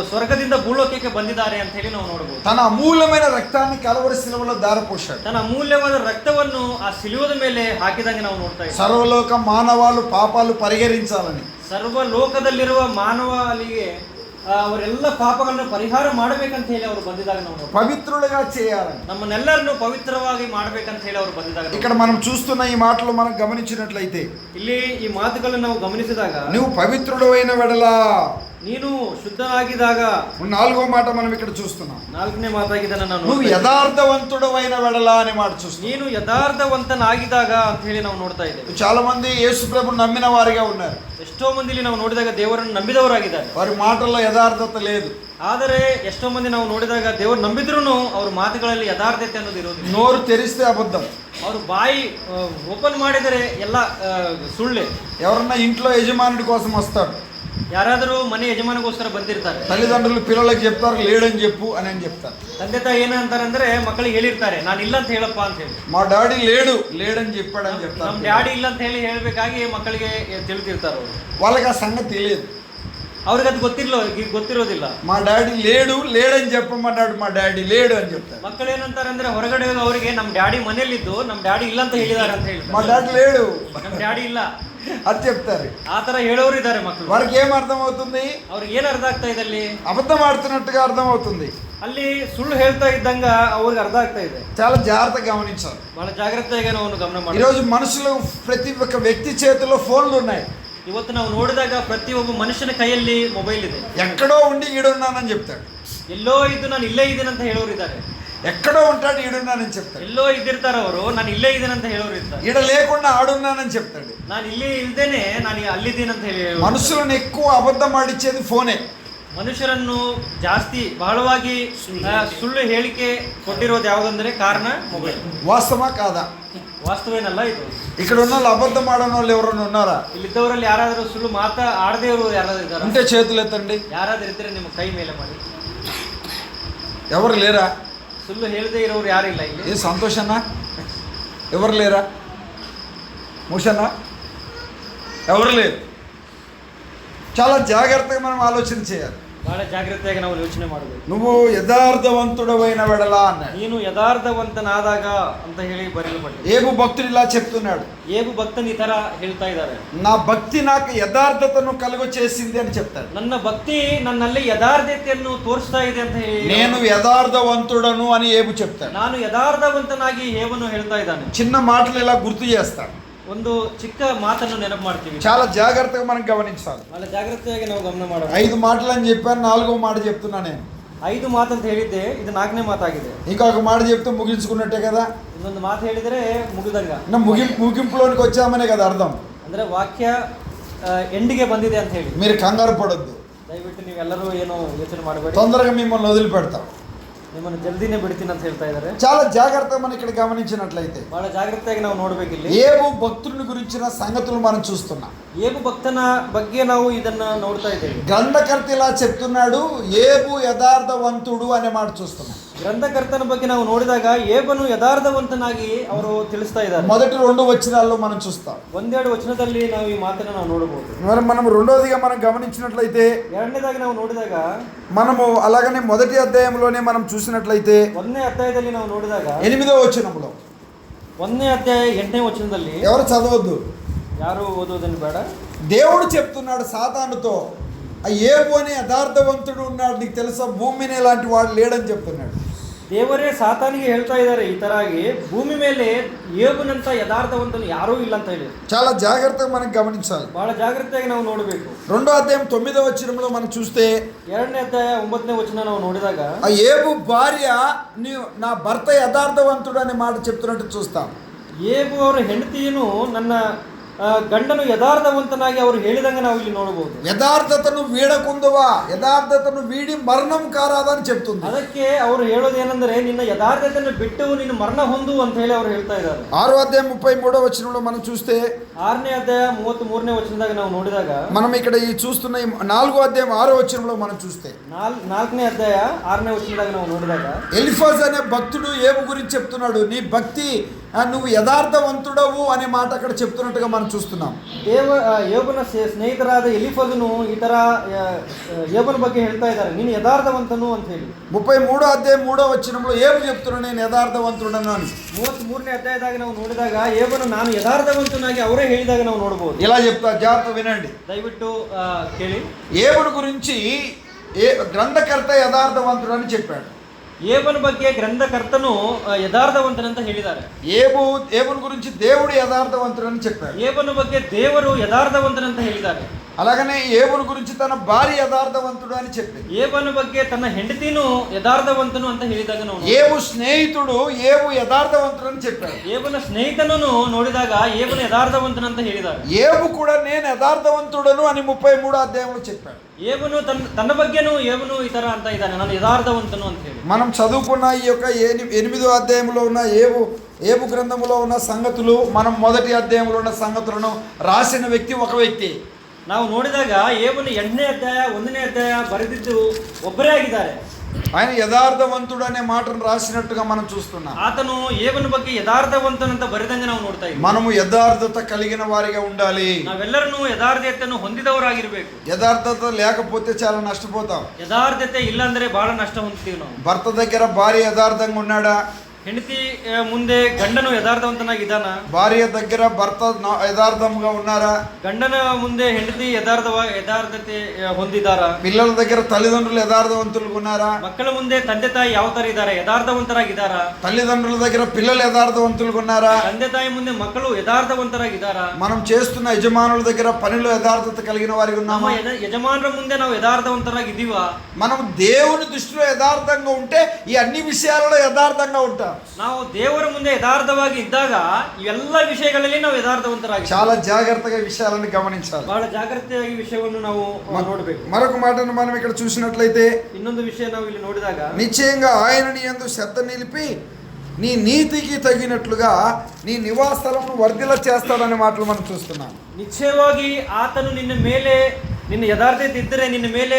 ಸ್ವರ್ಗದಿಂದ ಭೂಲೋಕಕ್ಕೆ ಬಂದಿದ್ದಾರೆ ಅಂತ ಹೇಳಿ ನಾವು ನೋಡಬಹುದು. తన అమూల్యమైన రక్తాన్ని కలవరి శిలువలో ధారపోశాడు. ತನ್ನ ಅಮೂಲ್ಯವಾದ ರಕ್ತವನ್ನು ಆ ಸಿಲುವದ ಮೇಲೆ ಹಾಕಿದಂಗೆ ನಾವು ನೋಡ್ತಾ ಇದ್ದೀವಿ. సర్వలోక మానవాళు పాపాలు పరిహరించాలని, ಸರ್ವ ಲೋಕದಲ್ಲಿರುವ ಮಾನವರಿಗೆ ಅವರೆಲ್ಲ ಪಾಪಗಳನ್ನು ಪರಿಹಾರ ಮಾಡಬೇಕಂತ ಹೇಳಿ ಅವರು ಬಂದಿದ್ದಾರೆ. ನಾವು పవిత్రులుగా చేయాలని, ನಮ್ಮನ್ನೆಲ್ಲರನ್ನು ಪವಿತ್ರವಾಗಿ ಮಾಡಬೇಕಂತ ಹೇಳಿ ಅವರು ಬಂದಿದ್ದಾರೆ. ఇక్కడ మనం చూస్తున్న ఈ మాటలు మనం గమనించినట్లయితే, ಇಲ್ಲಿ ಈ ಮಾತುಗಳನ್ನು ನಾವು ಗಮನಿಸಿದಾಗ, నువ్వు పవిత్రుడు అయిన వెడలా, ನೀನು ಶುದ್ಧನಾಗಿದ್ದಾಗ, 4వ మాట మనం ఇక్కడ చూస్తున్నాం. 4ನೇ ಮಾತಾಗಿದ್ದನ್ನು ನಾವು నువ్వు యథార్థవంతుడు అయిన వెడలా అనే మాట చూస్తున్నాం. ನೀನು ಯಥಾರ್ಥವಂತನಾಗಿದ್ದಾಗ ಅಂತ ಹೇಳಿ ನಾವು ನೋಡ್ತಾ ಇದ್ದೇವೆ. చాలా మంది యేసు ప్రభువును నమ్మిన వారిగా ఉన్నారు. ಎಷ್ಟೋ ಮಂದಿಲಿ ನಾವು ನೋಡಿದಾಗ ದೇವರನ್ನು ನಂಬಿದವರಾಗಿದ್ದಾರೆ. వారి మాటల్లో యథార్థత లేదు. ಆದರೆ ಎಷ್ಟೋ ಮಂದಿ ನಾವು ನೋಡಿದಾಗ ದೇವರು ನಂಬಿದ್ರು ಅವ್ರ ಮಾತುಗಳಲ್ಲಿ ಯಥಾರ್ಥತೆ ಅನ್ನೋದು ಇರೋದಿಲ್ಲ. నోరు తెరిస్తే అబద్ధం. ಅವರು ಬಾಯಿ ಓಪನ್ ಮಾಡಿದರೆ ಎಲ್ಲ ಸುಳ್ಳೆ. ఎవరన్నా ఇంట్లో యజమానుడి కోసం వస్తాడు, ಯಾರಾದರೂ ಮನೆ ಯಜಮಾನಿಗೋಸ್ಕರ ಬಂದಿರ್ತಾರೆ. తల్లిదండ్రులు పిల్లలకు చెప్తారు లేడని చెప్పు అని చెప్తారు. ತಂದೆ ತಾಯಿ ಏನಂತಾರಂದ್ರೆ ಮಕ್ಕಳಿಗೆ ಹೇಳಿರ್ತಾರೆ, ನಾನು ಇಲ್ಲ ಅಂತ ಹೇಳಪ್ಪ ಅಂತ ಹೇಳಿ. మా డాడీ లేడని చెప్పాడని చెప్తారు. ನಮ್ಮ ಡ್ಯಾಡಿ ಇಲ್ಲ ಅಂತ ಹೇಳಿ ಹೇಳ್ಬೇಕಾಗಿ ಮಕ್ಕಳಿಗೆ ತಿಳಿದಿರ್ತಾರೆ ಅವರು. వాళ్ళకి ఆ సంగతి తెలియదు. ಅವ್ರಿಗೆ ಅದು ಗೊತ್ತಿರೋದಿಲ್ಲ. మా డాడీ లేడని చెప్పమన్నాడు, మా డాడీ లేడు అని చెప్తారు. ಮಕ್ಕಳು ಏನಂತಾರಂದ್ರೆ ಹೊರಗಡೆ ಅವರಿಗೆ ನಮ್ಮ ಡ್ಯಾಡಿ ಮನೆಯಲ್ಲಿದ್ದು ನಮ್ಮ ಡ್ಯಾಡಿ ಇಲ್ಲ ಅಂತ ಹೇಳಿದ್ದಾರೆ ಅಂತ ಹೇಳಿ, మా డాడీ లేడు, ನಮ್ಮ ಡ್ಯಾಡಿ ಇಲ್ಲ అది చెప్తారు. ఆ ತರ ಹೇಳೋರು ಇದ್ದಾರೆ ಮಕ್ಕಳು. వారికి ఏం అర్థం అవుతుంది? ಅವ್ರಿಗೆ ಏನ್ ಅರ್ಥ ಆಗ್ತಾ ಇದೆ? ಅಲ್ಲಿ అబద్ధం ఆడుతున్నట్టుగా అర్థం అవుతుంది. ಅಲ್ಲಿ ಸುಳ್ಳು ಹೇಳ್ತಾ ಇದ್ದಂಗ ಅವ್ರಿಗೆ ಅರ್ಥ ಆಗ್ತಾ ಇದೆ. చాలా జాగ్రత్తగా గమనించాలి. ಬಹಳ ಜಾಗ್ರತೆಯಾಗಿ ನಾವು ಗಮನ ಮಾಡಿ. ఈరోజు మనుషులు ప్రతి ఒక్క వ్యక్తి చేతిలో ఫోన్లు ఉన్నాయి. ಇವತ್ತು ನಾವು ನೋಡಿದಾಗ ಪ್ರತಿಯೊಬ್ಬ ಮನುಷ್ಯನ ಕೈಯಲ್ಲಿ ಮೊಬೈಲ್ ಇದೆ. ఎక్కడో ఉండి ఈడున్నానని చెప్తాడు. ಎಲ್ಲೋ ಇದ್ದು ನಾನು ಇಲ್ಲೇ ಇದ್ದೇನೆ ಅಂತ ಹೇಳೋರು ಇದ್ದಾರೆ. ఎక్కడో ఉంటాడు ఈడున్నానని చెప్తాడు. ಎಲ್ಲೋ ಇದ್ದಿರ್ತಾರ ಅವರು, ನಾನು ಇಲ್ಲೇ ಇದ್ದೇನೆ ಅಂತ ಹೇಳೋರು ಇರ್ತಾರೆ. ఈడ లేకుండా ఆడున్నానని చెప్తాడు. ನಾನು ಇಲ್ಲಿ ಇಲ್ದೇನೆ ನಾನು ಅಲ್ಲಿದ್ದೇನೆ ಅಂತ ಹೇಳಿ. మనుషులను ఎక్కువ అబద్ధం ఆడిచ్చేది ఫోనే. ಮನುಷ್ಯರನ್ನು ಜಾಸ್ತಿ ಬಹಳವಾಗಿ ಸುಳ್ಳು ಹೇಳಿಕೆ ಕೊಟ್ಟಿರೋದು ಯಾವುದಂದ್ರೆ ಕಾರಣ ಮೊಬೈಲ್. వాస్తవా కాదా? ವಾಸ್ತವೇನಲ್ಲ ಇದು. ఇక్కడ ఉన్న వాళ్ళు అబద్ధం ఆడని వాళ్ళు ఎవరైనా ఉన్నారా? ಇಲ್ಲಿದ್ದವರಲ್ಲಿ ಯಾರಾದರೂ ಸುಳ್ಳು ಆಡದೇ ಇರೋರು ಯಾರಾದ್ರೂ ಇದ್ದಾರಾ? ఉంటే చేతులు ఎత్తండి. ಯಾರಾದ್ರೂ ಇದ್ರೆ ನಿಮ್ಮ ಕೈ ಮೇಲೆ ಮಾಡಿ. ఎవరు లేరా? ಸುಳ್ಳು ಹೇಳದೇ ಇರೋರು ಯಾರು ಇಲ್ಲ ಇಲ್ಲಿ. ఏ సంతోషన్నా? ఎవరు లేరా? ముషన్నా? ఎవరు లేరు. చాలా జాగ్రత్తగా మనం ఆలోచన చేయాలి. ಬಹಳ ಜಾಗ್ರತೆಯಾಗಿ ನಾವು ಯೋಚನೆ ಮಾಡಬೇಕು. నువ్వు యథార్థవంతుడవైన వెడలా అన్నాడు. ನೀನು ಯಥಾರ್ಥವಂತನಾದಾಗ ಅಂತ ಹೇಳಿ ಬರೆಯಲ್ಪಟ್ಟಿದೆ. ఏబు భక్తుడు ఇలా చెప్తున్నాడు, ಏಬು ಭಕ್ತನ ಈ ತರ ಹೇಳ್ತಾ ಇದ್ದಾರೆ, నా భక్తి నాకు యథార్థతను కలుగు చేసింది అని చెప్తాడు. ನನ್ನ ಭಕ್ತಿ ನನ್ನಲ್ಲಿ ಯಥಾರ್ಥತೆಯನ್ನು ತೋರಿಸ್ತಾ ಇದೆ ಅಂತ ಹೇಳಿ, నేను యథార్థవంతుడను అని ఏబు చెప్తాడు. ನಾನು ಯಥಾರ್ಥವಂತನಾಗಿ ಹೇವನ್ನು ಹೇಳ್ತಾ ಇದ್ದಾನೆ. చిన్న మాటలు ఇలా గుర్తు చేస్తాడు. ಒಂದು ಚಿಕ್ಕ ಮಾತನ್ನು ನೆನಪು ಮಾಡ್ತೀವಿ. చాలా జాగ్రత్తగా మనం గమనించాలి. ಬಹಳ ಜಾಗ್ರತೆಯಾಗಿ ನಾವು ಗಮನ ಮಾಡಬೇಕು. 5 మాటలు అని చెప్పాను, 4వ మాట చెప్తున్నా నేను. 5 ಮಾತಂತ ಹೇಳಿದ್ದೆ, ಇದು 4ನೇ ಮಾತಾಗಿದೆ. ఇంకొక మాట చెప్తే ముగించుకున్నట్టే కదా. ಇನ್ನೊಂದು ಮಾತು ಹೇಳಿದರೆ ಮುಗಿದಂಗ. ముగింపులోనికి వచ్చామనే కదా అర్థం. ಅಂದ್ರೆ ವಾಕ್ಯ ಎಂಡಿಗೆ ಬಂದಿದೆ ಅಂತ ಹೇಳಿ. మీరు కంగారు పడొద్దు. ದಯವಿಟ್ಟು ನೀವೆಲ್ಲರೂ ಏನೋ ಯೋಚನೆ ಮಾಡಬೇಡಿ. తొందరగా మిమ్మల్ని వదిలిపెడతాం. ನಿಮ್ಮನ್ನು ಜಲ್ದಿನೇ ಬಿಡ್ತೀನಿ ಅಂತ ಹೇಳ್ತಾ ಇದ್ದಾರೆ. చాలా జాగ్రత్తగా మనం ఇక్కడ గమనించినట్లయితే ಬಹಳ ಜಾಗ್ರತೆಯಾಗಿ ನಾವು ನೋಡ್ಬೇಕಿಲ್ಲಿ. ఏబు భక్తుని గురించిన సంగతులు మనం చూస్తున్నాం. ಏಬು ಭಕ್ತನ ಬಗ್ಗೆ ನಾವು ಇದನ್ನ ನೋಡ್ತಾ ಇದ್ದೇವೆ. గ్రంథకర్త ఇలా చెప్తున్నాడు, ఏబు యథార్థవంతుడు అనే మాట చూస్తున్నాం. ಗ್ರಂಥಕರ್ತನ ಬಗ್ಗೆ ನಾವು ನೋಡಿದಾಗ ಏಬನು ಯಥಾರ್ಥವಂತನಾಗಿ ಅವರು ತಿಳಿಸ್ತಾ ಇದ್ದಾರೆ. మొదటి 2 వచనాల్లో మనం చూస్తాం. ಒಂದೆರಡು ವಚನದಲ್ಲಿ ನಾವು ಈ ಮಾತನ್ನ ನಾವು ನೋಡಬಹುದು. మరి మనం రెండోదిగా మనం గమనించినట్లయితే, ಎರಡನೇದಾಗಿ ನಾವು ನೋಡಿದಾಗ, మనము అలాగనే మొదటి అధ్యాయంలోనే మనం చూసినట్లయితే 1ನೇ ಅಧ್ಯಾಯದಲ್ಲಿ ನಾವು ನೋಡಿದಾಗ 8వ వచనంలో, 1ನೇ ಅಧ್ಯಾಯ 8ನೇ ವಚನದಲ್ಲಿ, ఎవరు చదవద్దు, ಯಾರು ಓದೋದನ್ನು ಬೇಡ, దేవుడు చెప్తున్నాడు సాతానుతో, ఆ ఏబు అనే యథార్థవంతుడు ఉన్నాడు, నీకు తెలుసా భూమి మీద ఇలాంటి వాడు లేడని చెప్తున్నాడు. ದೇವರೇ ಸಾತಾನಿಗೆ ಹೇಳ್ತಾ ಇದ್ದಾರೆ ಈ ತರಾಗಿ, ಭೂಮಿ ಮೇಲೆ ಏಬುನಂತ ಯಥಾರ್ಥವಂತನು ಯಾರೂ ಇಲ್ಲ ಅಂತ ಹೇಳಿ. చాలా జాగ్రత్తగా మనం గమనించాలి. ಬಹಳ ಜಾಗ್ರತೆಯಾಗಿ ನಾವು ನೋಡಬೇಕು. 2వ అధ్యాయం 9వ వచనంలో మనం చూస్తే, 2ನೇ ಅಧ್ಯಾಯ 9ನೇ ವಚನ ನಾವು ನೋಡಿದಾಗ, ఆ ఏబు భార్య నా భర్త యథార్థవంతుడు అనే మాట చెప్తున్నట్టు చూస్తాం. ಏಬು ಅವರ ಹೆಂಡತಿಯನ್ನು ನನ್ನ ಗಂಡನು ಯಥಾರ್ಥವಂತನಾಗಿ ಅವರು ಹೇಳಿದಂಗೆ ನಾವು ಇಲ್ಲಿ ನೋಡಬಹುದು. యథార్థతను వీడకుందువా, యథార్థతను వీడి మరణం కారాదని చెప్తుంది. ಅದಕ್ಕೆ ಅವರು ಹೇಳೋದು ಏನಂದ್ರೆ ನಿನ್ನ ಯಥಾರ್ಥತೆಯನ್ನು ಬಿಟ್ಟು ನಿನ್ನ ಮರಣ ಹೊಂದು ಅಂತ ಹೇಳಿ ಅವರು ಹೇಳ್ತಾ ಇದ್ದಾರೆ. 6వ అధ్యాయం 33వ వచనంలో మనం చూస్తే 6ನೇ ಅಧ್ಯಾಯ 33ನೇ ವಚನದಾಗ ನಾವು ನೋಡಿದಾಗ మనం ఇక్కడ ఈ చూస్తున్న 4వ అధ్యాయం 6వ వచనంలో మనం చూస్తే 4ನೇ ಅಧ್ಯಾಯ 6ನೇ ವಚನದಾಗ ನಾವು ನೋಡಿದಾಗ ఎలిఫజ్ అనే భక్తుడు ఏబు గురించి చెప్తున్నాడు. నీ భక్తి నువ్వు యథార్థవంతుడవు అనే మాట అక్కడ చెప్తున్నట్టుగా మనం చూస్తున్నాం. ಯೋಬನ ಸ್ನೇಹಿತರಾದ ಎಲಿಫಜನು ಈ ತರ ಯೋಬನ ಬಗ್ಗೆ ಹೇಳ್ತಾ ಇದ್ದಾರೆ, ನೀನು ಯಥಾರ್ಥವಂತನು ಅಂತ ಹೇಳಿ. 33వ అధ్యాయం 3వ వచనంలో ఏబు చెప్తున్నాడు నేను యథార్థవంతుడను అని. 33ನೇ ಅಧ್ಯಾಯದಾಗ ನಾವು ನೋಡಿದಾಗ ಏಬನು ನಾನು ಯಥಾರ್ಥವಂತನಾಗಿ ಅವರೇ ಹೇಳಿದಾಗ ನಾವು ನೋಡಬಹುದು. ఇలా చెప్తా, జాగ్రత్త వినండి. దయವಿಟ್ಟು ಕೇಳಿ. ఏబుని గురించి గ్రంథకర్త యథార్థవంతుడని చెప్పాడు. ఏబుని ಬಗ್ಗೆ గ్రంథకర్తను యథార్థవంతుడంత ಹೇಳಿದ್ದಾರೆ. ఏబుని గురించి దేవుడు యథార్థవంతుడని చెప్పాడు. ఏబుని ಬಗ್ಗೆ ದೇವರು యథార్థవంతుడంತ ಹೇಳಿದ್ದಾರೆ. అలాగనే ఏబుని గురించి తన భార్య యథార్థవంతుడు అని చెప్పింది. ఏబుని ಬಗ್ಗೆ తన ಹೆಂಡತಿನೂ యథార్థవంತನು ಅಂತ ಹೇಳಿದಾಗ ನಾವು ఏబు స్నేహితుడు ఏబు యథార్థవంతుడు అని చెప్పాడు. ఏబుನ ಸ್ನೇಹಿತನನ್ನು ನೋಡಿದಾಗ ఏబును యథార్థవంತನು ಅಂತ ಹೇಳಿದ್ದಾರೆ. ఏబు కూడా నేను యథార్థవంతుడను అని 33వ అధ్యాయంలో చెప్పాడు. ఏబును తన బగ్గేను ఏబును ఈ ತರ ಅಂತ ఇದ್ದಾನೆ, ನಾನು యథార్థవంతను ಅಂತ ಹೇಳಿ. మనం చదువుకున్న ఈ యొక్క 8వ అధ్యాయంలో ఉన్న ఏబు గ్రంథములో ఉన్న సంగతులు, మనం 1వ అధ్యాయంలో ఉన్న సంగతులను రాసిన వ్యక్తి ఒక వ్యక్తి. ನಾವು ನೋಡಿದಾಗ ಏಬನು 8ನೇ ಅಧ್ಯಾಯ 1ನೇ ಅಧ್ಯಾಯ ಬರೆದಿದ್ದು ಒಬ್ಬರೇ ಆಗಿದ್ದಾರೆ. ఆయన యథార్థవంతుడు అనే మాటను రాసినట్టుగా మనం చూస్తున్నాం. ఆతను ఏబను ಬಗ್ಗೆ యథార్థవంతనంత ಬರೆದಂಗೆ ನಾವು ನೋಡ್ತಾ ಇದ್ದೀವಿ. మనము యథార్థత కలిగిన వారిగా ఉండాలి. ನಾವೆಲ್ಲರೂ ಯಥಾರ್ಥತೆಯನ್ನು ಹೊಂದಿದವರಾಗಿರಬೇಕು. యథార్థత లేకపోతే చాలా నష్టపోతాం. యథార్థತೆ ಇಲ್ಲ ಅಂದ್ರೆ ಬಹಳ ನಷ್ಟ ಹೊಂದ್ತೀವಿ ನಾವು. భర్త దగ్గర భార్య యథార్థంగా ఉన్నాడా? ಹೆಂಡತಿ ಮುಂದೆ ಗಂಡನು ಯಥಾರ್ಥವಂತನಾಗಿದ್ದಾನ? భార్య దగ్గర భర్త యథార్థంగా ఉన్నారా? ಗಂಡನ ಮುಂದೆ ಹೆಂಡತಿ ಯಥಾರ್ಥತೆ ಹೊಂದಿದ್ದಾರಾ? పిల్లల దగ్గర తల్లిదండ్రులు యథార్థవంతులుగా ఉన్నారా? ಮಕ್ಕಳ ಮುಂದೆ ತಂದೆ ತಾಯಿ ಯಾವ ತರ ಇದ್ದಾರೆ, ಯಥಾರ್ಥವಂತರಾಗಿದ್ದಾರಾ? తల్లిదండ్రుల దగ్గర పిల్లలు యథార్థవంతులుగా ఉన్నారా? ತಂದೆ ತಾಯಿ ಮುಂದೆ ಮಕ್ಕಳು యథార్థವಂತರಾಗಿದ್ದಾರಾ? మనం చేస్తున్న యజమానుల దగ్గర పనిలో యథార్థత కలిగిన వారిగా ఉన్నామా? యజమానుల ಮುಂದೆ ನಾವು యథార్థవంతರಾಗಿದ್ದೀవా? మనం దేవుని దృష్టిలో యథార్థంగా ఉంటే ఈ అన్ని విషయాలలో యథార్థంగా ఉంటాం. ನಾವು ದೇವರ ಮುಂದೆ యథార్థವಾಗಿ ಇದ್ದಾಗ ಎಲ್ಲ ವಿಷಯಗಳಲ್ಲಿ ನಾವು యథార్థవంತರಾಗಿ చాలా జాగ్రత్తగా విషయాలను గమనించాలి. ಬಹಳ ಜಾಗೃತಿಯಾಗಿ ವಿಷಯವನ್ನು ನಾವು ನೋಡಬೇಕು. మరొక మాటను మనం ఇక్కడ చూసినట్లయితే ಇನ್ನೊಂದು ವಿಷಯ ನಾವು ಇಲ್ಲಿ ನೋಡಿದಾಗ నిశ్చయంగా ఆయన నీ యందు శ్రద్ధ నిలిపి నీ నీతికి తగినట్లుగా నీ నివాసస్థలమును వర్ధిల్ల చేస్తాడనే మాటలు మనం చూస్తున్నాం. ನಿಶ್ಚಯವಾಗಿ ಆತನು ನಿನ್ನ ಯಥಾರ್ಥತೆ ಇದ್ದರೆ ನಿನ್ನ ಮೇಲೆ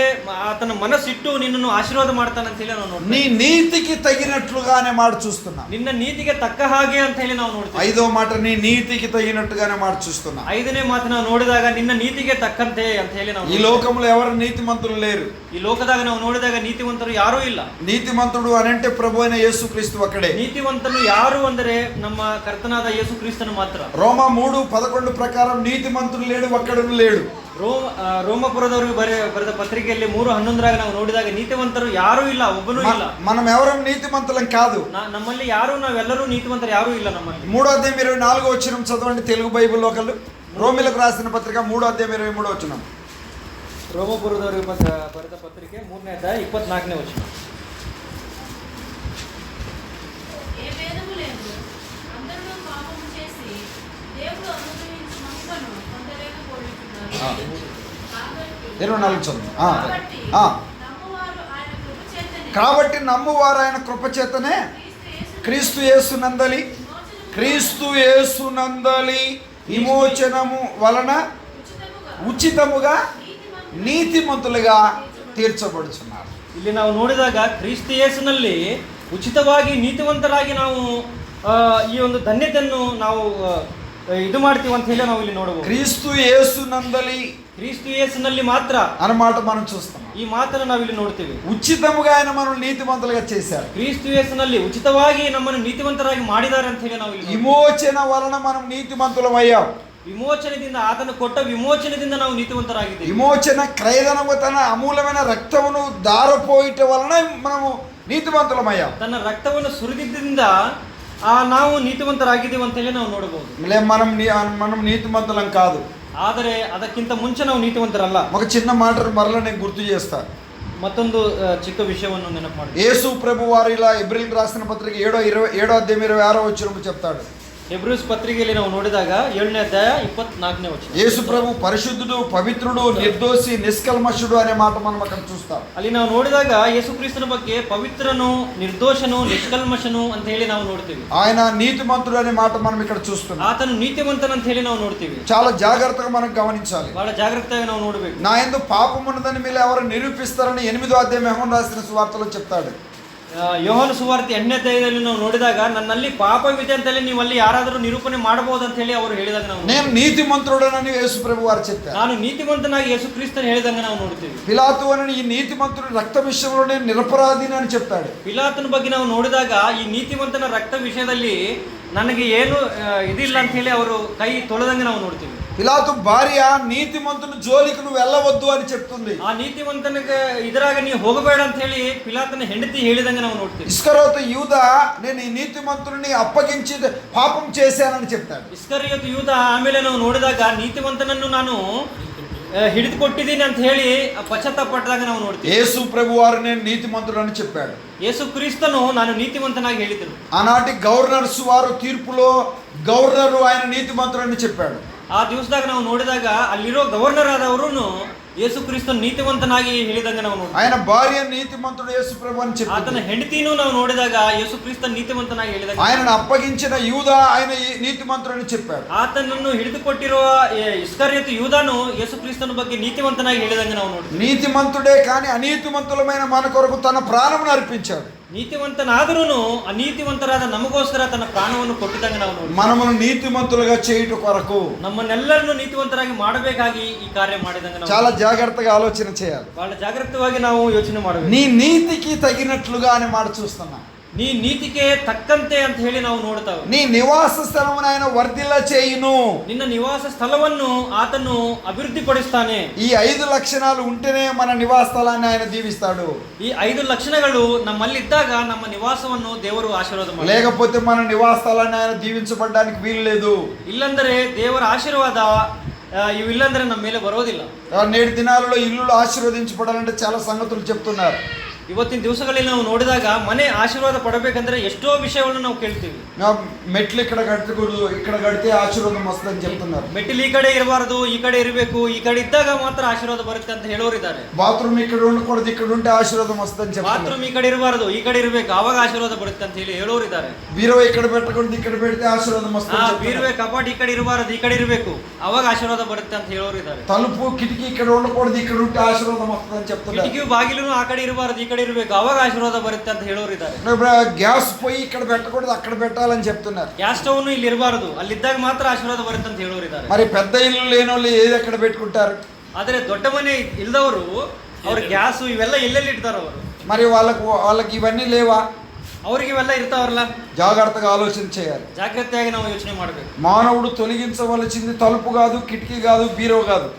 ಆತನ ಮನಸ್ಸಿಟ್ಟು ನಿನ್ನನ್ನು ಆಶೀರ್ವಾದ ಮಾಡ್ತಾನಂತ ಹೇಳಿ ನಾವು ನೋಡ್ತೀವಿ. నీ నీతికి తగినట్లుగా అనే మాట చూస్తున్నాం. ನಿನ್ನ ನೀತಿಗೆ ತಕ್ಕ ಹಾಗೆ ಅಂತ ಹೇಳಿ ನಾವು ನೋಡ್ತೀವಿ. 5వ మాట నీ నీతికి తగినట్టుగానే మాట చూస్తున్నాం. 5ನೇ ಮಾತು ನಾವು ನೋಡಿದಾಗ ನಿನ್ನ ನೀತಿಗೆ ತಕ್ಕಂತೆ ಅಂತ ಹೇಳಿ ನಾವು ఈ లోకంలో ఎవరు నీతిమంతులు లేరు. ఈ ಲೋಕದಾಗ ನಾವು ನೋಡಿದಾಗ ನೀತಿವಂತರು ಯಾರೂ ಇಲ್ಲ. నీతిమంతుడు అనంటే ప్రభు అయిన యేసుక్రీస్తు ఒక్కడే. ನೀತಿವಂತನು ಯಾರು ಅಂದರೆ ನಮ್ಮ ಕರ್ತನಾದ ಯೇಸು ಕ್ರಿಸ್ತನು ಮಾತ್ರ. రోమా 3:11 ప్రకారం నీతిమంతుడు లేడు, ఒక్కడును లేడు. ರೋಮಪುರದವರು ಬರೆದ ಪತ್ರಿಕೆಯಲ್ಲಿ 3:11 ನಾವು ನೋಡಿದಾಗ ನೀತಿವಂತರು ಯಾರೂ ಇಲ್ಲ, ಒಬ್ಬನೂ ಇಲ್ಲ. మనం ఎవరం నీతిమంతులం కాదు. ನಮ್ಮಲ್ಲಿ ನಾವೆಲ್ಲರೂ ನೀತಿವಂತರು ಯಾರೂ ಇಲ್ಲ ನಮ್ಮಲ್ಲಿ. 3వ అధ్యాయం 24వ వచనం చదవండి తెలుగు బైబిల్లో ఒకళ్ళు. రోమిలకు రాసిన పత్రిక 3వ అధ్యాయం 23వ వచనం. ರೋಮಪುರದವರು ಬರೆದ ಪತ್ರಿಕೆ 3ನೇ ಅಧ್ಯಾಯ 24ನೇ ವಚನ. కాబట్టి నమ్మువారు ఆయన కృప చేతనే క్రీస్తు యేసునందలి విమోచనము వలన ఉచితముగా నీతిమంతులుగా తీర్చబడుచున్నారు. ಇಲ್ಲಿ ನಾವು ನೋಡಿದಾಗ ಕ್ರಿಸ್ತ ಯೇಸುನಲ್ಲಿ ಉಚಿತವಾಗಿ ನೀತಿವಂತರಾಗಿ ನಾವು ಈ ಒಂದು ಧನ್ಯತೆಯನ್ನು ನಾವು ಇದು ಮಾಡ್ತೀವಿ ಅಂತ ಹೇಳಿ ನಾವು ಇಲ್ಲಿ ನೋಡಬಹುದು. క్రీస్తు యేసునందలి మాత్ర అన్నమాట మనం చూస్తాం. ఈ మాటను ನಾವು ಇಲ್ಲಿ ನೋಡ್ತೀವಿ. ఉచితముగా ఆయన మనల్ని నీతిమంతులుగా చేశారు. క్రీస్తు యేసుನಲ್ಲಿ ఉచితವಾಗಿ ನಮ್ಮನ್ನು ನೀತಿವಂತರಾಗಿ ಮಾಡಿದ್ದಾರೆ ಅಂತ ಹೇಳಿ ನಾವು ಇಲ್ಲಿ విమోచన వలన మనం నీతిమంతులమయ్యాం. విమోచనದಿಂದ ఆతను కొట్ట విమోచనದಿಂದ ನಾವು నీతివంతರಾಗಿದ್ದೀವಿ. విమోచన క్రయధనము తన అమూల్యమైన రక్తమును దారపోయిట వలన మనము నీతిమంతులమయ్యాం. తన రక్తವನ್ನು ಸುರಿದಿದ್ದರಿಂದ ನಾವು ನೀತಿವಂತರಾಗಿದ್ದೀವಿ ಅಂತ ಹೇಳಿ ನಾವು ನೋಡಬಹುದು. మనం నీతిమంతులం కాదు. ಆದರೆ ಅದಕ್ಕಿಂತ ಮುಂಚೆ ನಾವು ನೀತಿವಂತರಲ್ಲ. ఒక చిన్న మాటను మరలా నేను గుర్తు చేస్తాను. మತ್ತొంದು చిಕ್ಕ విషయವನ್ನು నెనపు ಮಾಡಿ. యేసు ప్రభు వారు ఇలా ఎబ్రిల్ రాసిన పత్రిక 7వ అధ్యాయం 26వ వచనం చెప్తాడు. ಹೆಬ್ರೂಸ್ ಪತ್ರಿಕೆಯಲ್ಲಿ ನಾವು ನೋಡಿದಾಗ 7ನೇ ಅಧ್ಯಾಯ 24ನೇ ವಚನ. యేసు ప్రభు పరిశుద్ధుడు, పవిత్రుడు, నిర్దోషి, నిష్కల్మషుడు అనే మాట మనం అక్కడ చూస్తాం. ಅಲ್ಲಿ ನಾವು ನೋಡಿದಾಗ ಯೇಸು ಕ್ರಿಸ್ತನ ಬಗ್ಗೆ ಪವಿತ್ರನು, ನಿರ್ದೋಷನು, ನಿಷ್ಕಲ್ಮಶನು ಅಂತ ಹೇಳಿ ನಾವು ನೋಡ್ತೀವಿ. ఆయన నీతిమంతుడు అనే మాట మనం ఇక్కడ చూస్తున్నాం. ಆತನು ನೀತಿವಂತನ ಅಂತ ಹೇಳಿ ನಾವು ನೋಡ್ತೀವಿ. చాలా జాగ్రత్తగా మనం గమనించాలి. ಬಹಳ ಜಾಗೃತೆಯಾಗಿ ನಾವು ನೋಡಬೇಕು. నా యందు పాపం ఉన్నదని మీరు ఎవరు నిరూపిస్తారని 8వ అధ్యాయం యోహాను రాసిన సువార్తలో చెప్తాడు. ಯೋಹಾನ ಸುವಾರ್ತೆ 8ನೇ ಅಧ್ಯಾಯದಲ್ಲಿ ನಾವು ನೋಡಿದಾಗ ನನ್ನಲ್ಲಿ ಪಾಪವಿದೆ ಅಂತ ಹೇಳಿ ನೀವು ಅಲ್ಲಿ ಯಾರಾದರೂ ನಿರೂಪಣೆ ಮಾಡಬಹುದು ಅಂತ ಹೇಳಿ ಅವರು ಹೇಳಿದಾಗ ನಾವು నేను నీతిమంతుడనని యేసు ప్రభు వారు చెప్పారు. ನಾನು ನೀತಿವಂತನಾಗಿ ಯೇಸು ಕ್ರಿಸ್ತನು ಹೇಳಿದಂಗೆ ನಾವು ನೋಡ್ತೀವಿ. పిలాతు అని ఈ నీతిమంతుడు రక్త విషయంలో నేను నిరపరాధిని అని చెప్తాడు. ಪಿಲಾತನ ಬಗ್ಗೆ ನಾವು ನೋಡಿದಾಗ ಈ ನೀತಿವಂತನ ರಕ್ತ ವಿಷಯದಲ್ಲಿ ನನಗೆ ಏನು ಇದಿಲ್ಲ ಅಂತ ಹೇಳಿ ಅವರು ಕೈ ತೊಳೆದಂಗೆ ನಾವು ನೋಡ್ತೀವಿ. పిలాతు భార్య నీతిమంతుని జోలికి నువ్వు వెళ్ళవద్దు అని చెప్తుంది. ಆ ನೀತಿವಂತನಿಗೆ ಇದರಾಗ ನೀವು ಹೋಗಬೇಡ ಅಂತ ಹೇಳಿ ಪಿಲಾತನ ಹೆಂಡತಿ ಹೇಳಿದಂಗೆ ನಾವು ನೋಡ್ತೀವಿ. ఇస్కరియోతు యూద నేను ఈ నీతిమంతుడిని అప్పగించి పాపం చేశానని చెప్తాడు. ಇಸ್ಕರಿಯೋತು ಯೂದ ಆಮೇಲೆ ನಾವು ನೋಡಿದಾಗ ನೀತಿವಂತನನ್ನು ನಾನು ಹಿಡಿದುಕೊಟ್ಟಿದ್ದೀನಿ ಅಂತ ಹೇಳಿ ಪಶ್ಚಾತ್ತಾಪಟ್ಟಾಗ ನಾವು ನೋಡ್ತೀವಿ. యేసు ప్రభు వారు నేను నీతిమంతుడు అని చెప్పాడు. ಯೇಸು ಕ್ರಿಸ್ತನು ನಾನು ನೀತಿವಂತನಾಗಿ ಹೇಳಿದನು. ఆనాటి గవర్నర్స్ వారు తీర్పులో గవర్నరు ఆయన నీతిమంతుడు అని చెప్పాడు. ಆ ದಿವಸದಾಗ ನಾವು ನೋಡಿದಾಗ ಅಲ್ಲಿರೋ ಗವರ್ನರ್ ಆದವರು ಯೇಸು ಕ್ರಿಸ್ತನು ನೀತಿವಂತನಾಗಿ ಹೇಳಿದಂಗೆ ನಾವು ನೋಡ್ತೀವಿ. ఆయన భార్య నీతిమంతుడు యేసు ప్రభు అని చెప్పాడు. ಆತನ ಹೆಂಡತಿನೂ ನಾವು ನೋಡಿದಾಗ ಯೇಸು ಕ್ರಿಸ್ತನು ನೀತಿವಂತನಾಗಿ ಹೇಳಿದಾಗ ఆయనను అప్పగించిన యూద ఆయన నీతిమంతుడు అని చెప్పాడు. ಆತನನ್ನು ಹಿಡಿದುಕೊಟ್ಟಿರುವ ಇಸ್ಕರಿಯೋತು ಯೂದನು ಯೇಸು ಕ್ರಿಸ್ತನ ಬಗ್ಗೆ ನೀತಿವಂತನಾಗಿ ಹೇಳಿದಂಗೆ ನಾವು ನೋಡ್ತೀವಿ. నీతిమంతుడే కానీ అనీతిమంతులమైన మన కొరకు తన ప్రాణమును అర్పించాడు. ನೀತಿವಂತನಾದರೂ ಅನೀತಿವಂತರಾದ ನಮಗೋಸ್ಕರ ತನ್ನ ಪ್ರಾಣವನ್ನು ಕೊಟ್ಟಿದ್ದಂಗೆ ನಾವು ನೋಡ್ತೀವಿ. మనమును నీతిమంతులుగా చేయుట కొరకు ನಮ್ಮನ್ನೆಲ್ಲರನ್ನು ನೀತಿವಂತರಾಗಿ ಮಾಡಬೇಕಾಗಿ ಈ ಕಾರ್ಯ ಮಾಡಿದಂಗೆ ನಾವು చాలా జాగ్రత్తగా ఆలోచన చేయాలి. ಬಹಳ ಜಾಗೃತವಾಗಿ ನಾವು ಯೋಚನೆ ಮಾಡಬೇಕು. నీ నీతికి తగినట్లుగా అనే మాట చూస్తున్నా. ನೀ ನೀತಿಗೆ ತಕ್ಕಂತೆ ಅಂತ ಹೇಳಿ ನಾವು ನೋಡ್ತಾವೆ. నీ నివాస స్థలమును ఆయన వర్ధిల్ల చేయును. ನಿನ್ನ ನಿವಾಸ ಸ್ಥಳವನ್ನು ಆತನು ಅಭಿವೃದ್ಧಿ ಪಡಿಸ್ತಾನೆ. ఈ 5 లక్షణాలు ఉంటేనే మన నివాస స్థలాన్ని ఆయన దీవిస్తాడు. ಈ 5 ಲಕ್ಷಣಗಳು ನಮ್ಮಲ್ಲಿ ಇದ್ದಾಗ ನಮ್ಮ ನಿವಾಸವನ್ನು ದೇವರು ಆಶೀರ್ವಾದ ಮಾಡ್ತಾನೆ. లేకపోతే మన నివాస స్థలాన్ని ఆయన దీవించబడడానికి వీలు లేదు. ಇಲ್ಲಂದರೆ ದೇವರ ಆಶೀರ್ವಾದ ಇವಿಲ್ಲಂದ್ರೆ ನಮ್ಮ ಮೇಲೆ ಬರೋದಿಲ್ಲ. నేటి దినాలలో ఇల్లులు ఆశీర్వదించబడాలంటే చాలా సంగతులు చెప్తున్నారు. ಇವತ್ತಿನ ದಿವಸಗಳಲ್ಲಿ ನಾವು ನೋಡಿದಾಗ ಮನೆ ಆಶೀರ್ವಾದ ಪಡಬೇಕಂದ್ರೆ ಎಷ್ಟೋ ವಿಷಯಗಳನ್ನು ನಾವು ಕೇಳ್ತೀವಿ. మెట్లు ఇక్కడ కట్టకూడదు, ఇక్కడ కడితే ఆశీర్వాదం వస్తుందని చెప్తున్నారు. ಮೆಟ್ಟಿಲು ಈ ಕಡೆ ಇರಬಾರದು, ಈ ಕಡೆ ಇರಬೇಕು, ಈ ಕಡೆ ಇದ್ದಾಗ ಮಾತ್ರ ಆಶೀರ್ವಾದ ಬರುತ್ತೆ ಅಂತ ಹೇಳೋರಿದ್ದಾರೆ. బాత్రూమ్ ఇక్కడ ఉండకూడదు, ఇక్కడ ఉంటే ఆశీర్వాదం వస్తుందని చెప్తున్నారు. ಬಾತ್ರೂಮ್ ಈ ಕಡೆ ಇರಬಾರದು, ಈ ಕಡೆ ಇರಬೇಕು, ಆವಾಗ ಆಶೀರ್ವಾದ ಬರುತ್ತೆ ಅಂತ ಹೇಳಿ ಹೇಳೋರಿದ್ದಾರೆ. బీరువా ఇక్కడ పెట్టకూడదు, ఇక్కడ పెడితే ఆశీర్వాదం వస్తుంది. ಬೀರುವೆ ಕಪಾಟ್ ಈ ಕಡೆ ಇರಬಾರದು, ಈ ಕಡೆ ಇರಬೇಕು, ಅವಾಗ ಆಶೀರ್ವಾದ ಬರುತ್ತೆ ಅಂತ ಹೇಳೋರಿದ್ದಾರೆ. తలుపు కిటికీ ఇక్కడ ఉండకూడదు, ఇక్కడ ఉంటే ఆశీర్వాదం వస్తుందని చెప్తున్నారు. ಕಿಟಕಿ ಬಾಗಿಲು ಆ ಕಡೆ ಇರಬಾರದು, ಈ ಕಡೆ ಇರಬೇಕು, ಅವಾಗ ಆಶೀರ್ವಾದ ಬರುತ್ತೆ ಅಂತ ಹೇಳೋರಿದ್ದಾರೆ. గ్యాస్ పొయ్యి ఇక్కడ పెట్టకూడదు, అక్కడ పెట్టాలని చెప్తున్నారు. ಗ್ಯಾಸ್ ಸ್ಟವ್ ಇಲ್ಲಿ ಇರಬಾರದು, ಅಲ್ಲಿದ್ದಾಗ ಮಾತ್ರ ಆಶೀರ್ವಾದ ಬರುತ್ತೆ ಅಂತ ಹೇಳೋರಿದ್ದಾರೆ. మరి పెద్ద ఇల్లు లేని వాళ్ళు ఏది ఎక్కడ పెట్టుకుంటారు? ಆದರೆ ದೊಡ್ಡ ಮನೆ ಇಲ್ದವರು ಅವ್ರ ಗ್ಯಾಸ್ ಇವೆಲ್ಲ ಎಲ್ಲೆಲ್ಲಿ ಇಡ್ತಾರ ಅವರು. మరి వాళ్ళకి ఇవన్నీ లేవా? ಅವ್ರಿಗೆ ಇವೆಲ್ಲ ಇರ್ತಾವಲ್ಲ. జాగ్రత్తగా ఆలోచన చేయాలి. ಜಾಗ್ರತೆಯಾಗಿ ನಾವು ಯೋಚನೆ ಮಾಡಬೇಕು. మానవుడు తొలగించవలసింది తలుపు కాదు, కిటికీ కాదు, బీరో కాదు.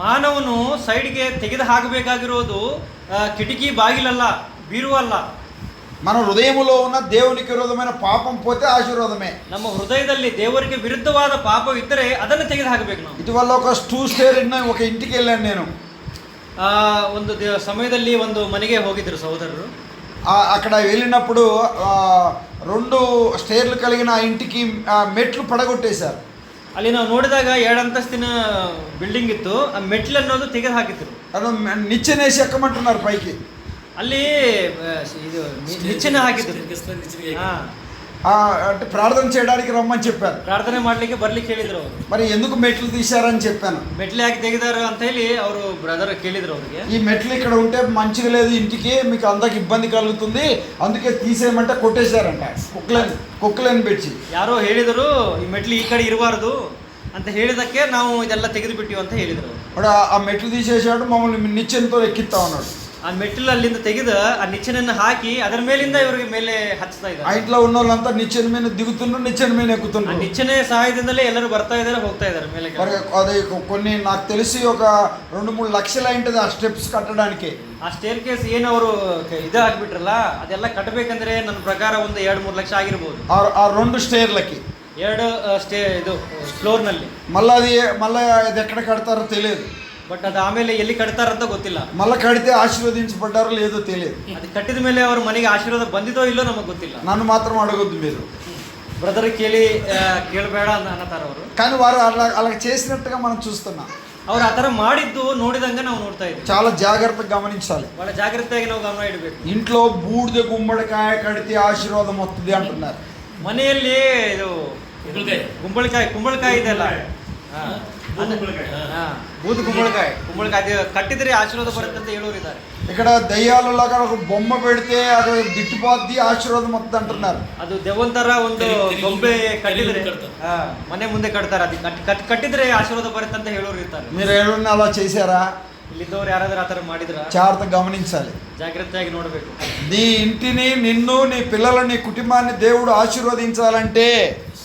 ಮಾನವನು ಸೈಡ್ಗೆ ತೆಗೆದು ಹಾಕಬೇಕಾಗಿರೋದು ಕಿಟಕಿ ಬಾಗಿಲಲ್ಲ, ಬೀರು ಅಲ್ಲ. మన హృదయములో ఉన్న దేవునికి విరోధమైన పాపం పోతే ఆశీర్వాదమే. ನಮ್ಮ ಹೃದಯದಲ್ಲಿ ದೇವರಿಗೆ ವಿರುದ್ಧವಾದ ಪಾಪವಿದ್ದರೆ ಅದನ್ನು ತೆಗೆದು ಹಾಕಬೇಕು ನಾವು. ఇటీవల ఒక 2 స్టేర్ ఒక ఇంటికి వెళ్ళాను నేను. ಒಂದು ಸಮಯದಲ್ಲಿ ಒಂದು ಮನೆಗೆ ಹೋಗಿದ್ರು ಸಹೋದರರು. అక్కడ వెళ్ళినప్పుడు 2 స్టేర్లు కలిగిన ఆ ఇంటికి మెట్లు పడగొట్టేశారు. ಅಲ್ಲಿ ನಾವು ನೋಡಿದಾಗ 2 ಅಂತಸ್ತಿನ ಬಿಲ್ಡಿಂಗ್ ಇತ್ತು. ಆ ಮೆಟ್ಲು ಅನ್ನೋದು ತೆಗೆದು ಹಾಕಿದ್ರು. ಅದು నిచ్చెనేసి ఎక్కమంటున్నారు పైకి. ಅಲ್ಲಿ ಇದು ನಿಚ್ಚನೆ ಹಾಕಿದ್ರು. అంటే ప్రార్థన చేయడానికి రమ్మని చెప్పారు. ಪ್ರಾರ್ಥನೆ ಮಾಡ್ಲಿಕ್ಕೆ ಬರ್ಲಿಕ್ಕೆ ಹೇಳಿದ್ರು ಅವರು. మరి ఎందుకు మెట్లు తీశారని చెప్పాను. ಮೆಟ್ಲು ಯಾಕೆ ತೆಗೆದಾರ ಅಂತ ಹೇಳಿ ಅವರು ಬ್ರದರ್ ಕೇಳಿದ್ರು ಅವ್ರಿಗೆ. ఈ మెట్లు ఇక్కడ ఉంటే మంచిగా లేదు, ఇంటికి మీకు అందరికి ఇబ్బంది కలుగుతుంది, అందుకే తీసేయమంటే కొట్టేశారంట. కుక్కలేని పెట్టి ಯಾರೋ ಹೇಳಿದರು ಈ ಮೆಟ್ಲು ಈ ಕಡೆ ಇರಬಾರ್ದು ಅಂತ ಹೇಳಿದಕ್ಕೆ ನಾವು ಇದೆಲ್ಲ ತೆಗೆದು ಬಿಟ್ಟಿವಿ ಅಂತ ಹೇಳಿದ್ರು. ఆ మెట్లు తీసేసాడు, మమ్మల్ని నిచ్చెనతో ఎక్కిస్తా ఉన్నాడు. ಆ ಮೆಟ್ಟಿಲು ಅಲ್ಲಿಂದ ತೆಗೆದು ಆ ನಿಚ್ಚನನ್ನು ಹಾಕಿ ಅದರ ಮೇಲಿಂದ ಇವರಿಗೆ ಮೇಲೆ ಹಚ್ತಾ ಇದ್ದಾರೆ. ఆ ఇంట్లో ఉన్న వాళ్ళంతా నిచ్చెన మీద దిగుతున్నారు, నిచ్చెన మీద ಆ ఎక్కుతున్నారు. ನಿಚ್ಚನೆ ಸಹಾಯದಿಂದಲೇ ಎಲ್ಲರೂ ಬರ್ತಾ ಇದ್ದಾರೆ, ಹೋಗ್ತಾ ಇದ್ದಾರೆ ಮೇಲೆ. అది కొన్ని నాకు తెలిసి ఒక 2-3 లక్షలు అయింటది ఆ స్టెప్స్ కట్టడానికి. ಆ ಸ್ಟೇರ್ ಕೇಸ್ ಏನು ಅವರು ಇದು ಹಾಕ್ಬಿಟ್ರಲ್ಲ ಅದೆಲ್ಲ ಕಟ್ಟಬೇಕಂದ್ರೆ ನನ್ನ ಪ್ರಕಾರ ಒಂದು 2-3 ಲಕ್ಷ ಆಗಿರ್ಬೋದು. ఆ 2 స్టేర్లకి 2 ಇದು ಫ್ಲೋರ್ನಲ್ಲಿ. మళ్ళీ అది ఎక్కడ కడతారో తెలియదు. ಬಟ್ ಅದು ಆಮೇಲೆ ಎಲ್ಲಿ ಕಟ್ತಾರಂತ ಗೊತ್ತಿಲ್ಲ. మళ్ళీ కడితే ఆశీర్వదించబడ్డారో లేదో తెలియదు. ಅದು ಕಟ್ಟಿದ ಮೇಲೆ ಅವ್ರ ಮನೆಗೆ ಆಶೀರ್ವಾದ ಬಂದಿದೋ ಇಲ್ಲೋ ನಮಗೆ ಗೊತ್ತಿಲ್ಲ. నన్ను మాత్రం అడగొద్దు మీరు. బ్రదర్ ಕೇಳಬೇಡ ಅನ್ನತಾರ ಅವರು. కానీ వారు అలా చేసినట్టుగా మనం చూస్తున్నాం. ಅವ್ರು ಆ ಥರ ಮಾಡಿದ್ದು ನೋಡಿದಂಗೆ ನಾವು ನೋಡ್ತಾ ಇದ್ದೀವಿ. చాలా జాగ్రత్తగా గమనించాలి. ಬಹಳ ಜಾಗ್ರತೆಯಾಗಿ ನಾವು ಗಮನ ಇಡಬೇಕು. ఇంట్లో బూడిద గుమ్మడికాయ కడితే ఆశీర్వాదం వస్తుంది అంటున్నారు. ಮನೆಯಲ್ಲಿ ಇದು ಕುಂಬಳಕಾಯಿ ಇದೆಲ್ಲ, ಬೂದು ಕುಂಬಳಕಾಯಿ ಅದು ಕಟ್ಟಿದ್ರೆ ಆಶೀರ್ವಾದ ಬರುತ್ತೆ ಅಂತ ಹೇಳೋರು ಇದ್ದಾರೆ. ఇక్కడ దయ్యాలలాగా ఒక బొమ్మ పెడితే అది దిట్టుపోద్ది ఆశీర్వాదం వస్తుంది అంటున్నారు. ಅದು ದೆವ್ವಂತರ ಒಂದು ಗೊಂಬೆ ಕಟ್ಟಿದ್ರೆ ಮನೆ ಮುಂದೆ ಕಟ್ತಾರೆ, ಅದು ಕಟ್ಟಿದ್ರೆ ಆಶೀರ್ವಾದ ಬರುತ್ತೆ ಅಂತ ಹೇಳೋರು ಇರ್ತಾರೆ. మీరు ఏమన్నా అలా చేశారా? ಇಲ್ಲಿದ್ದವ್ರು ಯಾರಾದ್ರೂ ಆ ಥರ ಮಾಡಿದ್ರ జాగ్రత్తగా గమనించాలి. జాగ్రత్తగా ನೋಡಬೇಕು. నీ ఇంటిని, నిన్ను, నీ పిల్లలని, నీ కుటుంబాన్ని దేవుడు ఆశీర్వదించాలంటే,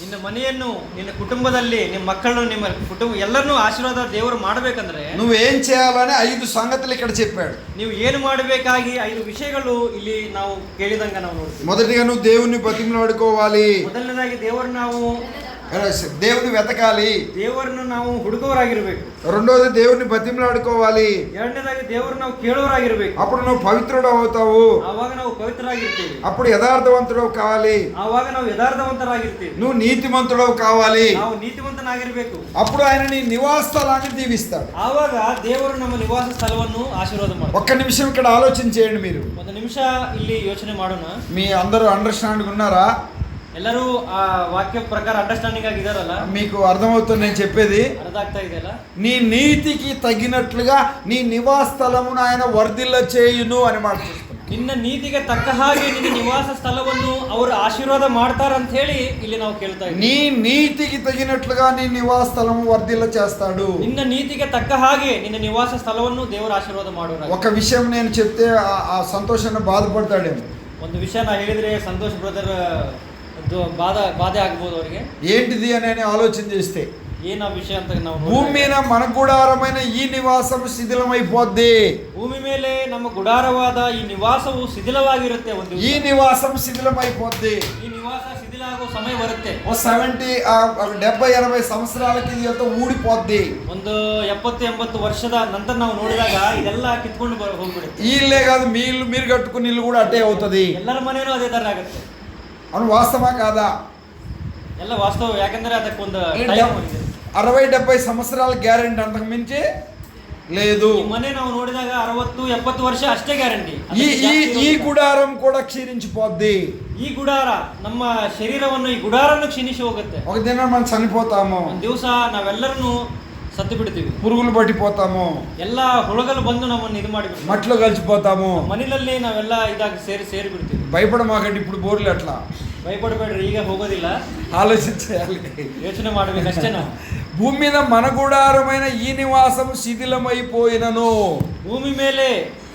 ನಿನ್ನ ಮನೆಯನ್ನು, ನಿನ್ನ ಕುಟುಂಬದಲ್ಲಿ ನಿಮ್ಮ ಮಕ್ಕಳನ್ನು, ನಿಮ್ಮ ಕುಟುಂಬ ಎಲ್ಲರನ್ನೂ ಆಶೀರ್ವಾದ ದೇವರು ಮಾಡಬೇಕಂದ್ರೆ నువ్వేం చేయాలని 5 సంగతులు ఇక్కడ చెప్పాడు. ನೀವು ಏನು ಮಾಡಬೇಕಾಗಿ 5 ವಿಷಯಗಳು ಇಲ್ಲಿ ನಾವು ಕೇಳಿದಂಗ ನಾವು ನೋಡ್ತೀವಿ. మొదటిగా నువ్వు దేవుని బతిమలాడుకోవాలి. ಮೊದಲನೇದಾಗಿ ದೇವರನ್ನು ನಾವು దేవుని వెతకాలి. ದೇವರನ್ನು ನಾವು ಹುಡುಕೋರಾಗಿರ್ಬೇಕು. రెండోది దేవుని బతిమలాడుకోవాలి. ಎರಡನೇದಾಗಿ ದೇವರನ್ನು ನಾವು ಕೇಳೋರಾಗಿರ್ಬೇಕು. అప్పుడు నువ్వు పవిత్రుడు అవుతావు. ಆವಾಗ ನಾವು పవిత్రರಾಗಿರ್ತೀವಿ. అప్పుడు యథార్థవంతుడు కావాలి. ಆವಾಗ ನಾವು యథార్థవంತರಾಗಿರ್ತೀವಿ. నువ్వు నీతిమంతుడు కావాలి. ನಾವು ನೀತಿವಂತನಾಗಿರ್ಬೇಕು. అప్పుడు ఆయన నీ నివాస స్థలాన్ని దీవిస్తాడు. ಆವಾಗ ದೇವರು ನಮ್ಮ ನಿವಾಸ ಸ್ಥಳವನ್ನು ಆಶೀರ್ವಾದ ಮಾಡ್ತಾರೆ. ఒక్క నిమిషం ఇక్కడ ఆలోచన చేయండి. మీరు ಒಂದು ನಿಮಿಷ ಇಲ್ಲಿ ಯೋಚನೆ ಮಾಡೋಣ. మీ అందరూ అండర్స్టాండింగ్ ఉన్నారా? ಎಲ್ಲರೂ ಆ ವಾಕ್ಯ ಪ್ರಕಾರ ಅಂಡರ್ಸ್ಟ್ಯಾಂಡಿಂಗ್ ಆಗಿದಾರಲ್ಲ? మీకు అర్థమవుతుంది నేను చెప్పేది? ಅರ್ಥ ಆಗ್ತಾ ಇದೆಯಲ್ಲ? నీ నీతికి తగినట్లుగా నీ నివాస స్థలమును ఆయన వర్ధిల్ల చేయును అని మాట చూస్తున్నాం. ನಿನ್ನ ನೀತಿಗೆ ತಕ್ಕ ಹಾಗೆ ನಿನ್ನ ನಿವಾಸ ಸ್ಥಳವನ್ನು ಅವರು ಆಶೀರ್ವಾದ ಮಾಡ್ತಾರಂತ ಹೇಳಿ ಇಲ್ಲಿ ನಾವು ಕೇಳ್ತಾ ಇದ್ದೀವಿ. నీ నీతికి తగినట్లుగా నీ నివాస స్థలము వర్ధిల్ల చేస్తాడు. ನಿನ್ನ ನೀತಿಗೆ ತಕ್ಕ ಹಾಗೆ ನಿನ್ನ ನಿವಾಸ ಸ್ಥಳವನ್ನು ದೇವರು ಆಶೀರ್ವಾದ ಮಾಡೋರು. ఒక విషయం నేను చెప్తే ఆ సంతోషాన్ని బాధపడతాడేమో. ಒಂದು ವಿಷಯ ನಾ ಹೇಳಿದ್ರೆ ಸಂತೋಷ್ ಬ್ರದರ್ ಬಾಧೆ ಆಗ್ಬೋದು ಅವರಿಗೆ. ఏంటిది అని ఆలోచన చేస్తే ಏನ ವಿಷಯ ಅಂತ ನಾವು భూమి మీద మన గుడారమైన ఈ నివాసం శిథిలమైపోద్ది. ಭೂಮಿ ಮೇಲೆ ನಮ್ಮ ಗುಡಾರವಾದ ಈ ನಿವಾಸವು ಶಿಥಿಲವಾಗಿರುತ್ತೆ. ಒಂದು ఈ నివాసం శిథిలమైపోద్ది. ಈ ನಿವಾಸ ಶಿಥಿಲ ಆಗೋ ಸಮಯ ಬರುತ್ತೆ. 70-80 సంవత్సరాలకి ఇది అంతా ఊడిపోద్ది. ಒಂದು 70-80 ವರ್ಷದ ನಂತರ ನಾವು ನೋಡಿದಾಗ ಇದೆಲ್ಲ ಕಿತ್ಕೊಂಡು ಹೋಗ್ಬಿಡುತ್ತೆ. ఈ ఇల్లే కాదు, మీ ఇల్లు మీరు కట్టుకున్న ఇల్లు కూడా అట్టే అవుతుంది. ಎಲ್ಲರ ಮನೆಯೂ ಅದೇ ತರ ಆಗುತ್ತೆ. అవును, వాస్తవా కాదా? ಎಲ್ಲ ವಾಸ್ತವ. ಯಾಕಂದ್ರೆ ಅದಕ್ಕೊಂದು ಟೈಮ್ ಇದೆ. 60-70 సంవత్సరాల గ్యారెంటీ, అంతకు మించి లేదు. ಈ ಮನೆ ನಾವು ನೋಡಿದಾಗ 60-70 ವರ್ಷ ಅಷ್ಟೇ ಗ್ಯಾರಂಟಿ. ఈ గుడారం కూడా క్షీణించిపోద్ది. ಈ ಗುಡಾರ ನಮ್ಮ ಶರೀರವನ್ನು, ಈ ಗುಡಾರನ್ನು ಕ್ಷೀಣಿಸಿ ಹೋಗುತ್ತೆ. ఒక దినం మనం చనిపోతాము. ಒಂದು ದಿವಸ ನಾವೆಲ್ಲರನ್ನು ಸತ್ತು ಬಿಡ್ತೀವಿ. పురుగులు పట్టిపోతాము. ಎಲ್ಲ ಹುಳುಗಳು ಬಂದು ನಮ್ಮನ್ನು ಇದು ಮಾಡಿಬಿಡ್ತೀವಿ. మట్లో కలిసిపోతాము. ಮನೆಯಲ್ಲಿ ನಾವೆಲ್ಲ ಇದಾಗಿ ಸೇರಿ ಬಿಡ್ತೀವಿ. భయపడమాకండి, ఇప్పుడు బోర్లు అట్లా ಭಯಪಡಬೇಡ್ರಿ, ಈಗ ಹೋಗೋದಿಲ್ಲ. ఆలోచించాలి, ಯೋಚನೆ ಮಾಡ್ಬೇಕು ಅಷ್ಟೇ. ನಾವು భూమి మీద మన గుడారమైన ఈ నివాసం శిథిలమైపోయినను, ಭೂಮಿ ಮೇಲೆ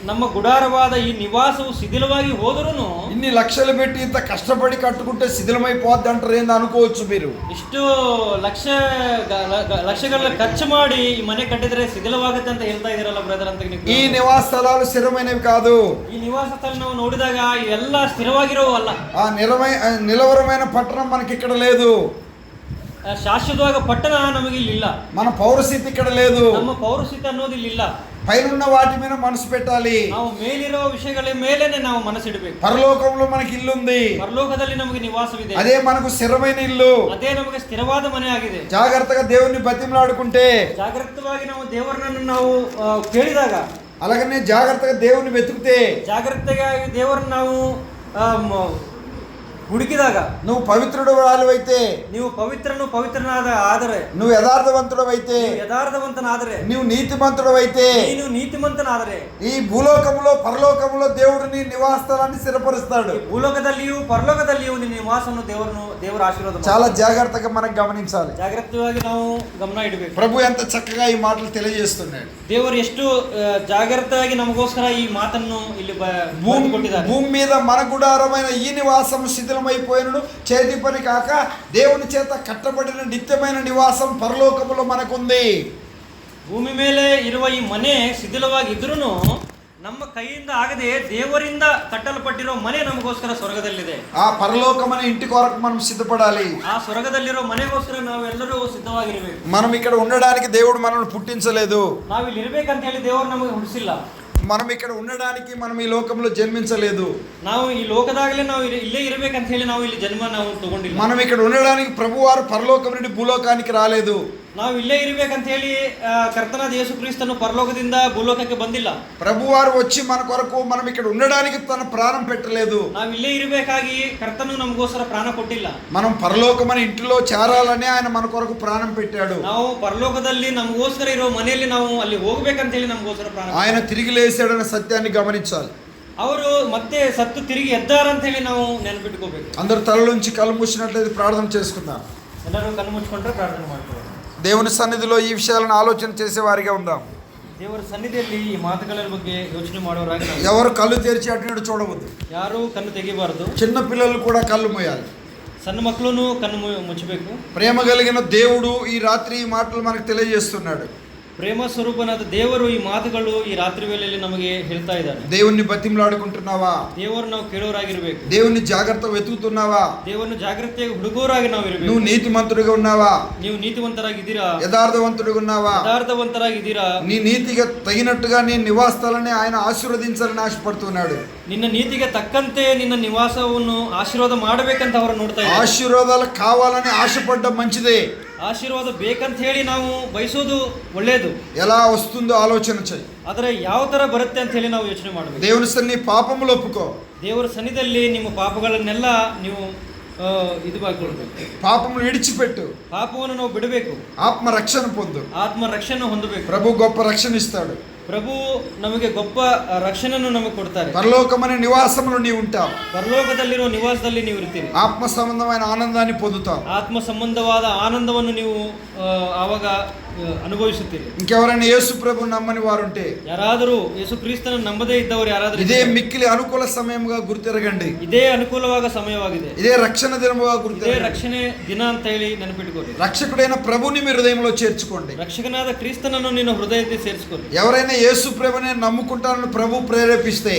ನಮ್ಮ ಗುಡಾರವಾದ ಈ ನಿವಾಸವು ಶಿಥಿಲವಾಗಿ ಹೋದರೂ, ఇన్ని లక్షలు పెట్టి ఇంత కష్టపడి కట్టుకుంటే శిథిలమైపోద్ది అంటారు. ఏంది అనుకోవచ్చు మీరు? ಇಷ್ಟು ಲಕ್ಷಗಳ ಖರ್ಚು ಮಾಡಿ ಈ ಮನೆ ಕಟ್ಟಿದ್ರೆ ಶಿಥಿಲವಾಗುತ್ತೆ ಅಂತ ಹೇಳ್ತಾ ಇದೀರಲ್ಲ ಬ್ರದರ್ ಅಂತ. ఈ నివాస స్థలాలు స్థిరమైనవి కాదు. ಈ ನಿವಾಸ ಸ್ಥಳ ನಾವು ನೋಡಿದಾಗ ಇವೆಲ್ಲ ಸ್ಥಿರವಾಗಿರೋವಲ್ಲ. ఆ నిలవరమైన పట్టణం మనకి ఇక్కడ లేదు. ಶಾಶ್ವತವಾದ ಪಟ್ಟಣ ನಮಗೆ ಇಲ್ಲಿ ಇಲ್ಲ. మన పౌరస్థితి ఇక్కడ లేదు. ನಮ್ಮ ಪೌರಸ್ಥಿತಿ ಅನ್ನೋದು ಇಲ್ಲಿ ಇಲ್ಲ. పైనున్న వాటి మీద మనసు పెట్టాలి. ನಾವು ಮೇಲಿರೋ ವಿಷಯಗಳ ಮೇಲೇನೆ ನಾವು ಮನಸ್ಸಿಡಬೇಕು. పరలోకంలో మనకి ఇల్లు ఉంది. ಪರಲೋಕದಲ್ಲಿ ನಮಗೆ ನಿವಾಸವಿದೆ. అదే మనకు స్థిరమైన ఇల్లు. ಅದೇ ನಮಗೆ ಸ್ಥಿರವಾದ ಮನೆ ಆಗಿದೆ. జాగ్రత్తగా దేవుని బతిమలాడుకుంటే, ಜಾಗೃತವಾಗಿ ನಾವು ದೇವರನ್ನು ನಾವು ಕೇಳಿದಾಗ, అలాగనే జాగ్రత్తగా దేవుని వెతికితే, ಜಾಗೃತೆಗಾಗಿ ದೇವರನ್ನು ನಾವು ಹುಡುಕಿದಾಗ, నువ్వు పవిత్రుడు అయితే, ನೀವು ಪವಿತ್ರನಾದ ಆದರೆ, నువ్వు యథార్థవంతుడు అయితే, ಯಥಾರ್ಥವಂತನಾದರೆ, నువ్వు నీతిమంతుడు అయితే, ನೀನು ನೀತಿವಂತನಾದರೆ, ఈ భూలోకములో పరలోకములో దేవుడు నీ నివాస స్థలాన్ని స్థిరపరుస్తాడు. ಭೂಲೋಕದಲ್ಲಿಯೂ ಪರಲೋಕದಲ್ಲಿಯೂ ನಿನ್ನ ನಿವಾಸವನ್ನು ದೇವರ ಆಶೀರ್ವಾದ. చాలా జాగ్రత్తగా మనం గమనించాలి. ಜಾಗೃತವಾಗಿ ನಾವು ಗಮನ ಇಡಬೇಕು. ప్రభు ఎంత చక్కగా ఈ మాటలు తెలియజేస్తున్నాడు. ದೇವರು ಎಷ್ಟು ಜಾಗೃತವಾಗಿ ನಮಗೋಸ್ಕರ ಈ ಮಾತನ್ನು ಇಲ್ಲಿ ಕೊಟ್ಟಿದ್ದಾರೆ. భూమి మీద మన గుడారమైన ఈ నివాసం శిథిలమైపోయినను, చేతి పని కాక దేవుని చేత కట్టబడిన నిత్యమైన నివాసం పరలోకములో మనకుంది. ಭೂಮಿ ಮೇಲೆ ಇರುವ ಈ ಮನೆ ಶಿಥಿಲವಾಗಿದ್ರೂ ನಮ್ಮ ಕೈಯಿಂದ ಆಗದೆ ದೇವರಿಂದ ಕಟ್ಟಲ್ಪಟ್ಟಿರೋ ಮನೆ ನಮಗೋಸ್ಕರ ಸ್ವರ್ಗದಲ್ಲಿದೆ. ఆ పరలోకమైన ఇంటి కొరకు మనం సిద్ధపడాలి. ಆ ಸ್ವರ್ಗದಲ್ಲಿರೋ ಮನೆಗೋಸ್ಕರ ನಾವೆಲ್ಲರೂ ಸಿದ್ಧವಾಗಿರಬೇಕು. మనం ఇక్కడ ఉండడానికి దేవుడు మనల్ని పుట్టించలేదు. ನಾವಿಲ್ಲಿ ಇರ್ಬೇಕಂತ ಹೇಳಿ ದೇವರು ನಮಗೆ ಹುಟ್ಟಿಸಿಲ್ಲ. మనం ఇక్కడ ఉండడానికి మనం ఈ లోకంలో జన్మించలేదు. ನಾವು ಈ ಲೋಕದಾಗಲೇ ನಾವು ಇಲ್ಲೇ ಇರಬೇಕಂತ ಹೇಳಿ ನಾವು ಇಲ್ಲಿ ಜನ್ಮ ನಾವು ತಗೊಂಡಿಲ್ಲ. మనం ఇక్కడ ఉండడానికి ప్రభువారు పరలోకం నుండి భూలోకానికి రాలేదు. ನಾವು ಇಲ್ಲೇ ಇರಬೇಕಂತ ಹೇಳಿ ಕರ್ತನಾದ ಯೇಸು ಕ್ರಿಸ್ತನು ಪರಲೋಕದಿಂದ ಭೂಲೋಕಕ್ಕೆ ಬಂದಿಲ್ಲ. ప్రభువారు వచ్చి మన కొరకు మనం ఇక్కడ ఉండడానికి తన ప్రాణం పెట్టలేదు. ನಾವು ಇಲ್ಲೇ ಇರಬೇಕಾಗಿ ಕರ್ತನು ನಮಗೋಸ್ಕರ ಪ್ರಾಣ ಕೊಟ್ಟಿಲ್ಲ. మనం పరలోకమని ఇంటిలో చేరాలని ఆయన మన కొరకు ప్రాణం పెట్టాడు. ನಾವು ಪರಲೋಕದಲ್ಲಿ ನಮಗೋಸ್ಕರ ಇರೋ ಮನೆಯಲ್ಲಿ ನಾವು ಅಲ್ಲಿ ಹೋಗ್ಬೇಕಂತ ಹೇಳಿ ನಮಗೋಸ್ಕರ ಪ್ರಾಣ. ఆయన తిరిగి లేచాడన్న సత్యాన్ని గమనించాలి. ಅವರು ಮತ್ತೆ ಸತ್ತು ತಿರುಗಿ ಎದ್ದಾರಂತ ಹೇಳಿ ನಾವು ನೆನಪಿಟ್ಕೋಬೇಕು. అందరు తలలోంచి కళ్ళు మూసినట్లయితే ప్రార్థన చేసుకుందాం. ಎಲ್ಲರೂ ಕಣ್ಣು ಮುಚ್ಕೊಂಡ್ರೆ ಪ್ರಾರ್ಥನೆ ಮಾಡ್ಕೊಳ್ಳೋಣ. దేవుని సన్నిధిలో ఈ విషయాలను ఆలోచన చేసేవారిగా ఉందాం. ದೇವರ ಸನ್ನಿಧಿಯಲ್ಲಿ ಈ ಮಾತುಗಳ ಬಗ್ಗೆ ಯೋಚನೆ ಮಾಡೋರಾಗಿ ನಾವು. ఎవరు కళ్ళు తెరిచి అటు ఇటు చూడవద్దు. ಯಾರು ಕಣ್ಣು ತೆಗಿಬಾರದು. చిన్న పిల్లలు కూడా కళ్ళు మూయాలి. ಸಣ್ಣ ಮಕ್ಕಳು ಕಣ್ಣು ಮುಚ್ಚಬೇಕು. ప్రేమ కలిగిన దేవుడు ఈ రాత్రి ఈ మాటలు మనకు తెలియజేస్తున్నాడు. ಪ್ರೇಮ ಸ್ವರೂಪನಾದ ದೇವರು ಈ ಮಾತುಗಳು ಈ ರಾತ್ರಿ ವೇಳೆಯಲ್ಲಿ ನಮಗೆ ಹೇಳ್ತಾ ಇದ್ದಾರೆ. దేవుణ్ణి బతిమలాడుకుంటున్నావా? ದೇವರು ನಾವು ಕೇಳೋರಾಗಿರ್ಬೇಕು. దేవుణ్ణి జాగ్రత్త వెతుకుతున్నావా? ದೇವರನ್ನು ಜಾಗ್ರತೆಯಾಗಿ ಹುಡುಗೋರಾಗಿ ನಾವು ಇರಬೇಕು. నువ్వు నీతిమంతుడిగా ఉన్నావా? ನೀವು ನೀತಿವಂತರಾಗಿದ್ದೀರಾ? యథార్థవంతుడిగా ఉన్నావా? ಯಥಾರ್ಥವಂತರಾಗಿದ್ದೀರಾ? నీ నీతిగా తగినట్టుగా నీ నివాసాలని ఆయన ఆశీర్వదించాలని ఆశపడుతున్నాడు. ನಿನ್ನ ನೀತಿಗೆ ತಕ್ಕಂತೆ ನಿನ್ನ ನಿವಾಸವನ್ನು ಆಶೀರ್ವಾದ ಮಾಡಬೇಕಂತ ಅವರು ನೋಡ್ತಾ ಇದ್ದಾರೆ. ఆశీర్వాదాలు కావాలని ఆశపడ్డం మంచిదే. ಆಶೀರ್ವಾದ ಬೇಕಂತ ಹೇಳಿ ನಾವು ಬಯಸೋದು ಒಳ್ಳೆಯದು. ఎలా వస్తుందో ఆలోచన చెయ్యి. ಆದರೆ ಯಾವ ತರ ಬರುತ್ತೆ ಅಂತ ಹೇಳಿ ನಾವು ಯೋಚನೆ ಮಾಡಬೇಕು. దేవుని సన్ని పాపములు ఒప్పుకో. ದೇವರ ಸನ್ನಿಧಿಯಲ್ಲಿ ನಿಮ್ಮ ಪಾಪಗಳನ್ನೆಲ್ಲ ನೀವು ಇದು ಮಾಡಿಕೊಳ್ಬೇಕು. పాపములు విడిచిపెట్టు. ಪಾಪವನ್ನು ನಾವು ಬಿಡಬೇಕು. ఆత్మ రక్షణ పొందు. ಆತ್ಮ ರಕ್ಷಣೆ ಹೊಂದಬೇಕು. ప్రభు గొప్ప రక్షణ ఇస్తాడు. ಪ್ರಭು ನಮಗೆ ಗೊಬ್ಬ ರಕ್ಷಣೆಯನ್ನು ನಮಗೆ ಕೊಡ್ತಾರೆ. పరలోకమనే నివాసములో నీవు ఉంటావు. ಪರಲೋಕದಲ್ಲಿರೋ ನಿವಾಸದಲ್ಲಿ ನೀವು ಇರ್ತೀರಿ. ఆత్మ సంబంధమైన ఆనందాన్ని పొందుతావు. ಆತ್ಮ ಸಂಬಂಧವಾದ ಆನಂದವನ್ನು ನೀವು ಆವಾಗ ಅನುಭವಿಸುತ್ತೀರಿ. ఇంకెవరైనా యేసు ప్రభు నమ్మని వారుంటే, ಯಾರಾದರೂ ಯೇಸು ಕ್ರಿಸ್ತನ ನಂಬದೇ ಇದ್ದವರು ಯಾರಾದರೂ ఇదే మిక్కిలి అనుకూల సమయముగా గుర్తిరగండి. ಇದೇ ಅನುಕೂಲವಾದ ಸಮಯವಾಗಿದೆ. ఇదే రక్షణ దినముగా ಇದೇ గుర్తిరగండి. ರಕ್ಷಣೆ ದಿನ ಅಂತ ಹೇಳಿ ನೆನಪಿಟ್ಕೊಳ್ಳಿ. రక్షకుడైన ప్రభుని మీ హృదయంలో చేర్చుకోండి. ರಕ್ಷಕನಾದ ಕ್ರಿಸ್ತನನ್ನು ನಿನ್ನ ಹೃದಯದಲ್ಲಿ ಸೇರಿಸಿಕೊಳ್ಳಿ. ఎవరైనా యేసు ప్రభుని నమ్ముకుంటారని ప్రభు ప్రేరేపిస్తే,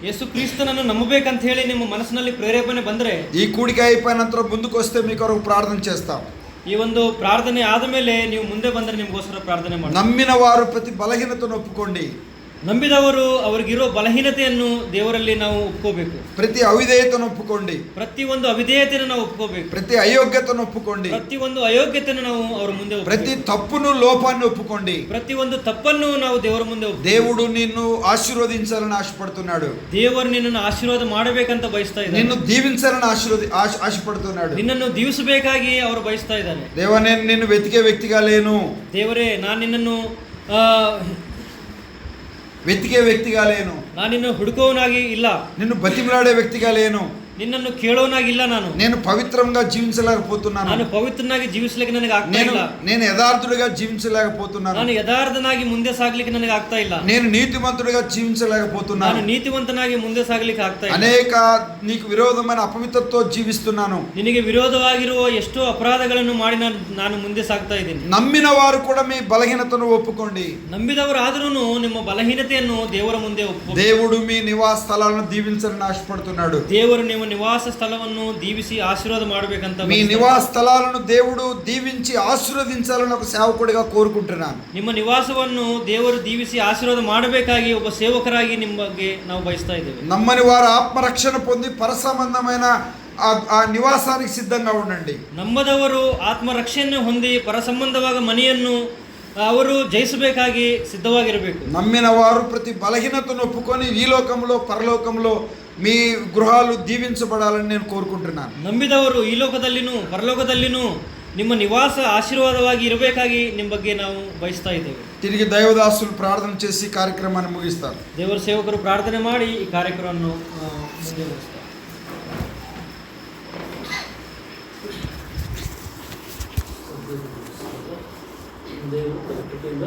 ಯೇಸು ಕ್ರಿಸ್ತನನ್ನು ನಂಬಬೇಕಂತ ಹೇಳಿ ನಿಮ್ಮ ಮನಸ್ಸಿನಲ್ಲಿ ಪ್ರೇರೇಪಣೆ ಬಂದರೆ, ఈ కూడిక అయిపోయిన ನಂತರ ముందుకు వస్తే మీ కొరకు ప్రార్థన చేస్తాం. ಈ ಒಂದು ಪ್ರಾರ್ಥನೆ ಆದ ಮೇಲೆ ನೀವು ಮುಂದೆ ಬಂದರೆ ನಿಮಗೋಸ್ಕರ ಪ್ರಾರ್ಥನೆ ಮಾಡಿ. నమ్మిన వారు ప్రతి బలహీనతను ఒప్పుకోండి. ನಂಬಿದವರು ಅವರಿಗಿರೋ ಬಲಹೀನತೆಯನ್ನು ದೇವರಲ್ಲಿ ನಾವು ಒಪ್ಕೋಬೇಕು. ప్రతి అవిధేయతను ఒప్పుకోండి. ಪ್ರತಿಯೊಂದು ಅವಿಧೇಯತೆಯನ್ನು ನಾವು ಒಪ್ಕೋಬೇಕು. ప్రతి అయోగ్యతను ఒప్పుకోండి. ಪ್ರತಿಯೊಂದು ಅಯೋಗ್ಯತೆಯನ್ನು ನಾವು ಅವರ ಮುಂದೆ ప్రతి తప్పును లోపాన్ని ఒప్పుకోండి. ಪ್ರತಿಯೊಂದು ತಪ್ಪನ್ನು ನಾವು ದೇವರ ಮುಂದೆ దేవుడు నిన్ను ఆశీర్వదించాలని ఆశపడుతున్నాడు. ದೇವರು ನಿನ್ನನ್ನು ಆಶೀರ್ವಾದ ಮಾಡಬೇಕಂತ ಬಯಸ್ತಾ ಇದ್ದಾರೆ. నిన్ను దీవించాలని ఆశపడుతున్నాడు. ನಿನ್ನನ್ನು ದೀವಿಸಬೇಕಾಗಿ ಅವರು ಬಯಸ್ತಾ ಇದ್ದಾರೆ. దేవా, నేను నిన్ను వెతికే వ్యక్తిగా లేను. ದೇವರೇ, ನಾನು ನಿನ್ನನ್ನು వెతికే వ్యక్తిగా లేను. ನಾನು ನಿನ್ನ ಹುಡುಕೋನಾಗಿ ಇಲ್ಲ. నిన్ను బతిమలాడే వ్యక్తిగా లేను. ನಿನ್ನನ್ನು ಕೇಳೋನಾಗಿಲ್ಲ. నేను పవిత్రంగా జీవించలేకపోతున్నాను. ನಾನು ಪವಿತ್ರನಾಗಿ ಜೀವಿಸಲಿಕ್ಕೆ ನನಗೆ ಆಗ್ತಾ ಇಲ್ಲ. నేను యథార్థుడిగా జీవించలేకపోతున్నాను. ನಾನು ಯಥಾರ್ಥನಾಗಿ ಮುಂದೆ ಸಾಗಲಿಕ್ಕೆ ನನಗೆ ಆಗ್ತಾ ಇಲ್ಲ. నేను నీతిమంతుడిగా జీవించలేకపోతున్నాను. ನಾನು ನೀತಿವಂತನಾಗಿ ಮುಂದೆ ಸಾಗಲಿಕ್ಕೆ ಆಗ್ತಾ ಇಲ್ಲ. అనేక నీకు విరోధమైన అపవిత్రతో జీవిస్తున్నాను. ನಿನಗೆ ವಿರೋಧವಾಗಿರುವ ಎಷ್ಟೋ ಅಪರಾಧಗಳನ್ನು ಮಾಡಿ ನಾನು ಮುಂದೆ ಸಾಗ್ತಾ ಇದ್ದೀನಿ. నమ్మిన వారు కూడా మీ బలహీనతను ఒప్పుకోండి. ನಂಬಿದವರಾದರೂ ನಿಮ್ಮ ಬಲಹೀನತೆಯನ್ನು ದೇವರ ಮುಂದೆ ಒಪ್ಪು. దేవుడు మీ నివాస స్థలాలను దీవించాలని ఆశపడుతున్నాడు. ದೇವರು ನಿಮ್ಮ ನಿವಾಸ ಸ್ಥಳವನ್ನು ದೀವಿಸಿ ಆಶೀರ್ವಾದ ಮಾಡಬೇಕಂತ. మీ నివాస స్థలాలను దేవుడు దీవించి ఆశీర్వదించాలని ఒక సేవకుడిగా కోరుకుంటున్నాను. ನಿಮ್ಮ నివాಸವನ್ನು ದೇವರು ದೀವಿಸಿ ಆಶೀರ್ವಾದ ಮಾಡಬೇಕಾಗಿ ಒಬ್ಬ ಸೇವಕರಾಗಿ ನಿಮ್ಮ ಬಗ್ಗೆ ನಾವು ಬಯಸ್ತಾ ಇದ್ದೇವೆ. నమ్మని వారు ఆత్మరక్షణ పొంది పరసంబంధమైన ఆ నివాసానికి సిద్ధంగా ఉండండి. ನಂಬದವರು ಆತ್ಮರಕ್ಷಣೆ ಹೊಂದಿ ಪರಸಂಬಂಧವಾದ ಮನೆಯನ್ನು ಅವರು ಜಯಿಸಬೇಕಾಗಿ ಸಿದ್ಧವಾಗಿರಬೇಕು. నమ్మిన వారు ప్రతి బలహీనతను ఒప్పుకొని ఈ లోకంలో పరలోకంలో మీ గృహాలు దీవించబడాలని నేను కోరుకుంటున్నాను. ನಂಬಿದವರು ಈ ಲೋಕದಲ್ಲಿನೂ ಪರಲೋಕದಲ್ಲಿನೂ ನಿಮ್ಮ ನಿವಾಸ ಆಶೀರ್ವಾದವಾಗಿ ಇರಬೇಕಾಗಿ ನಿಮ್ಮ ಬಗ್ಗೆ ನಾವು ಬಯಸ್ತಾ ಇದ್ದೇವೆ. తిరిగి దైవదాసులు ప్రార్థన చేసి కార్యక్రమాన్ని ముగిస్తారు. ದೇವರ ಸೇವಕರು ಪ್ರಾರ್ಥನೆ ಮಾಡಿ ಈ ಕಾರ್ಯಕ್ರಮವನ್ನು ಮುಂದುವರಿಸ್ತಾರೆ. ದೇವರು ತನ್ನ ಕೃಪೆಯಿಂದ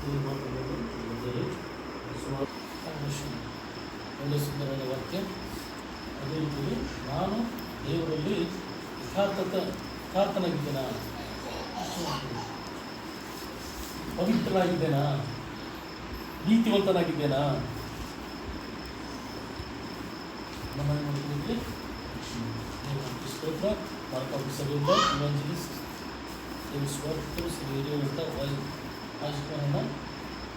ಈ ಮಾತುಗಳನ್ನು ಸುಮಾರು ಒಳ್ಳೆಯ ಸುಂದರವಾದ ವಾಕ್ಯ. ಅದೇ ರೀತಿಯಲ್ಲಿ ನಾನು ದೇವರಲ್ಲಿ ಯಥಾರ್ಥನಾಗಿದ್ದೇನಾ, ಪವಿತ್ರನಾಗಿದ್ದೇನಾ, ನೀತಿವಂತನಾಗಿದ್ದೇನಾ, ನಮ್ಮನ್ನು ನೋಡಿಕೊಳ್ಳಿಕ್ಕೆ ಸ್ತೋತ್ರ. ಮಾರ್ಕ ಸಭೆಯಿಂದ ಇವಾಂಜಲಿಸ್ಟ್ ಸ್ವಾರ್ಥರು ಶ್ರೀ ಹಿರಿಯುವಂಥ ರಾಜಕುಮಾರನ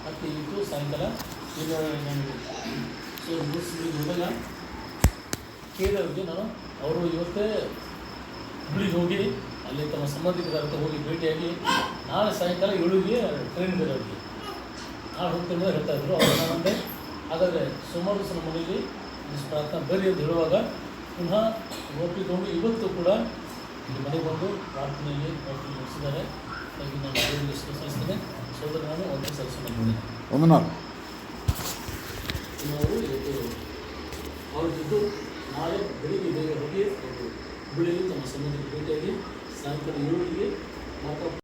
ಮತ್ತು ಇವತ್ತು ಸಾಯಂಕಾಲ ಈಗ ನಾನು ಸೊ ಮುಗಿಸಿ ಹೋದಾಗ ಕೇಳಿದವ್ರಿಗೆ ನಾನು ಅವರು ಇವತ್ತೇ ಹುಬ್ಳಿಗೆ ಹೋಗಿ ಅಲ್ಲಿ ತಮ್ಮ ಸಂಬಂಧಿಕರ ಹತ್ರ ಹೋಗಿ ಭೇಟಿಯಾಗಿ ನಾಳೆ ಸಾಯಂಕಾಲ 7ಗೆ ಟ್ರೈನ್ ಇದೆ ಅವ್ರಿಗೆ ನಾಳೆ ಹೋಗ್ತಿರೋದು ಹೇಳ್ತಾ ಇದ್ರು. ಅವ್ರು ನಾನಂದೆ ಹಾಗಾದರೆ ಸೋಮವಾರ ದಿವಸ ನಮ್ಮ ಮನೆಯಲ್ಲಿ ಪ್ರಾರ್ಥನಾ ಬರ್ರಿ ಅಂತ ಹೇಳುವಾಗ ಪುನಃ ಒಪ್ಪಿಕೊಂಡು ಇವತ್ತು ಕೂಡ ಇಲ್ಲಿ ಮನೆಗೆ ಬಂದು ಪ್ರಾರ್ಥನೆಯಲ್ಲಿ ನಡೆಸಿದ್ದಾರೆ. ಹಾಗಾಗಿ ನಾನು ದೇವರಿಗೆ ಸಲ್ಲಿಸ್ತೇನೆ. ಸೋದರ ನಾನು ಒಂದು ಸಲ್ಲಿಸಿದ್ದೇನೆ. ಅವರು ಇವತ್ತು ಅವ್ರದ್ದು ನಾಳೆ ಬೆಳಿಗ್ಗೆ ಬೇಗ ಹೋಗಿ ಅವರು ಹುಬ್ಬಳ್ಳಿಯಲ್ಲಿ ತಮ್ಮ ಸಂಬಂಧಿಕರು ಭೇಟಿಯಾಗಿ ಸಾಯಂಕಾಲ 7ಗೆ ಮಾತ್ರ